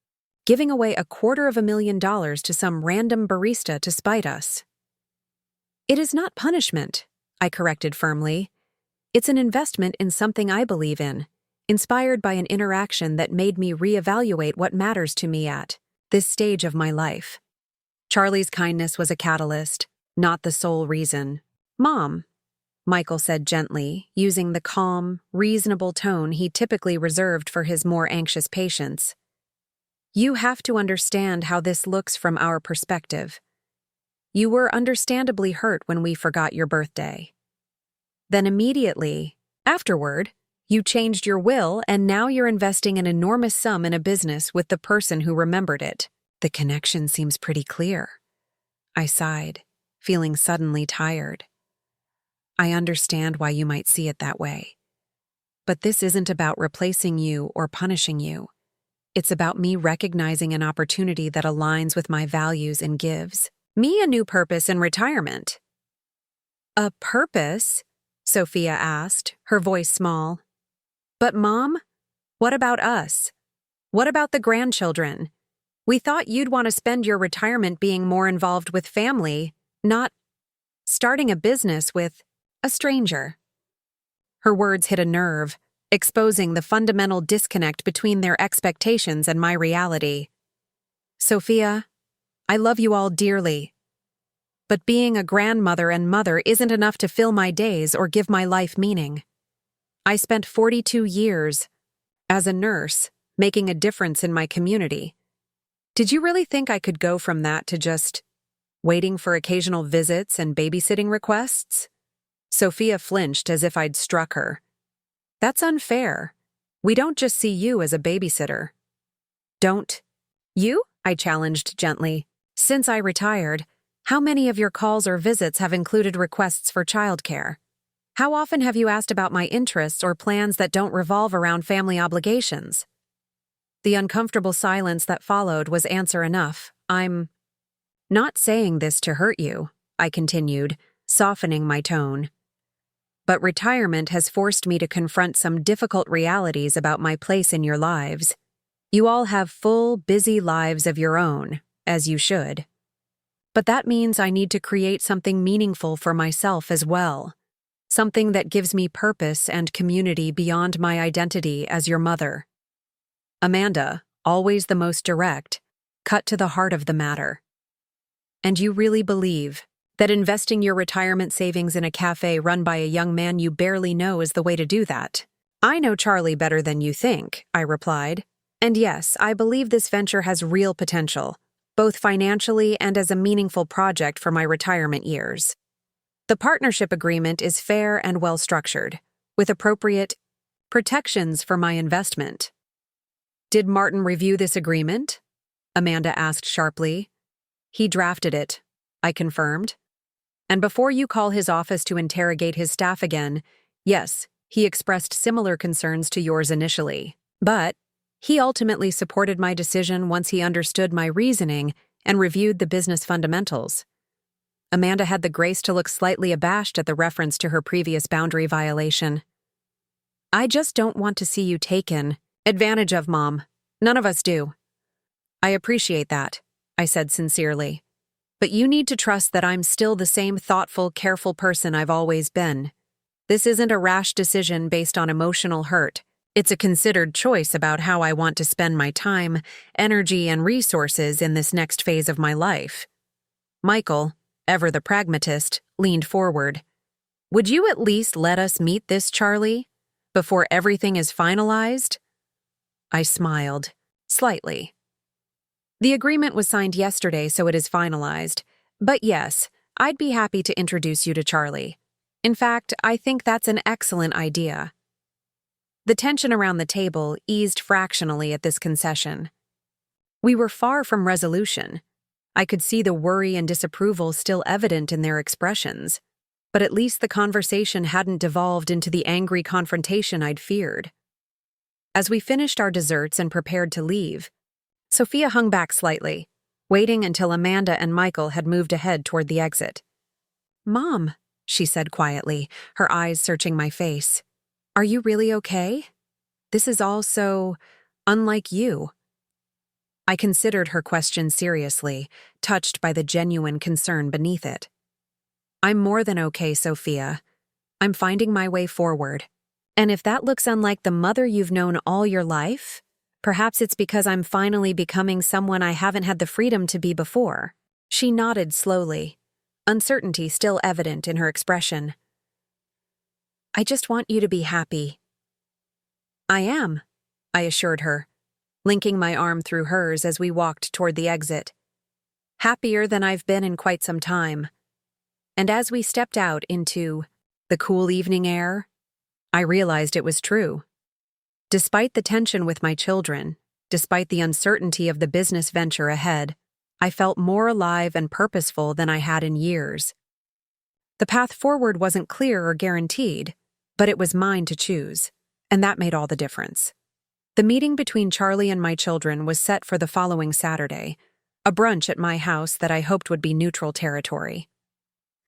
Speaker 1: giving away $250,000 to some random barista to spite us." "It is not punishment," I corrected firmly. "It's an investment in something I believe in, inspired by an interaction that made me reevaluate what matters to me at this stage of my life." Charlie's kindness was a catalyst, not the sole reason. "Mom," Michael said gently, using the calm, reasonable tone he typically reserved for his more anxious patients. "You have to understand how this looks from our perspective. You were understandably hurt when we forgot your birthday. Then immediately, afterward, you changed your will and now you're investing an enormous sum in a business with the person who remembered it. The connection seems pretty clear." I sighed, feeling suddenly tired. "I understand why you might see it that way. But this isn't about replacing you or punishing you. It's about me recognizing an opportunity that aligns with my values and gives me a new purpose in retirement." "A purpose?" Sophia asked, her voice small. "But Mom, what about us? What about the grandchildren? We thought you'd want to spend your retirement being more involved with family, not starting a business with a stranger." Her words hit a nerve, exposing the fundamental disconnect between their expectations and my reality. "Sophia, I love you all dearly. But being a grandmother and mother isn't enough to fill my days or give my life meaning. I spent 42 years as a nurse, making a difference in my community. Did you really think I could go from that to just waiting for occasional visits and babysitting requests?" Sophia flinched as if I'd struck her. "That's unfair. We don't just see you as a babysitter." "Don't you?" I challenged gently. "Since I retired, how many of your calls or visits have included requests for childcare? How often have you asked about my interests or plans that don't revolve around family obligations?" The uncomfortable silence that followed was answer enough. "I'm not saying this to hurt you," I continued, softening my tone. "But retirement has forced me to confront some difficult realities about my place in your lives. You all have full, busy lives of your own, as you should. But that means I need to create something meaningful for myself as well. Something that gives me purpose and community beyond my identity as your mother." Amanda, always the most direct, cut to the heart of the matter. "And you really believe that investing your retirement savings in a cafe run by a young man you barely know is the way to do that?" "I know Charlie better than you think," I replied. "And yes, I believe this venture has real potential, both financially and as a meaningful project for my retirement years. The partnership agreement is fair and well-structured, with appropriate protections for my investment." "Did Martin review this agreement?" Amanda asked sharply. "He drafted it," I confirmed. "And before you call his office to interrogate his staff again, yes, he expressed similar concerns to yours initially. But he ultimately supported my decision once he understood my reasoning and reviewed the business fundamentals." Amanda had the grace to look slightly abashed at the reference to her previous boundary violation. "I just don't want to see you taken advantage of, Mom. None of us do." "I appreciate that," I said sincerely. "But you need to trust that I'm still the same thoughtful, careful person I've always been. This isn't a rash decision based on emotional hurt. It's a considered choice about how I want to spend my time, energy, and resources in this next phase of my life. Michael, ever the pragmatist, leaned forward. Would you at least let us meet this, Charlie, before everything is finalized? I smiled, slightly. The agreement was signed yesterday, so it is finalized. But yes, I'd be happy to introduce you to Charlie. In fact, I think that's an excellent idea. The tension around the table eased fractionally at this concession. We were far from resolution. I could see the worry and disapproval still evident in their expressions, but at least the conversation hadn't devolved into the angry confrontation I'd feared. As we finished our desserts and prepared to leave, Sophia hung back slightly, waiting until Amanda and Michael had moved ahead toward the exit. "Mom," she said quietly, her eyes searching my face. "Are you really okay? This is all so unlike you." I considered her question seriously, touched by the genuine concern beneath it. "I'm more than okay, Sophia. I'm finding my way forward. And if that looks unlike the mother you've known all your life, perhaps it's because I'm finally becoming someone I haven't had the freedom to be before." She nodded slowly, uncertainty still evident in her expression. "I just want you to be happy." "I am," I assured her, linking my arm through hers as we walked toward the exit. "Happier than I've been in quite some time." And as we stepped out into the cool evening air, I realized it was true. Despite the tension with my children, despite the uncertainty of the business venture ahead, I felt more alive and purposeful than I had in years. The path forward wasn't clear or guaranteed, but it was mine to choose, and that made all the difference. The meeting between Charlie and my children was set for the following Saturday, a brunch at my house that I hoped would be neutral territory.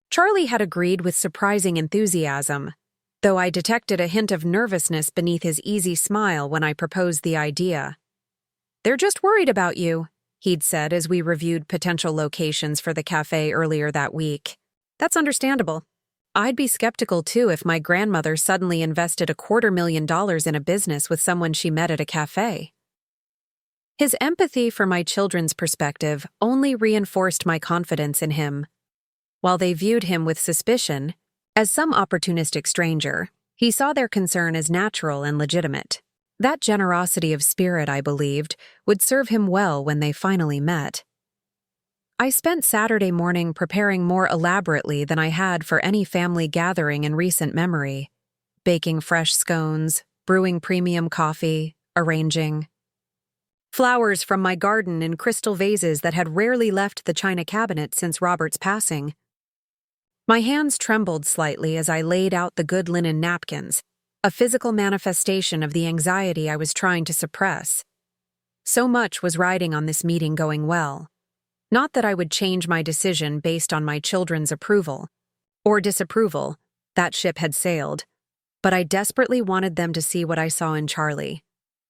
Speaker 1: Charlie had agreed with surprising enthusiasm, though I detected a hint of nervousness beneath his easy smile when I proposed the idea. "They're just worried about you," he'd said as we reviewed potential locations for the cafe earlier that week. "That's understandable. I'd be skeptical too if my grandmother suddenly invested $250,000 in a business with someone she met at a cafe." His empathy for my children's perspective only reinforced my confidence in him. While they viewed him with suspicion, as some opportunistic stranger, he saw their concern as natural and legitimate. That generosity of spirit, I believed, would serve him well when they finally met. I spent Saturday morning preparing more elaborately than I had for any family gathering in recent memory, baking fresh scones, brewing premium coffee, arranging flowers from my garden in crystal vases that had rarely left the china cabinet since Robert's passing. My hands trembled slightly as I laid out the good linen napkins, a physical manifestation of the anxiety I was trying to suppress. So much was riding on this meeting going well. Not that I would change my decision based on my children's approval or disapproval, that ship had sailed, but I desperately wanted them to see what I saw in Charlie.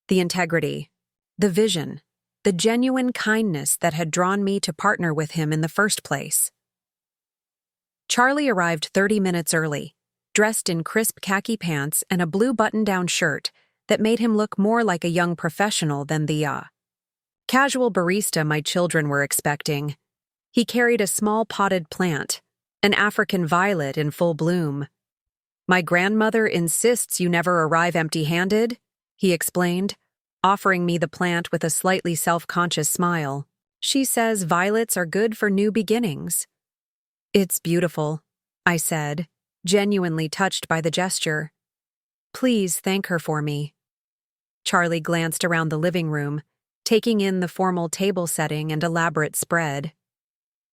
Speaker 1: The integrity, the vision, the genuine kindness that had drawn me to partner with him in the first place. Charlie arrived 30 minutes early, dressed in crisp khaki pants and a blue button-down shirt that made him look more like a young professional than the casual barista my children were expecting. He carried a small potted plant, an African violet in full bloom. "My grandmother insists you never arrive empty-handed," he explained, offering me the plant with a slightly self-conscious smile. "She says violets are good for new beginnings." "It's beautiful," I said, genuinely touched by the gesture. "Please thank her for me." Charlie glanced around the living room, taking in the formal table setting and elaborate spread.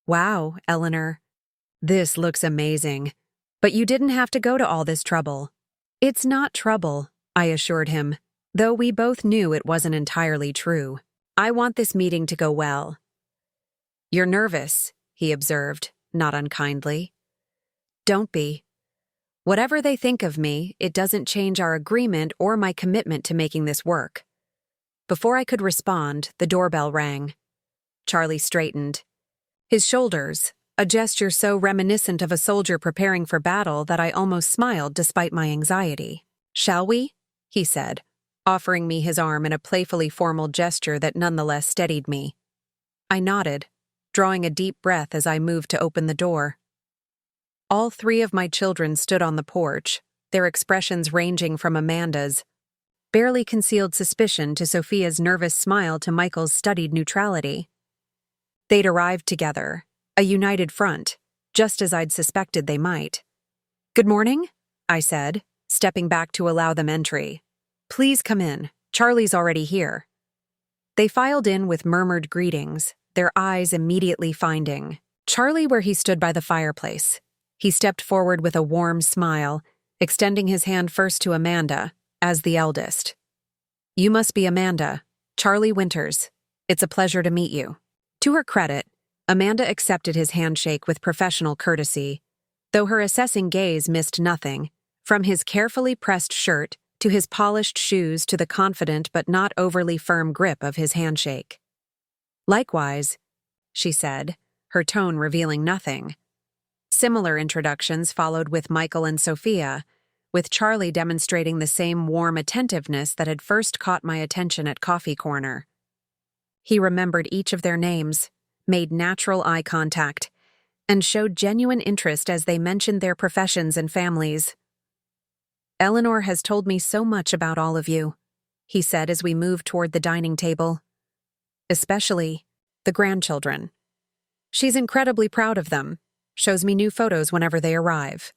Speaker 1: "Wow, Eleanor, this looks amazing. But you didn't have to go to all this trouble." "It's not trouble," I assured him, though we both knew it wasn't entirely true. "I want this meeting to go well." "You're nervous," he observed, not unkindly. "Don't be. Whatever they think of me, it doesn't change our agreement or my commitment to making this work." Before I could respond, the doorbell rang. Charlie straightened. His shoulders, a gesture so reminiscent of a soldier preparing for battle that I almost smiled despite my anxiety. "Shall we?" he said, offering me his arm in a playfully formal gesture that nonetheless steadied me. I nodded, drawing a deep breath as I moved to open the door. All three of my children stood on the porch, their expressions ranging from Amanda's barely concealed suspicion to Sophia's nervous smile to Michael's studied neutrality. They'd arrived together, a united front, just as I'd suspected they might. "Good morning," I said, stepping back to allow them entry. "Please come in. Charlie's already here." They filed in with murmured greetings, their eyes immediately finding Charlie where he stood by the fireplace. He stepped forward with a warm smile, extending his hand first to Amanda, as the eldest. "You must be Amanda, Charlie Winters. It's a pleasure to meet you." To her credit, Amanda accepted his handshake with professional courtesy, though her assessing gaze missed nothing, from his carefully pressed shirt to his polished shoes to the confident but not overly firm grip of his handshake. "Likewise," she said, her tone revealing nothing. Similar introductions followed with Michael and Sophia, with Charlie demonstrating the same warm attentiveness that had first caught my attention at Coffee Corner. He remembered each of their names, made natural eye contact, and showed genuine interest as they mentioned their professions and families. "Eleanor has told me so much about all of you," he said as we moved toward the dining table. "Especially the grandchildren. She's incredibly proud of them, shows me new photos whenever they arrive."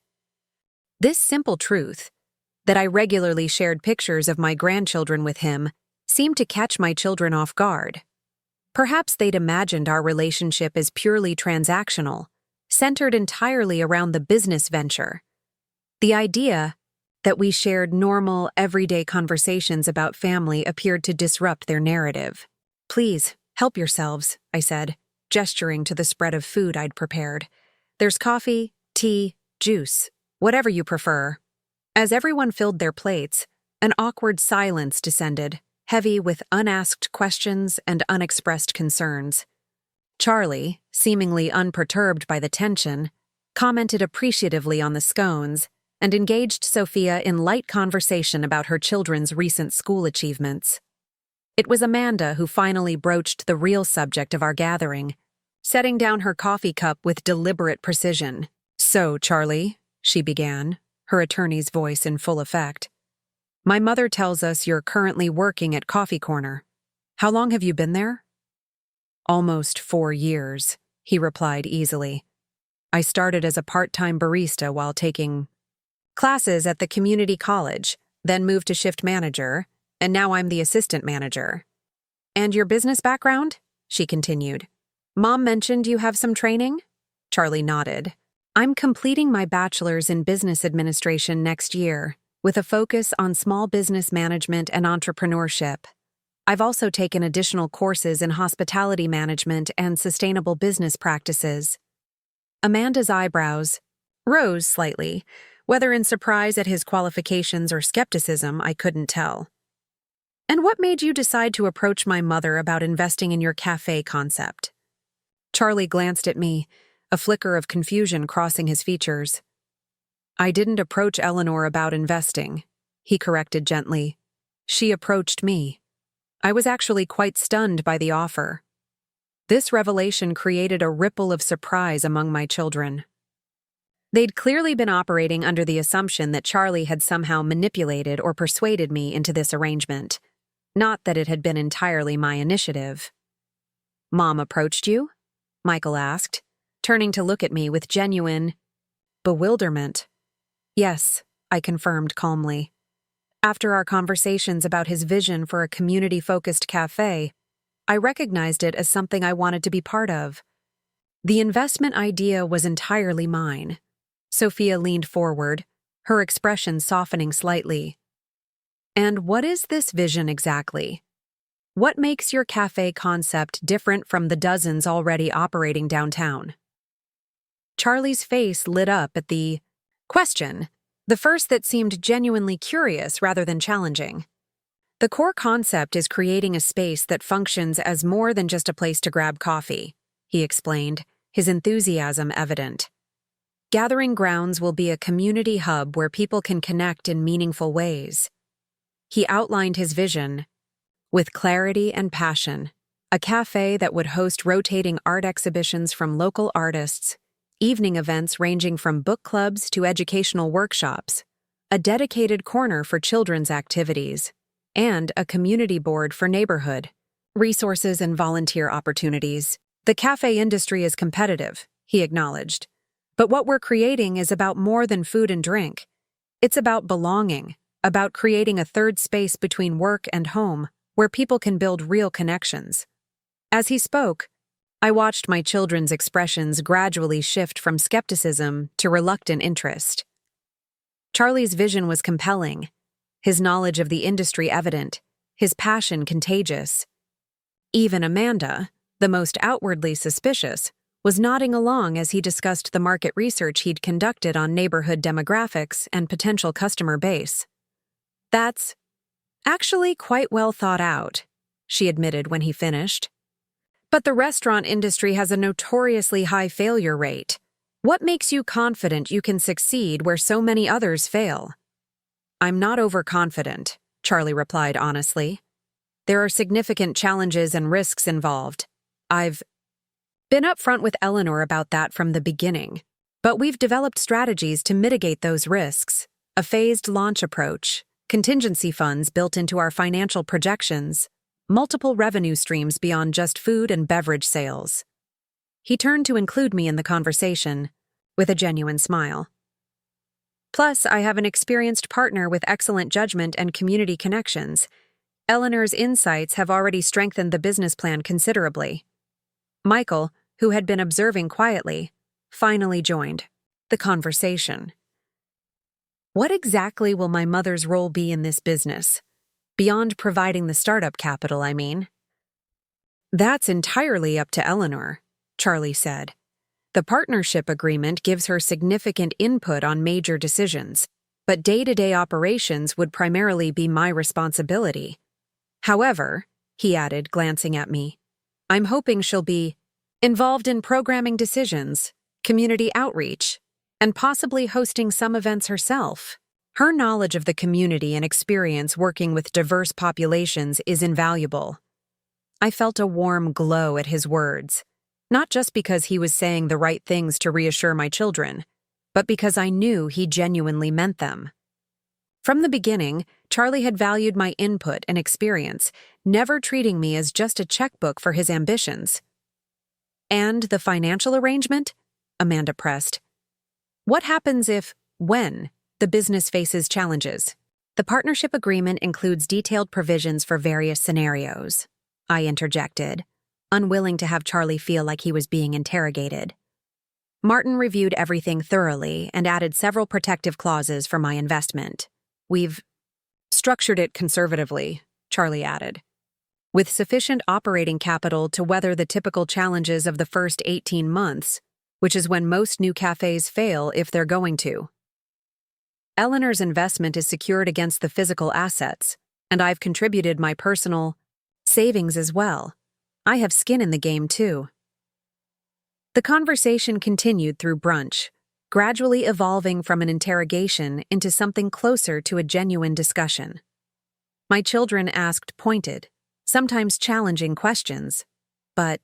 Speaker 1: This simple truth, that I regularly shared pictures of my grandchildren with him, seemed to catch my children off guard. Perhaps they'd imagined our relationship as purely transactional, centered entirely around the business venture. The idea that we shared normal, everyday conversations about family appeared to disrupt their narrative. "Please, help yourselves," I said, gesturing to the spread of food I'd prepared. "There's coffee, tea, juice, whatever you prefer." As everyone filled their plates, an awkward silence descended, heavy with unasked questions and unexpressed concerns. Charlie, seemingly unperturbed by the tension, commented appreciatively on the scones and engaged Sophia in light conversation about her children's recent school achievements. It was Amanda who finally broached the real subject of our gathering, setting down her coffee cup with deliberate precision. "So, Charlie," she began, her attorney's voice in full effect, "my mother tells us you're currently working at Coffee Corner. How long have you been there?" "Almost 4 years," he replied easily. "I started as a part-time barista while taking classes at the community college, then moved to shift manager, and now I'm the assistant manager." "And your business background?" she continued. "Mom mentioned you have some training?" Charlie nodded. "I'm completing my bachelor's in business administration next year, with a focus on small business management and entrepreneurship. I've also taken additional courses in hospitality management and sustainable business practices." Amanda's eyebrows rose slightly, whether in surprise at his qualifications or skepticism, I couldn't tell. "And what made you decide to approach my mother about investing in your cafe concept?" Charlie glanced at me, a flicker of confusion crossing his features. "I didn't approach Eleanor about investing," he corrected gently. "She approached me. I was actually quite stunned by the offer." This revelation created a ripple of surprise among my children. They'd clearly been operating under the assumption that Charlie had somehow manipulated or persuaded me into this arrangement, not that it had been entirely my initiative. "Mom approached you?" Michael asked, turning to look at me with genuine bewilderment. "Yes," I confirmed calmly. After our conversations about his vision for a community-focused cafe, I recognized it as something I wanted to be part of. The investment idea was entirely mine. Sophia leaned forward, her expression softening slightly. "And what is this vision exactly? What makes your cafe concept different from the dozens already operating downtown?" Charlie's face lit up at the question, the first that seemed genuinely curious rather than challenging. "The core concept is creating a space that functions as more than just a place to grab coffee," he explained, his enthusiasm evident. "Gathering Grounds will be a community hub where people can connect in meaningful ways. He outlined his vision with clarity and passion. A cafe that would host rotating art exhibitions from local artists, evening events ranging from book clubs to educational workshops, a dedicated corner for children's activities, and a community board for neighborhood resources and volunteer opportunities. The cafe industry is competitive, he acknowledged. But what we're creating is about more than food and drink. It's about belonging, about creating a third space between work and home, where people can build real connections. As he spoke, I watched my children's expressions gradually shift from skepticism to reluctant interest. Charlie's vision was compelling, his knowledge of the industry evident, his passion contagious. Even Amanda, the most outwardly suspicious, was nodding along as he discussed the market research he'd conducted on neighborhood demographics and potential customer base. "That's actually quite well thought out," she admitted when he finished. "But the restaurant industry has a notoriously high failure rate. What makes you confident you can succeed where so many others fail?" "I'm not overconfident," Charlie replied honestly. "There are significant challenges and risks involved. I've been upfront with Eleanor about that from the beginning, but we've developed strategies to mitigate those risks, a phased launch approach, contingency funds built into our financial projections, multiple revenue streams beyond just food and beverage sales." He turned to include me in the conversation, with a genuine smile. "Plus, I have an experienced partner with excellent judgment and community connections. Eleanor's insights have already strengthened the business plan considerably." Michael, who had been observing quietly, finally joined the conversation. "What exactly will my mother's role be in this business? Beyond providing the startup capital, I mean." "That's entirely up to Eleanor," Charlie said. "The partnership agreement gives her significant input on major decisions, but day-to-day operations would primarily be my responsibility. However," he added, glancing at me, "I'm hoping she'll be involved in programming decisions, community outreach, and possibly hosting some events herself. Her knowledge of the community and experience working with diverse populations is invaluable." I felt a warm glow at his words, not just because he was saying the right things to reassure my children, but because I knew he genuinely meant them. From the beginning, Charlie had valued my input and experience, never treating me as just a checkbook for his ambitions. "And the financial arrangement?" Amanda pressed. "What happens when, the business faces challenges?" "The partnership agreement includes detailed provisions for various scenarios," I interjected, unwilling to have Charlie feel like he was being interrogated. Martin reviewed everything thoroughly and added several protective clauses for my investment. "We've structured it conservatively," Charlie added, "with sufficient operating capital to weather the typical challenges of the first 18 months, which is when most new cafes fail if they're going to. Eleanor's investment is secured against the physical assets, and I've contributed my personal savings as well. I have skin in the game, too." The conversation continued through brunch, gradually evolving from an interrogation into something closer to a genuine discussion. My children asked pointed, sometimes challenging questions, but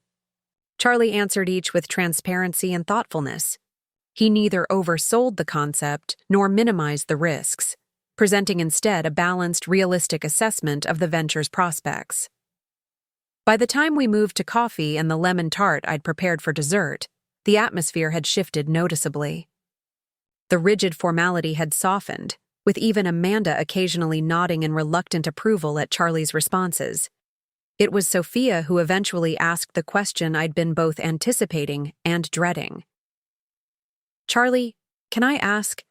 Speaker 1: Charlie answered each with transparency and thoughtfulness. He neither oversold the concept nor minimized the risks, presenting instead a balanced, realistic assessment of the venture's prospects. By the time we moved to coffee and the lemon tart I'd prepared for dessert, the atmosphere had shifted noticeably. The rigid formality had softened, with even Amanda occasionally nodding in reluctant approval at Charlie's responses. It was Sophia who eventually asked the question I'd been both anticipating and dreading. "Charlie, can I ask,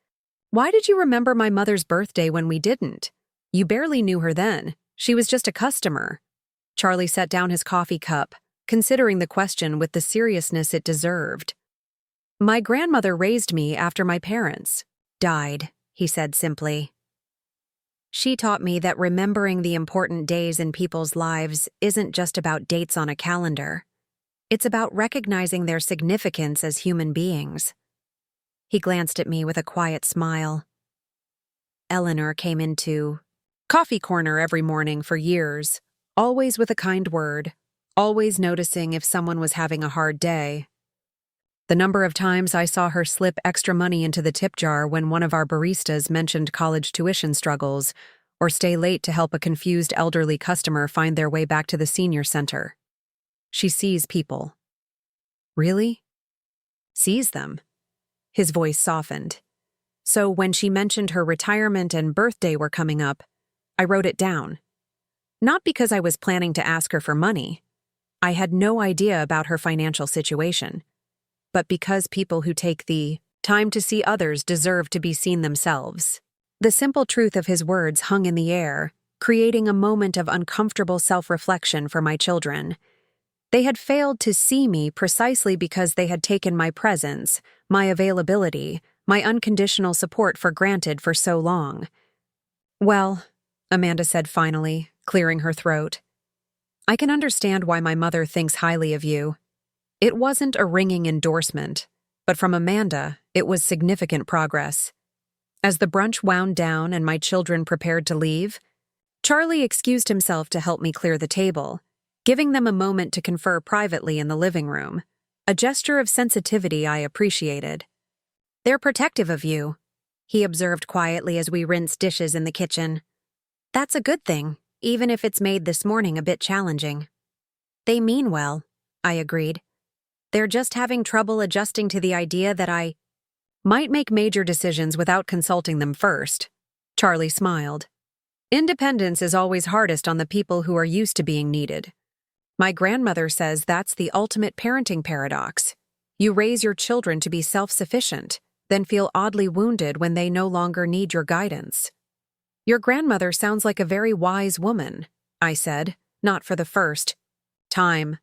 Speaker 1: why did you remember my mother's birthday when we didn't? You barely knew her then. She was just a customer." Charlie set down his coffee cup, considering the question with the seriousness it deserved. "My grandmother raised me after my parents died," he said simply. "She taught me that remembering the important days in people's lives isn't just about dates on a calendar. It's about recognizing their significance as human beings." He glanced at me with a quiet smile. "Eleanor came into coffee corner every morning for years, always with a kind word, always noticing if someone was having a hard day. The number of times I saw her slip extra money into the tip jar when one of our baristas mentioned college tuition struggles, or stay late to help a confused elderly customer find their way back to the senior center. She sees people. Really? Sees them. His voice softened. So when she mentioned her retirement and birthday were coming up, I wrote it down. Not because I was planning to ask her for money. I had no idea about her financial situation. But because people who take the time to see others deserve to be seen themselves. The simple truth of his words hung in the air, creating a moment of uncomfortable self-reflection for my children. They had failed to see me precisely because they had taken my presence, my availability, my unconditional support for granted for so long. Well, Amanda said finally, clearing her throat, I can understand why my mother thinks highly of you. It wasn't a ringing endorsement, but from Amanda, it was significant progress. As the brunch wound down and my children prepared to leave, Charlie excused himself to help me clear the table, giving them a moment to confer privately in the living room, a gesture of sensitivity I appreciated. They're protective of you, he observed quietly as we rinsed dishes in the kitchen. That's a good thing, even if it's made this morning a bit challenging. They mean well, I agreed. They're just having trouble adjusting to the idea that I might make major decisions without consulting them first. Charlie smiled. Independence is always hardest on the people who are used to being needed. My grandmother says that's the ultimate parenting paradox. You raise your children to be self-sufficient, then feel oddly wounded when they no longer need your guidance. Your grandmother sounds like a very wise woman, I said, not for the first time.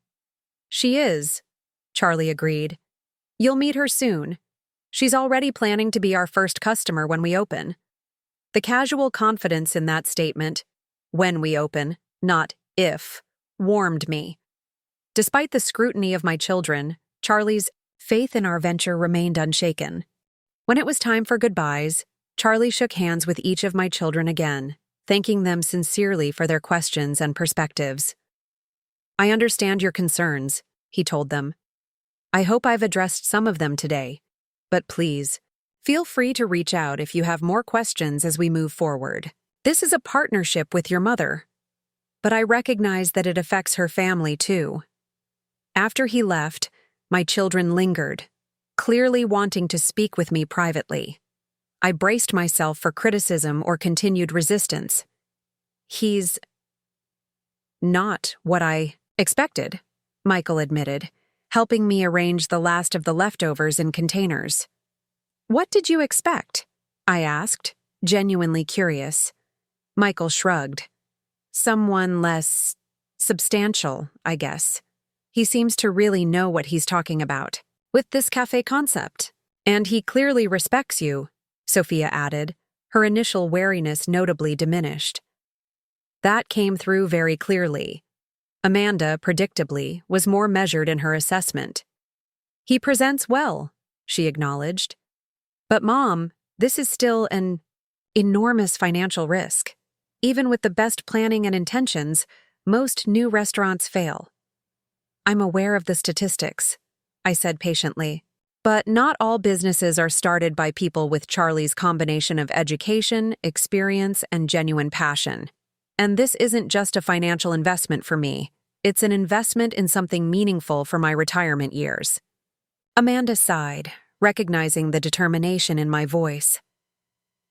Speaker 1: She is, Charlie agreed. You'll meet her soon. She's already planning to be our first customer when we open. The casual confidence in that statement, when we open, not if, warmed me. Despite the scrutiny of my children, Charlie's faith in our venture remained unshaken. When it was time for goodbyes, Charlie shook hands with each of my children again, thanking them sincerely for their questions and perspectives. I understand your concerns, he told them. I hope I've addressed some of them today, but please, feel free to reach out if you have more questions as we move forward. This is a partnership with your mother, but I recognize that it affects her family too. After he left, my children lingered, clearly wanting to speak with me privately. I braced myself for criticism or continued resistance. He's not what I expected, Michael admitted, helping me arrange the last of the leftovers in containers. What did you expect? I asked, genuinely curious. Michael shrugged. Someone less substantial, I guess. He seems to really know what he's talking about with this cafe concept. And he clearly respects you, Sophia added, her initial wariness notably diminished. That came through very clearly. Amanda, predictably, was more measured in her assessment. He presents well, she acknowledged. But Mom, this is still an enormous financial risk. Even with the best planning and intentions, most new restaurants fail. I'm aware of the statistics, I said patiently. But not all businesses are started by people with Charlie's combination of education, experience, and genuine passion. And this isn't just a financial investment for me. It's an investment in something meaningful for my retirement years. Amanda sighed, recognizing the determination in my voice.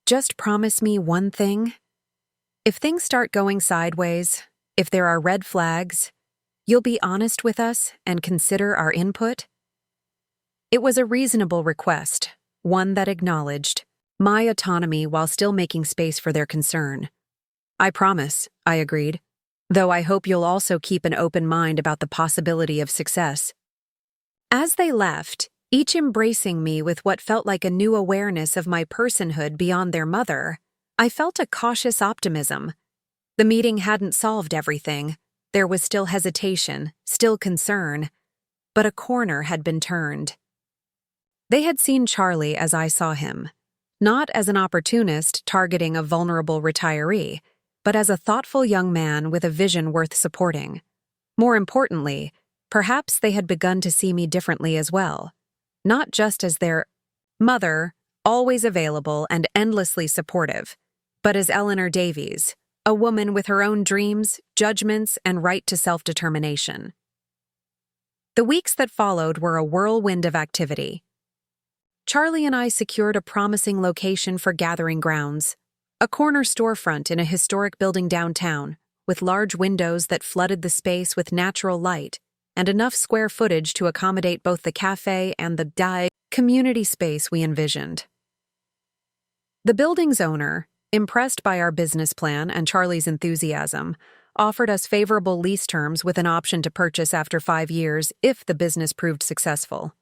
Speaker 1: Just promise me one thing. If things start going sideways, if there are red flags, you'll be honest with us and consider our input? It was a reasonable request, one that acknowledged my autonomy while still making space for their concern. I promise, I agreed, though I hope you'll also keep an open mind about the possibility of success. As they left, each embracing me with what felt like a new awareness of my personhood beyond their mother, I felt a cautious optimism. The meeting hadn't solved everything. There was still hesitation, still concern, but a corner had been turned. They had seen Charlie as I saw him, not as an opportunist targeting a vulnerable retiree, but as a thoughtful young man with a vision worth supporting. More importantly, perhaps they had begun to see me differently as well, not just as their mother, always available and endlessly supportive, but as Eleanor Davies, a woman with her own dreams, judgments, and right to self-determination. The weeks that followed were a whirlwind of activity. Charlie and I secured a promising location for gathering grounds, a corner storefront in a historic building downtown, with large windows that flooded the space with natural light and enough square footage to accommodate both the cafe and the community space we envisioned. The building's owner, impressed by our business plan and Charlie's enthusiasm, offered us favorable lease terms with an option to purchase after 5 years if the business proved successful.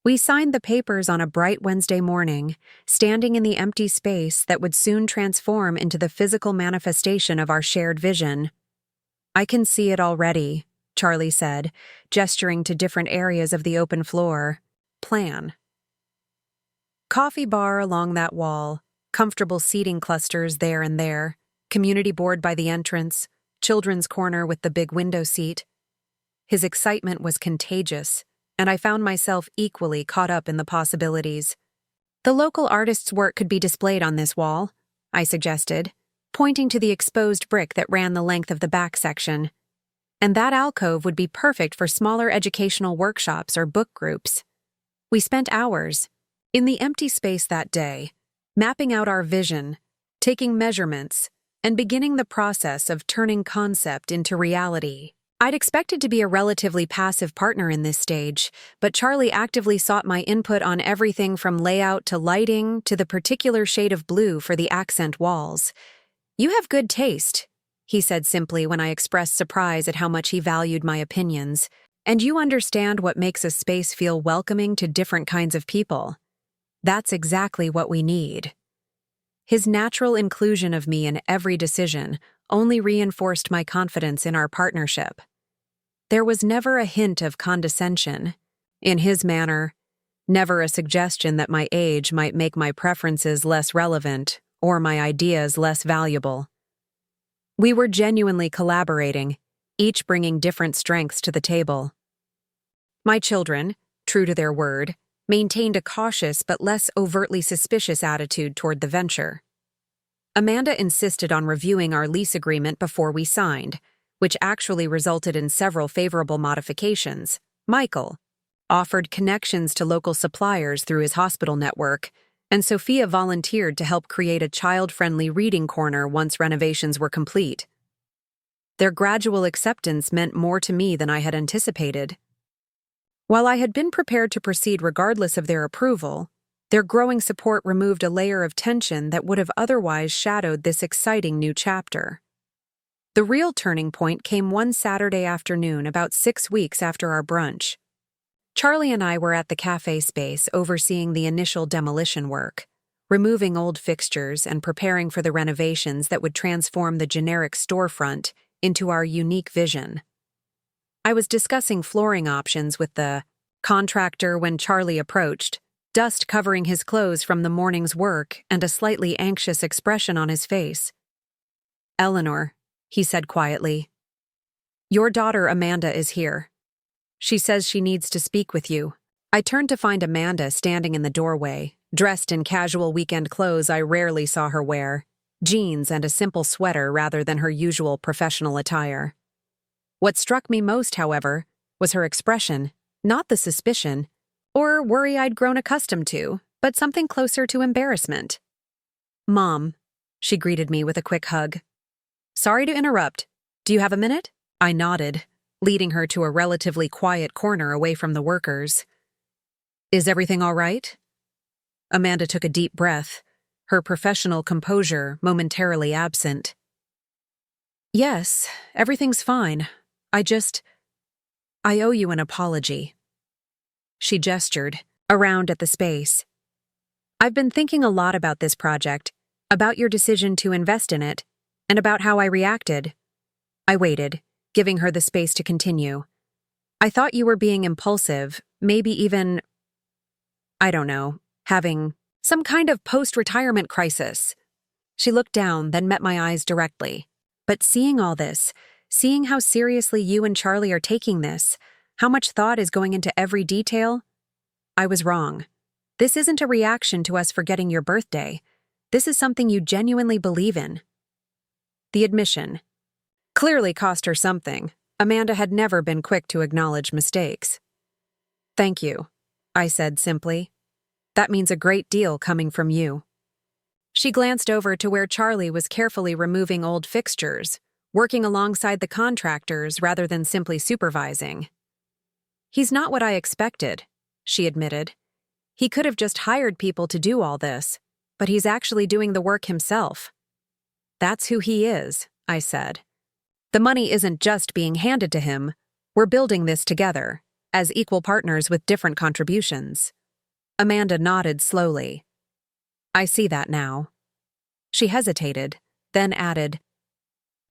Speaker 1: We signed the papers on a bright Wednesday morning, standing in the empty space that would soon transform into the physical manifestation of our shared vision. "I can see it already," Charlie said, gesturing to different areas of the open floor. "Plan. Coffee bar along that wall, comfortable seating clusters there and there, community board by the entrance, children's corner with the big window seat." His excitement was contagious, and I found myself equally caught up in the possibilities. "The local artist's work could be displayed on this wall," I suggested, pointing to the exposed brick that ran the length of the back section. "And that alcove would be perfect for smaller educational workshops or book groups." We spent hours in the empty space that day, mapping out our vision, taking measurements, and beginning the process of turning concept into reality. I'd expected to be a relatively passive partner in this stage, but Charlie actively sought my input on everything from layout to lighting to the particular shade of blue for the accent walls. "You have good taste," he said simply when I expressed surprise at how much he valued my opinions, "and you understand what makes a space feel welcoming to different kinds of people. That's exactly what we need." His natural inclusion of me in every decision only reinforced my confidence in our partnership. There was never a hint of condescension in his manner, never a suggestion that my age might make my preferences less relevant or my ideas less valuable. We were genuinely collaborating, each bringing different strengths to the table. My children, true to their word, maintained a cautious but less overtly suspicious attitude toward the venture. Amanda insisted on reviewing our lease agreement before we signed, which actually resulted in several favorable modifications. Michael offered connections to local suppliers through his hospital network, and Sophia volunteered to help create a child-friendly reading corner once renovations were complete. Their gradual acceptance meant more to me than I had anticipated. While I had been prepared to proceed regardless of their approval, their growing support removed a layer of tension that would have otherwise shadowed this exciting new chapter. The real turning point came one Saturday afternoon about 6 weeks after our brunch. Charlie and I were at the cafe space overseeing the initial demolition work, removing old fixtures and preparing for the renovations that would transform the generic storefront into our unique vision. I was discussing flooring options with the contractor when Charlie approached, dust covering his clothes from the morning's work and a slightly anxious expression on his face. "Eleanor," he said quietly, "your daughter Amanda is here. She says she needs to speak with you." I turned to find Amanda standing in the doorway, dressed in casual weekend clothes I rarely saw her wear, jeans and a simple sweater rather than her usual professional attire. What struck me most, however, was her expression, not the suspicion or worry I'd grown accustomed to, but something closer to embarrassment. "Mom," she greeted me with a quick hug. "Sorry to interrupt. Do you have a minute?" I nodded, leading her to a relatively quiet corner away from the workers. "Is everything all right?" Amanda took a deep breath, her professional composure momentarily absent. "Yes, everything's fine. I owe you an apology." She gestured around at the space. "I've been thinking a lot about this project, about your decision to invest in it, and about how I reacted." I waited, giving her the space to continue. "I thought you were being impulsive, maybe even, I don't know, having some kind of post-retirement crisis." She looked down, then met my eyes directly. But seeing all this, seeing how seriously you and Charlie are taking this, how much thought is going into every detail, I was wrong. This isn't a reaction to us forgetting your birthday. This is something you genuinely believe in. The admission clearly cost her something. Amanda had never been quick to acknowledge mistakes. Thank you, I said simply. That means a great deal coming from you. She glanced over to where Charlie was carefully removing old fixtures, working alongside the contractors rather than simply supervising. He's not what I expected, she admitted. He could have just hired people to do all this, but he's actually doing the work himself. That's who he is, I said. The money isn't just being handed to him. We're building this together, as equal partners with different contributions. Amanda nodded slowly. I see that now. She hesitated, then added,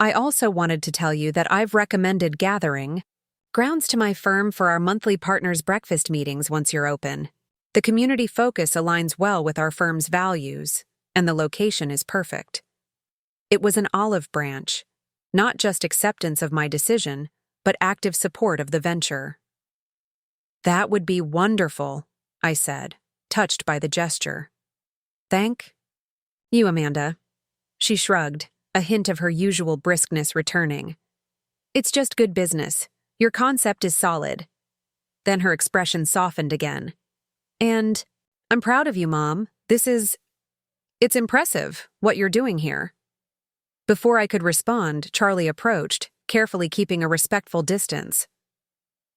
Speaker 1: I also wanted to tell you that I've recommended gathering grounds to my firm for our monthly partners' breakfast meetings once you're open. The community focus aligns well with our firm's values, and the location is perfect. It was an olive branch, not just acceptance of my decision, but active support of the venture. That would be wonderful, I said, touched by the gesture. Thank you, Amanda. She shrugged, a hint of her usual briskness returning. It's just good business. Your concept is solid. Then her expression softened again. And I'm proud of you, Mom. It's impressive, what you're doing here. Before I could respond, Charlie approached, carefully keeping a respectful distance.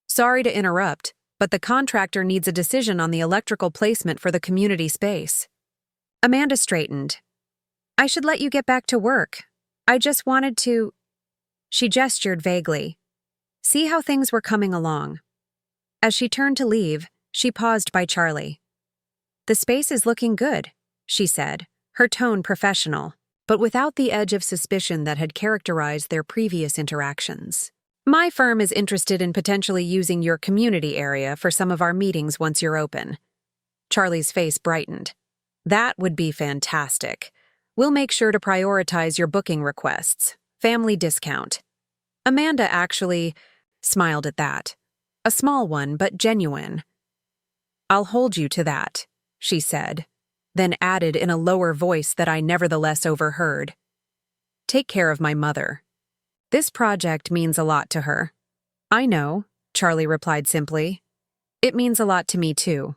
Speaker 1: Sorry to interrupt, but the contractor needs a decision on the electrical placement for the community space. Amanda straightened. I should let you get back to work. I just wanted to... She gestured vaguely. See how things were coming along. As she turned to leave, she paused by Charlie. The space is looking good, she said, her tone professional, but without the edge of suspicion that had characterized their previous interactions. My firm is interested in potentially using your community area for some of our meetings once you're open. Charlie's face brightened. That would be fantastic. We'll make sure to prioritize your booking requests. Family discount. Amanda actually smiled at that. A small one, but genuine. I'll hold you to that, she said, then added in a lower voice that I nevertheless overheard. Take care of my mother. This project means a lot to her. I know, Charlie replied simply. It means a lot to me too.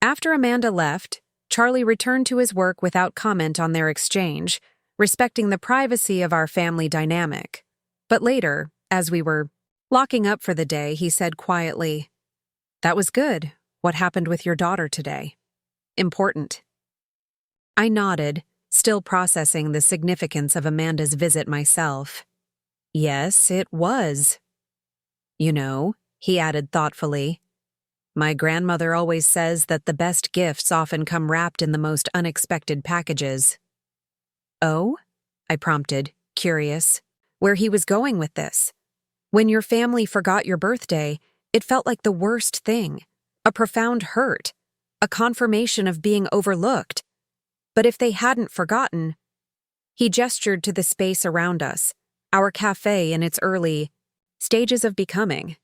Speaker 1: After Amanda left, Charlie returned to his work without comment on their exchange, respecting the privacy of our family dynamic. But later, as we were locking up for the day, he said quietly, That was good. What happened with your daughter today? Important. I nodded, still processing the significance of Amanda's visit myself. Yes, it was. You know, he added thoughtfully, my grandmother always says that the best gifts often come wrapped in the most unexpected packages. Oh? I prompted, curious, where he was going with this. When your family forgot your birthday, it felt like the worst thing, a profound hurt, a confirmation of being overlooked. But if they hadn't forgotten, he gestured to the space around us, our cafe in its early stages of becoming.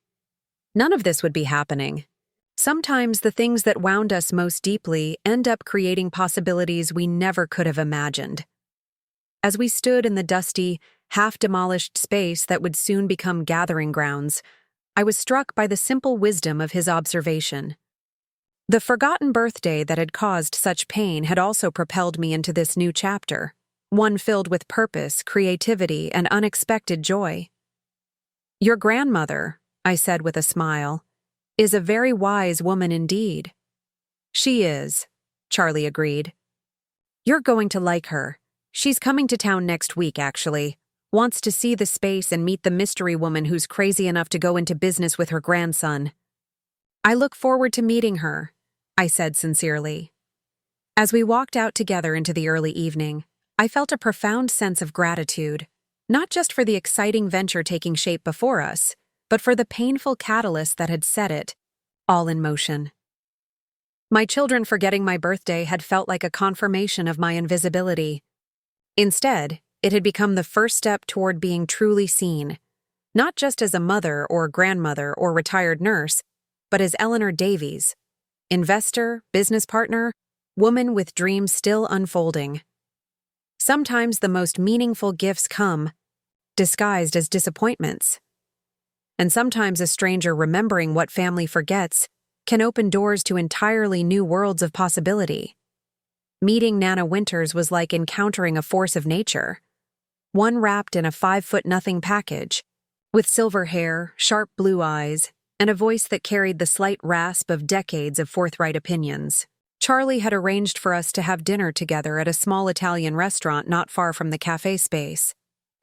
Speaker 1: None of this would be happening. Sometimes the things that wound us most deeply end up creating possibilities we never could have imagined. As we stood in the dusty, half-demolished space that would soon become gathering grounds, I was struck by the simple wisdom of his observation. The forgotten birthday that had caused such pain had also propelled me into this new chapter, one filled with purpose, creativity, and unexpected joy. Your grandmother, I said with a smile, is a very wise woman indeed. She is, Charlie agreed. You're going to like her. She's coming to town next week, actually. Wants to see the space and meet the mystery woman who's crazy enough to go into business with her grandson. I look forward to meeting her, I said sincerely. As we walked out together into the early evening, I felt a profound sense of gratitude, not just for the exciting venture taking shape before us, but for the painful catalyst that had set it, all in motion. My children forgetting my birthday had felt like a confirmation of my invisibility. Instead, It had become the first step toward being truly seen, not just as a mother or grandmother or retired nurse, but as Eleanor Davies, investor, business partner, woman with dreams still unfolding. Sometimes the most meaningful gifts come disguised as disappointments. And sometimes a stranger remembering what family forgets can open doors to entirely new worlds of possibility. Meeting Nana Winters was like encountering a force of nature, one wrapped in a 5'0" package, with silver hair, sharp blue eyes, and a voice that carried the slight rasp of decades of forthright opinions. Charlie had arranged for us to have dinner together at a small Italian restaurant not far from the cafe space.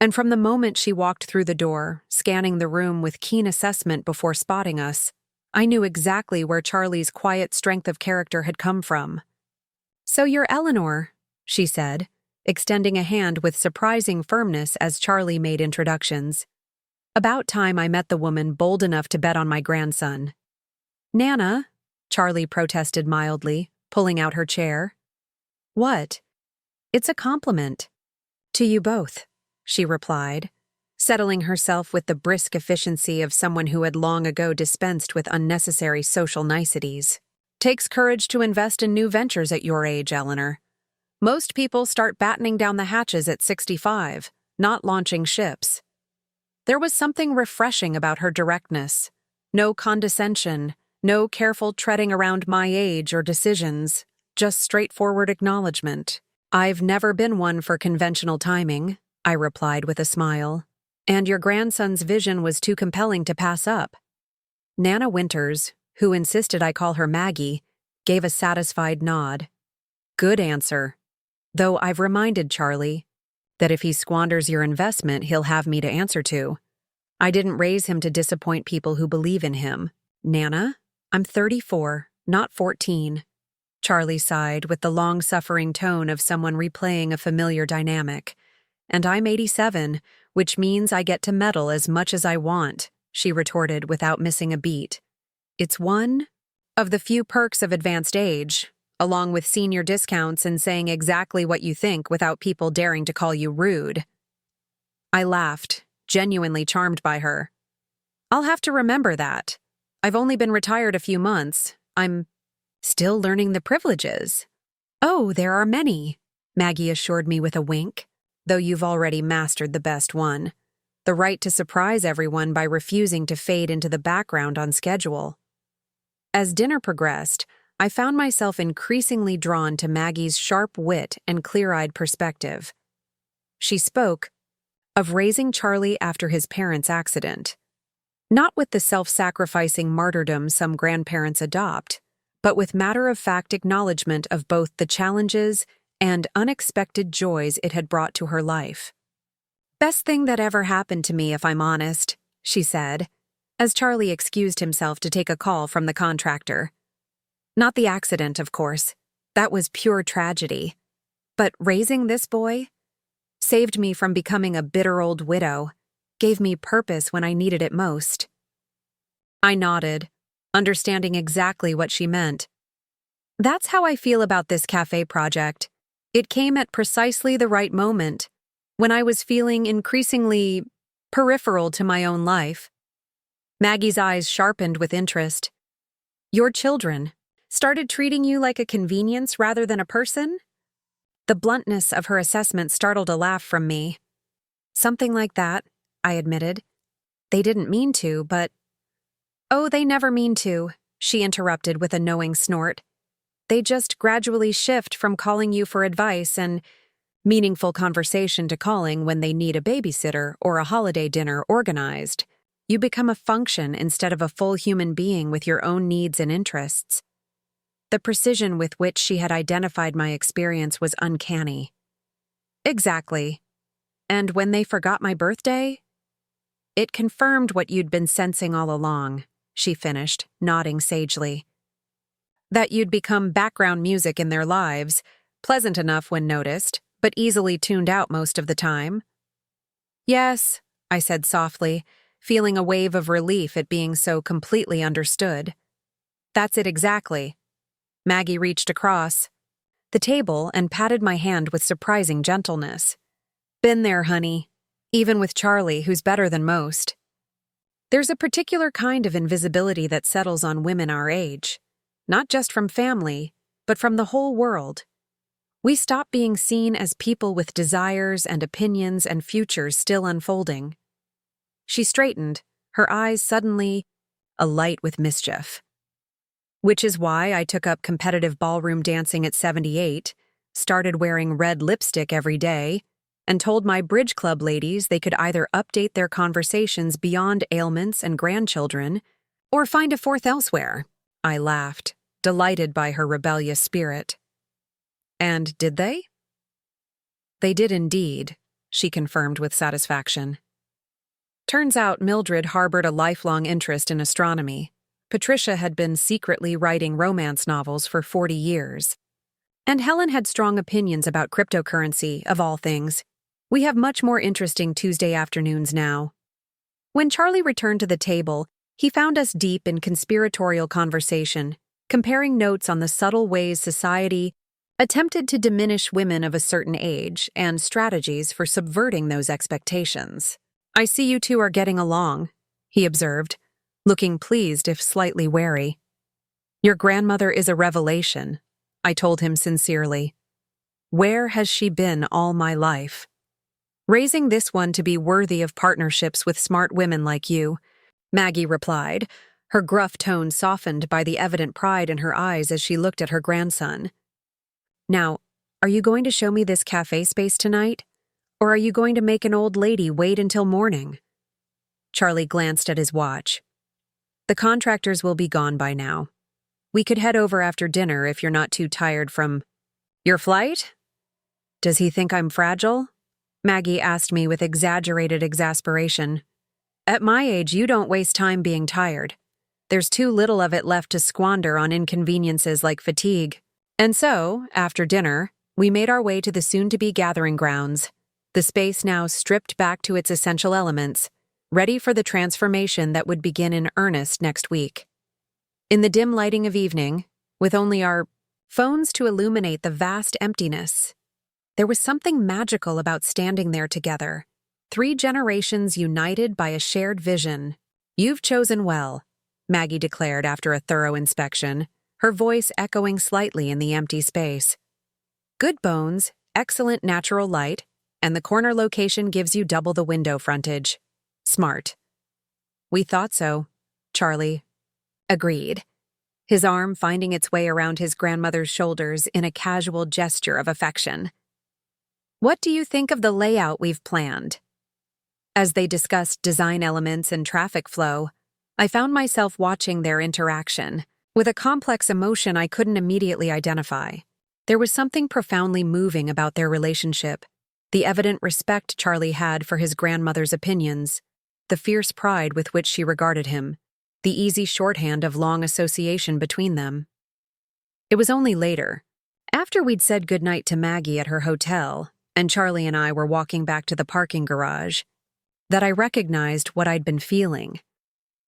Speaker 1: And from the moment she walked through the door, scanning the room with keen assessment before spotting us, I knew exactly where Charlie's quiet strength of character had come from. "So you're Eleanor," she said, extending a hand with surprising firmness as Charlie made introductions. About time I met the woman bold enough to bet on my grandson. "Nana," Charlie protested mildly, pulling out her chair. "What?" "It's a compliment." "To you both," she replied, settling herself with the brisk efficiency of someone who had long ago dispensed with unnecessary social niceties. "Takes courage to invest in new ventures at your age, Eleanor. Most people start battening down the hatches at 65, not launching ships." There was something refreshing about her directness. No condescension, no careful treading around my age or decisions, just straightforward acknowledgement. "I've never been one for conventional timing," I replied with a smile. "And your grandson's vision was too compelling to pass up." Nana Winters, who insisted I call her Maggie, gave a satisfied nod. "Good answer. Though I've reminded Charlie that if he squanders your investment, he'll have me to answer to. I didn't raise him to disappoint people who believe in him." "Nana, I'm 34, not 14. Charlie sighed with the long-suffering tone of someone replaying a familiar dynamic. "And I'm 87, which means I get to meddle as much as I want," she retorted without missing a beat. "It's one of the few perks of advanced age, along with senior discounts and saying exactly what you think without people daring to call you rude." I laughed, genuinely charmed by her. "I'll have to remember that. I've only been retired a few months. I'm still learning the privileges." "Oh, there are many," Maggie assured me with a wink, "though you've already mastered the best one. The right to surprise everyone by refusing to fade into the background on schedule." As dinner progressed, I found myself increasingly drawn to Maggie's sharp wit and clear-eyed perspective. She spoke of raising Charlie after his parents' accident, not with the self-sacrificing martyrdom some grandparents adopt, but with matter-of-fact acknowledgement of both the challenges and unexpected joys it had brought to her life. "Best thing that ever happened to me, if I'm honest," she said, as Charlie excused himself to take a call from the contractor. "Not the accident, of course. That was pure tragedy. But raising this boy saved me from becoming a bitter old widow, gave me purpose when I needed it most." I nodded, understanding exactly what she meant. "That's how I feel about this cafe project. It came at precisely the right moment, when I was feeling increasingly peripheral to my own life." Maggie's eyes sharpened with interest. "Your children started treating you like a convenience rather than a person?" The bluntness of her assessment startled a laugh from me. "Something like that," I admitted. "They didn't mean to, but—" "Oh, they never mean to," she interrupted with a knowing snort. "They just gradually shift from calling you for advice and meaningful conversation to calling when they need a babysitter or a holiday dinner organized. You become a function instead of a full human being with your own needs and interests." The precision with which she had identified my experience was uncanny. "Exactly. And when they forgot my birthday?" "It confirmed what you'd been sensing all along," she finished, nodding sagely. "That you'd become background music in their lives, pleasant enough when noticed, but easily tuned out most of the time." "Yes," I said softly, feeling a wave of relief at being so completely understood. "That's it exactly." Maggie reached across the table and patted my hand with surprising gentleness. Been there, honey. Even with Charlie, who's better than most. There's a particular kind of invisibility that settles on women our age. Not just from family, but from the whole world. We stop being seen as people with desires and opinions and futures still unfolding. She straightened, her eyes suddenly alight with mischief. Which is why I took up competitive ballroom dancing at 78, started wearing red lipstick every day, and told my bridge club ladies they could either update their conversations beyond ailments and grandchildren, or find a fourth elsewhere. I laughed, delighted by her rebellious spirit. And did they? They did indeed, she confirmed with satisfaction. Turns out Mildred harbored a lifelong interest in astronomy. Patricia had been secretly writing romance novels for 40 years. And Helen had strong opinions about cryptocurrency, of all things. We have much more interesting Tuesday afternoons now. When Charlie returned to the table, he found us deep in conspiratorial conversation, comparing notes on the subtle ways society attempted to diminish women of a certain age and strategies for subverting those expectations. I see you two are getting along, he observed, looking pleased if slightly wary. Your grandmother is a revelation, I told him sincerely. Where has she been all my life? Raising this one to be worthy of partnerships with smart women like you, Maggie replied, her gruff tone softened by the evident pride in her eyes as she looked at her grandson. Now, are you going to show me this cafe space tonight? Or are you going to make an old lady wait until morning? Charlie glanced at his watch. The contractors will be gone by now. We could head over after dinner if you're not too tired from your flight? Does he think I'm fragile? Maggie asked me with exaggerated exasperation. At my age, you don't waste time being tired. There's too little of it left to squander on inconveniences like fatigue. And so, after dinner, we made our way to the soon-to-be gathering grounds, the space now stripped back to its essential elements, ready for the transformation that would begin in earnest next week. In the dim lighting of evening, with only our phones to illuminate the vast emptiness, there was something magical about standing there together, 3 generations united by a shared vision. You've chosen well, Maggie declared after a thorough inspection, her voice echoing slightly in the empty space. Good bones, excellent natural light, and the corner location gives you double the window frontage. Smart. We thought so, Charlie agreed, his arm finding its way around his grandmother's shoulders in a casual gesture of affection. What do you think of the layout we've planned? As they discussed design elements and traffic flow, I found myself watching their interaction, with a complex emotion I couldn't immediately identify. There was something profoundly moving about their relationship, the evident respect Charlie had for his grandmother's opinions, the fierce pride with which she regarded him, the easy shorthand of long association between them. It was only later, after we'd said goodnight to Maggie at her hotel, and Charlie and I were walking back to the parking garage, that I recognized what I'd been feeling.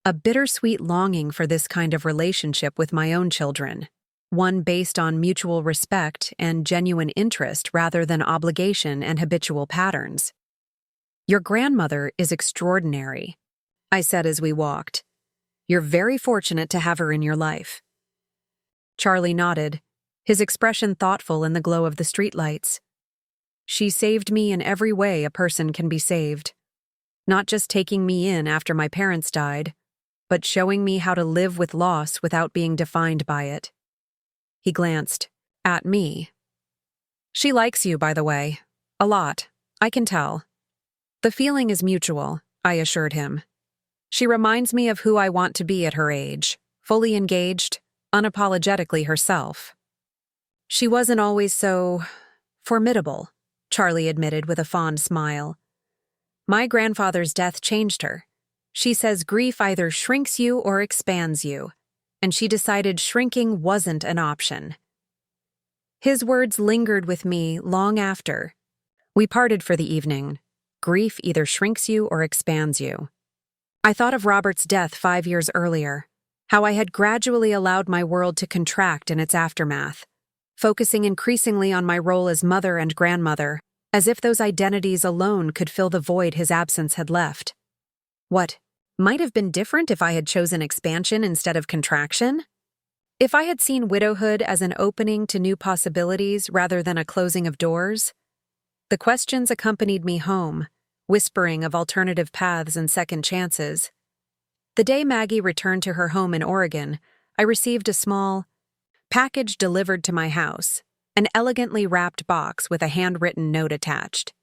Speaker 1: A bittersweet longing for this kind of relationship with my own children, one based on mutual respect and genuine interest rather than obligation and habitual patterns. Your grandmother is extraordinary, I said as we walked. You're very fortunate to have her in your life. Charlie nodded, his expression thoughtful in the glow of the streetlights. She saved me in every way a person can be saved. Not just taking me in after my parents died, but showing me how to live with loss without being defined by it. He glanced at me. She likes you, by the way. A lot. I can tell. The feeling is mutual, I assured him. She reminds me of who I want to be at her age, fully engaged, unapologetically herself. She wasn't always so formidable, Charlie admitted with a fond smile. My grandfather's death changed her. She says grief either shrinks you or expands you, and she decided shrinking wasn't an option. His words lingered with me long after. We parted for the evening. Grief either shrinks you or expands you. I thought of Robert's death 5 years earlier, how I had gradually allowed my world to contract in its aftermath, focusing increasingly on my role as mother and grandmother, as if those identities alone could fill the void his absence had left. What might have been different if I had chosen expansion instead of contraction? If I had seen widowhood as an opening to new possibilities rather than a closing of doors? The questions accompanied me home, whispering of alternative paths and second chances. The day Maggie returned to her home in Oregon, I received a small package delivered to my house, an elegantly wrapped box with a handwritten note attached.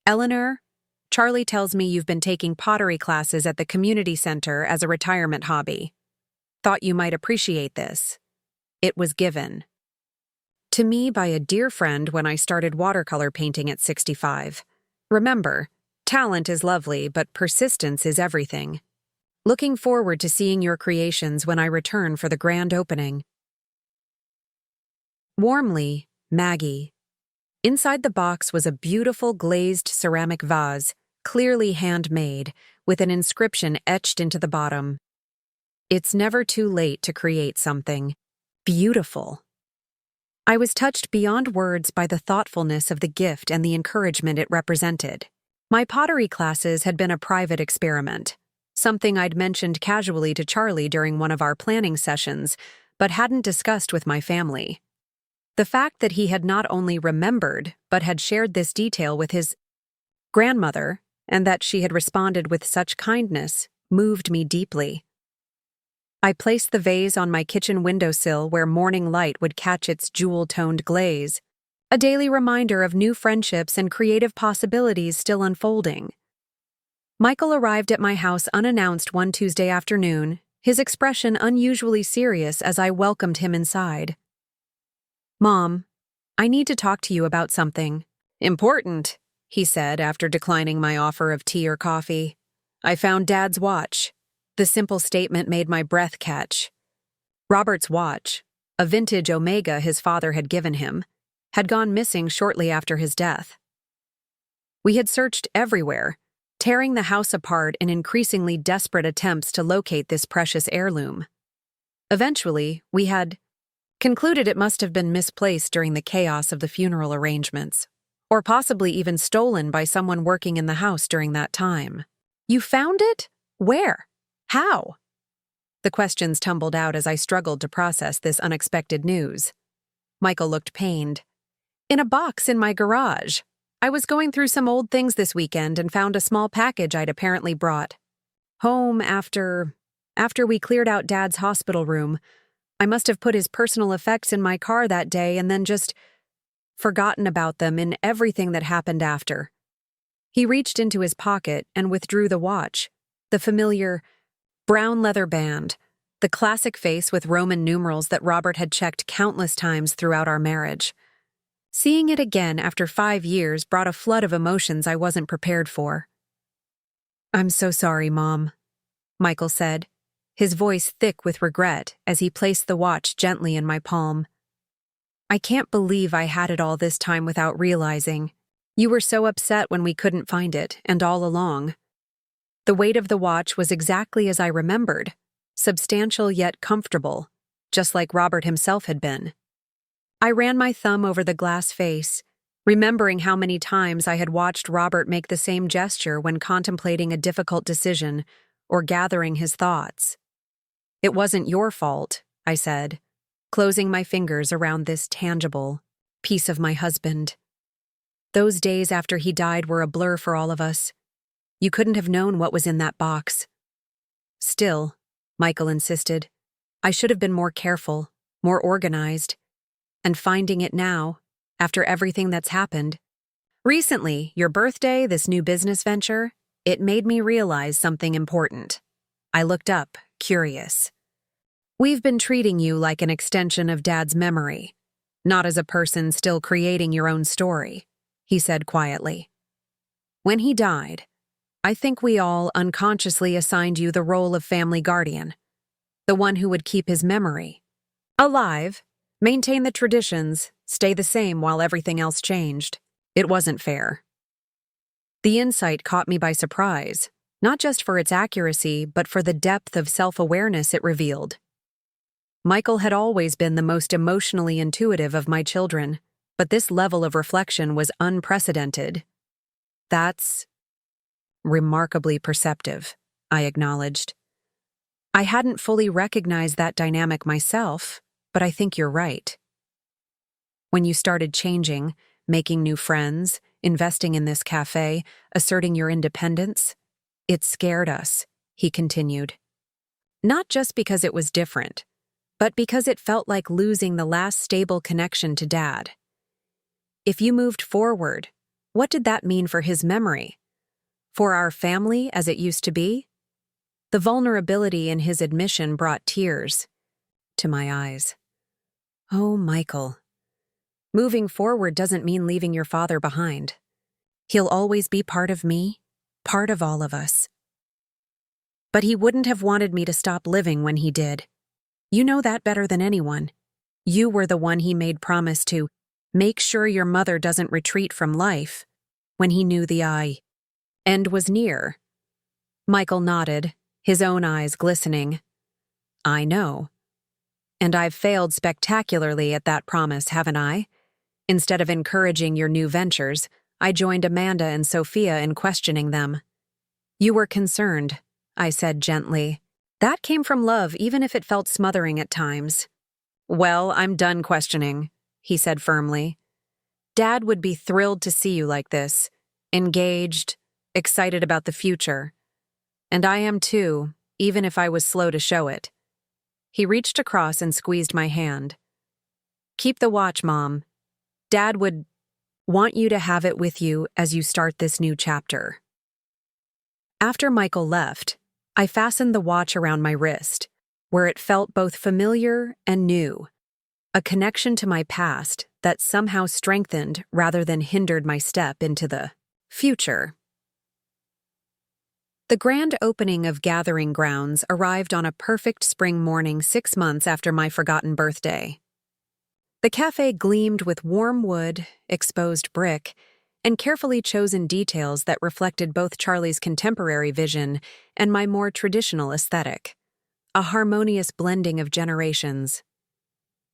Speaker 1: Eleanor, Charlie tells me you've been taking pottery classes at the community center as a retirement hobby. Thought you might appreciate this. It was given to me by a dear friend when I started watercolor painting at 65. Remember, talent is lovely, but persistence is everything. Looking forward to seeing your creations when I return for the grand opening. Warmly, Maggie. Inside the box was a beautiful glazed ceramic vase, clearly handmade, with an inscription etched into the bottom. It's never too late to create something beautiful. I was touched beyond words by the thoughtfulness of the gift and the encouragement it represented. My pottery classes had been a private experiment, something I'd mentioned casually to Charlie during one of our planning sessions, but hadn't discussed with my family. The fact that he had not only remembered, but had shared this detail with his grandmother, and that she had responded with such kindness, moved me deeply. I placed the vase on my kitchen windowsill where morning light would catch its jewel-toned glaze, a daily reminder of new friendships and creative possibilities still unfolding. Michael arrived at my house unannounced one Tuesday afternoon, his expression unusually serious as I welcomed him inside. "Mom, I need to talk to you about something." "Important," he said after declining my offer of tea or coffee. "I found Dad's watch." The simple statement made my breath catch. Robert's watch, a vintage Omega his father had given him, had gone missing shortly after his death. We had searched everywhere, tearing the house apart in increasingly desperate attempts to locate this precious heirloom. Eventually, we had concluded it must have been misplaced during the chaos of the funeral arrangements, or possibly even stolen by someone working in the house during that time. "You found it? Where? How?" The questions tumbled out as I struggled to process this unexpected news. Michael looked pained. "In a box in my garage. I was going through some old things this weekend and found a small package I'd apparently brought home after we cleared out Dad's hospital room. I must have put his personal effects in my car that day and then just forgotten about them in everything that happened after." He reached into his pocket and withdrew the watch, the familiar brown leather band, the classic face with Roman numerals that Robert had checked countless times throughout our marriage. Seeing it again after 5 years brought a flood of emotions I wasn't prepared for. "I'm so sorry, Mom," Michael said, his voice thick with regret as he placed the watch gently in my palm. "I can't believe I had it all this time without realizing. You were so upset when we couldn't find it, and all along." The weight of the watch was exactly as I remembered, substantial yet comfortable, just like Robert himself had been. I ran my thumb over the glass face, remembering how many times I had watched Robert make the same gesture when contemplating a difficult decision or gathering his thoughts. "It wasn't your fault," I said, closing my fingers around this tangible piece of my husband. "Those days after he died were a blur for all of us. You couldn't have known what was in that box." "Still," Michael insisted, "I should have been more careful, more organized. And finding it now, after everything that's happened. Recently, your birthday, this new business venture, it made me realize something important." I looked up, curious. "We've been treating you like an extension of Dad's memory, not as a person still creating your own story," he said quietly. "When he died, I think we all unconsciously assigned you the role of family guardian, the one who would keep his memory alive, maintain the traditions, stay the same while everything else changed. It wasn't fair." The insight caught me by surprise, not just for its accuracy, but for the depth of self-awareness it revealed. Michael had always been the most emotionally intuitive of my children, but this level of reflection was unprecedented. That's remarkably perceptive, I acknowledged. I hadn't fully recognized that dynamic myself, but I think you're right. When you started changing, making new friends, investing in this cafe, asserting your independence, it scared us, he continued. Not just because it was different, but because it felt like losing the last stable connection to Dad. If you moved forward, what did that mean for his memory? For our family as it used to be? The vulnerability in his admission brought tears to my eyes. Oh, Michael. Moving forward doesn't mean leaving your father behind. He'll always be part of me, part of all of us. But he wouldn't have wanted me to stop living when he did. You know that better than anyone. You were the one he made promise to make sure your mother doesn't retreat from life when he knew the end was near. Michael nodded, his own eyes glistening. I know. And I've failed spectacularly at that promise, haven't I? Instead of encouraging your new ventures, I joined Amanda and Sophia in questioning them. You were concerned, I said gently. That came from love, even if it felt smothering at times. Well, I'm done questioning, he said firmly. Dad would be thrilled to see you like this, engaged, excited about the future. And I am too, even if I was slow to show it. He reached across and squeezed my hand. Keep the watch, Mom. Dad would want you to have it with you as you start this new chapter. After Michael left, I fastened the watch around my wrist, where it felt both familiar and new, a connection to my past that somehow strengthened rather than hindered my step into the future. The grand opening of Gathering Grounds arrived on a perfect spring morning 6 months after my forgotten birthday. The cafe gleamed with warm wood, exposed brick, and carefully chosen details that reflected both Charlie's contemporary vision and my more traditional aesthetic, a harmonious blending of generations.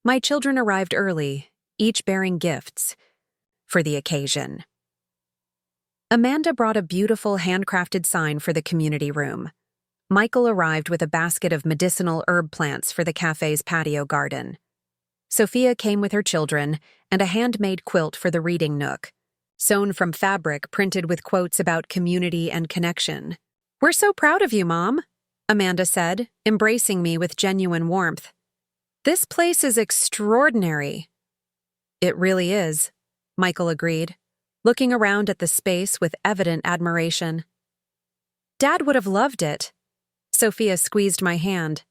Speaker 1: My children arrived early, each bearing gifts for the occasion. Amanda brought a beautiful handcrafted sign for the community room. Michael arrived with a basket of medicinal herb plants for the cafe's patio garden. Sophia came with her children and a handmade quilt for the reading nook, sewn from fabric printed with quotes about community and connection. We're so proud of you, Mom, Amanda said, embracing me with genuine warmth. This place is extraordinary. It really is, Michael agreed, looking around at the space with evident admiration. Dad would have loved it. Sophia squeezed my hand.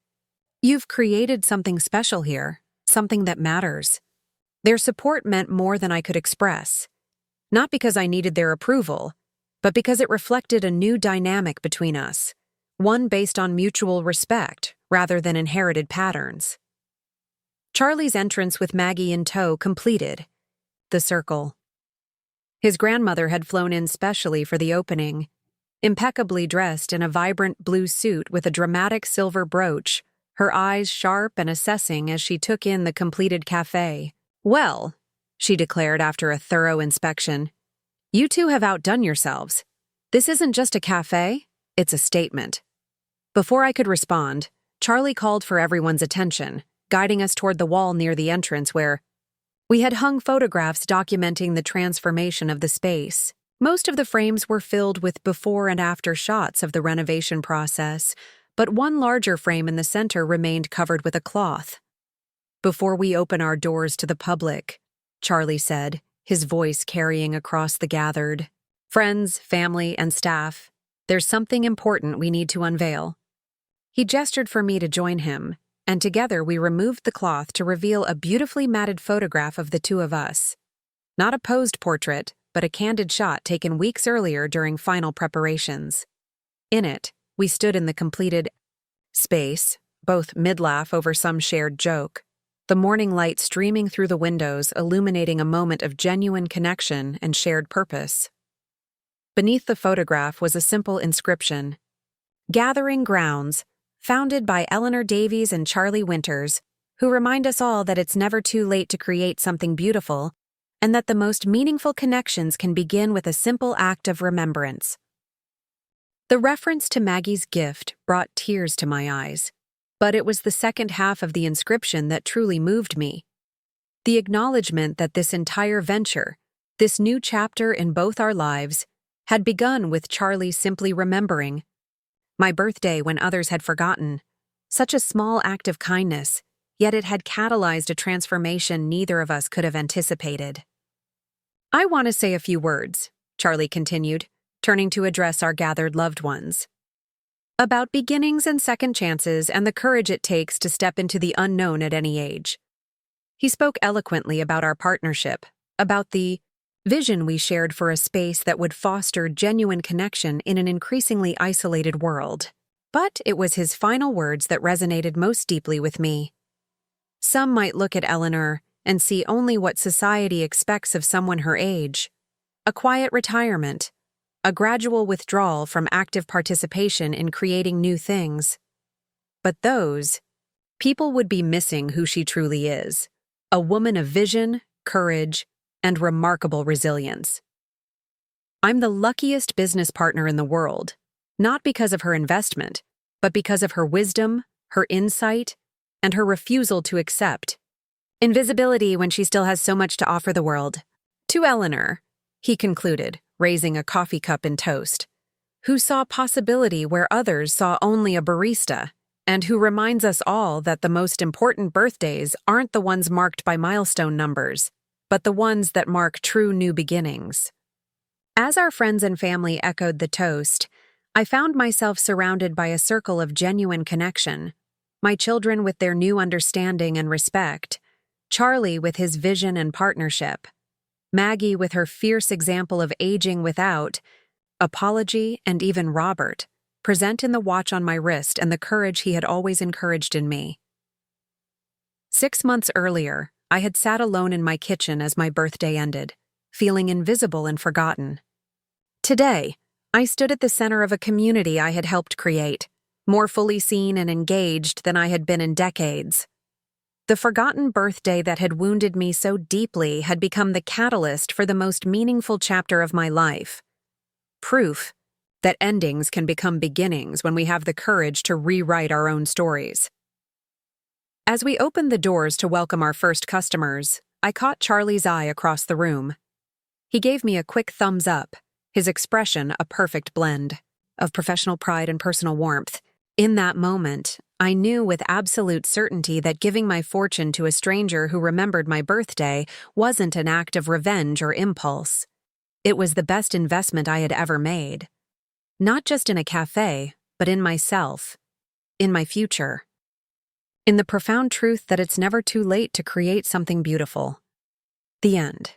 Speaker 1: You've created something special here, something that matters. Their support meant more than I could express. Not because I needed their approval, but because it reflected a new dynamic between us, one based on mutual respect rather than inherited patterns. Charlie's entrance with Maggie in tow completed the circle. His grandmother had flown in specially for the opening, impeccably dressed in a vibrant blue suit with a dramatic silver brooch, her eyes sharp and assessing as she took in the completed cafe. Well, she declared after a thorough inspection, you two have outdone yourselves. This isn't just a cafe, it's a statement. Before I could respond, Charlie called for everyone's attention, guiding us toward the wall near the entrance where we had hung photographs documenting the transformation of the space. Most of the frames were filled with before and after shots of the renovation process, but one larger frame in the center remained covered with a cloth. Before we open our doors to the public, Charlie said, his voice carrying across the gathered friends, family, and staff, there's something important we need to unveil. He gestured for me to join him, and together we removed the cloth to reveal a beautifully matted photograph of the two of us. Not a posed portrait, but a candid shot taken weeks earlier during final preparations. In it, we stood in the completed space, both mid-laugh over some shared joke, the morning light streaming through the windows illuminating a moment of genuine connection and shared purpose. Beneath the photograph was a simple inscription, Gathering Grounds, founded by Eleanor Davies and Charlie Winters, who remind us all that it's never too late to create something beautiful and that the most meaningful connections can begin with a simple act of remembrance. The reference to Maggie's gift brought tears to my eyes, but it was the second half of the inscription that truly moved me. The acknowledgement that this entire venture, this new chapter in both our lives, had begun with Charlie simply remembering my birthday when others had forgotten. Such a small act of kindness, yet it had catalyzed a transformation neither of us could have anticipated. "I want to say a few words," Charlie continued, turning to address our gathered loved ones. "About beginnings and second chances and the courage it takes to step into the unknown at any age." He spoke eloquently about our partnership, about the vision we shared for a space that would foster genuine connection in an increasingly isolated world. But it was his final words that resonated most deeply with me. Some might look at Eleanor and see only what society expects of someone her age: a quiet retirement, a gradual withdrawal from active participation in creating new things. But those people would be missing who she truly is: a woman of vision, courage, and remarkable resilience. "I'm the luckiest business partner in the world, not because of her investment, but because of her wisdom, her insight, and her refusal to accept invisibility when she still has so much to offer the world." To Eleanor, he concluded, raising a coffee cup in toast, who saw possibility where others saw only a barista, and who reminds us all that the most important birthdays aren't the ones marked by milestone numbers, but the ones that mark true new beginnings. As our friends and family echoed the toast, I found myself surrounded by a circle of genuine connection: my children with their new understanding and respect, Charlie with his vision and partnership, Maggie with her fierce example of aging without apology, and even Robert, present in the watch on my wrist and the courage he had always encouraged in me. 6 months earlier, I had sat alone in my kitchen as my birthday ended, feeling invisible and forgotten. Today, I stood at the center of a community I had helped create, more fully seen and engaged than I had been in decades. The forgotten birthday that had wounded me so deeply had become the catalyst for the most meaningful chapter of my life. Proof that endings can become beginnings when we have the courage to rewrite our own stories. As we opened the doors to welcome our first customers, I caught Charlie's eye across the room. He gave me a quick thumbs up, his expression a perfect blend of professional pride and personal warmth. In that moment, I knew with absolute certainty that giving my fortune to a stranger who remembered my birthday wasn't an act of revenge or impulse. It was the best investment I had ever made. Not just in a cafe, but in myself, in my future, in the profound truth that it's never too late to create something beautiful. The end.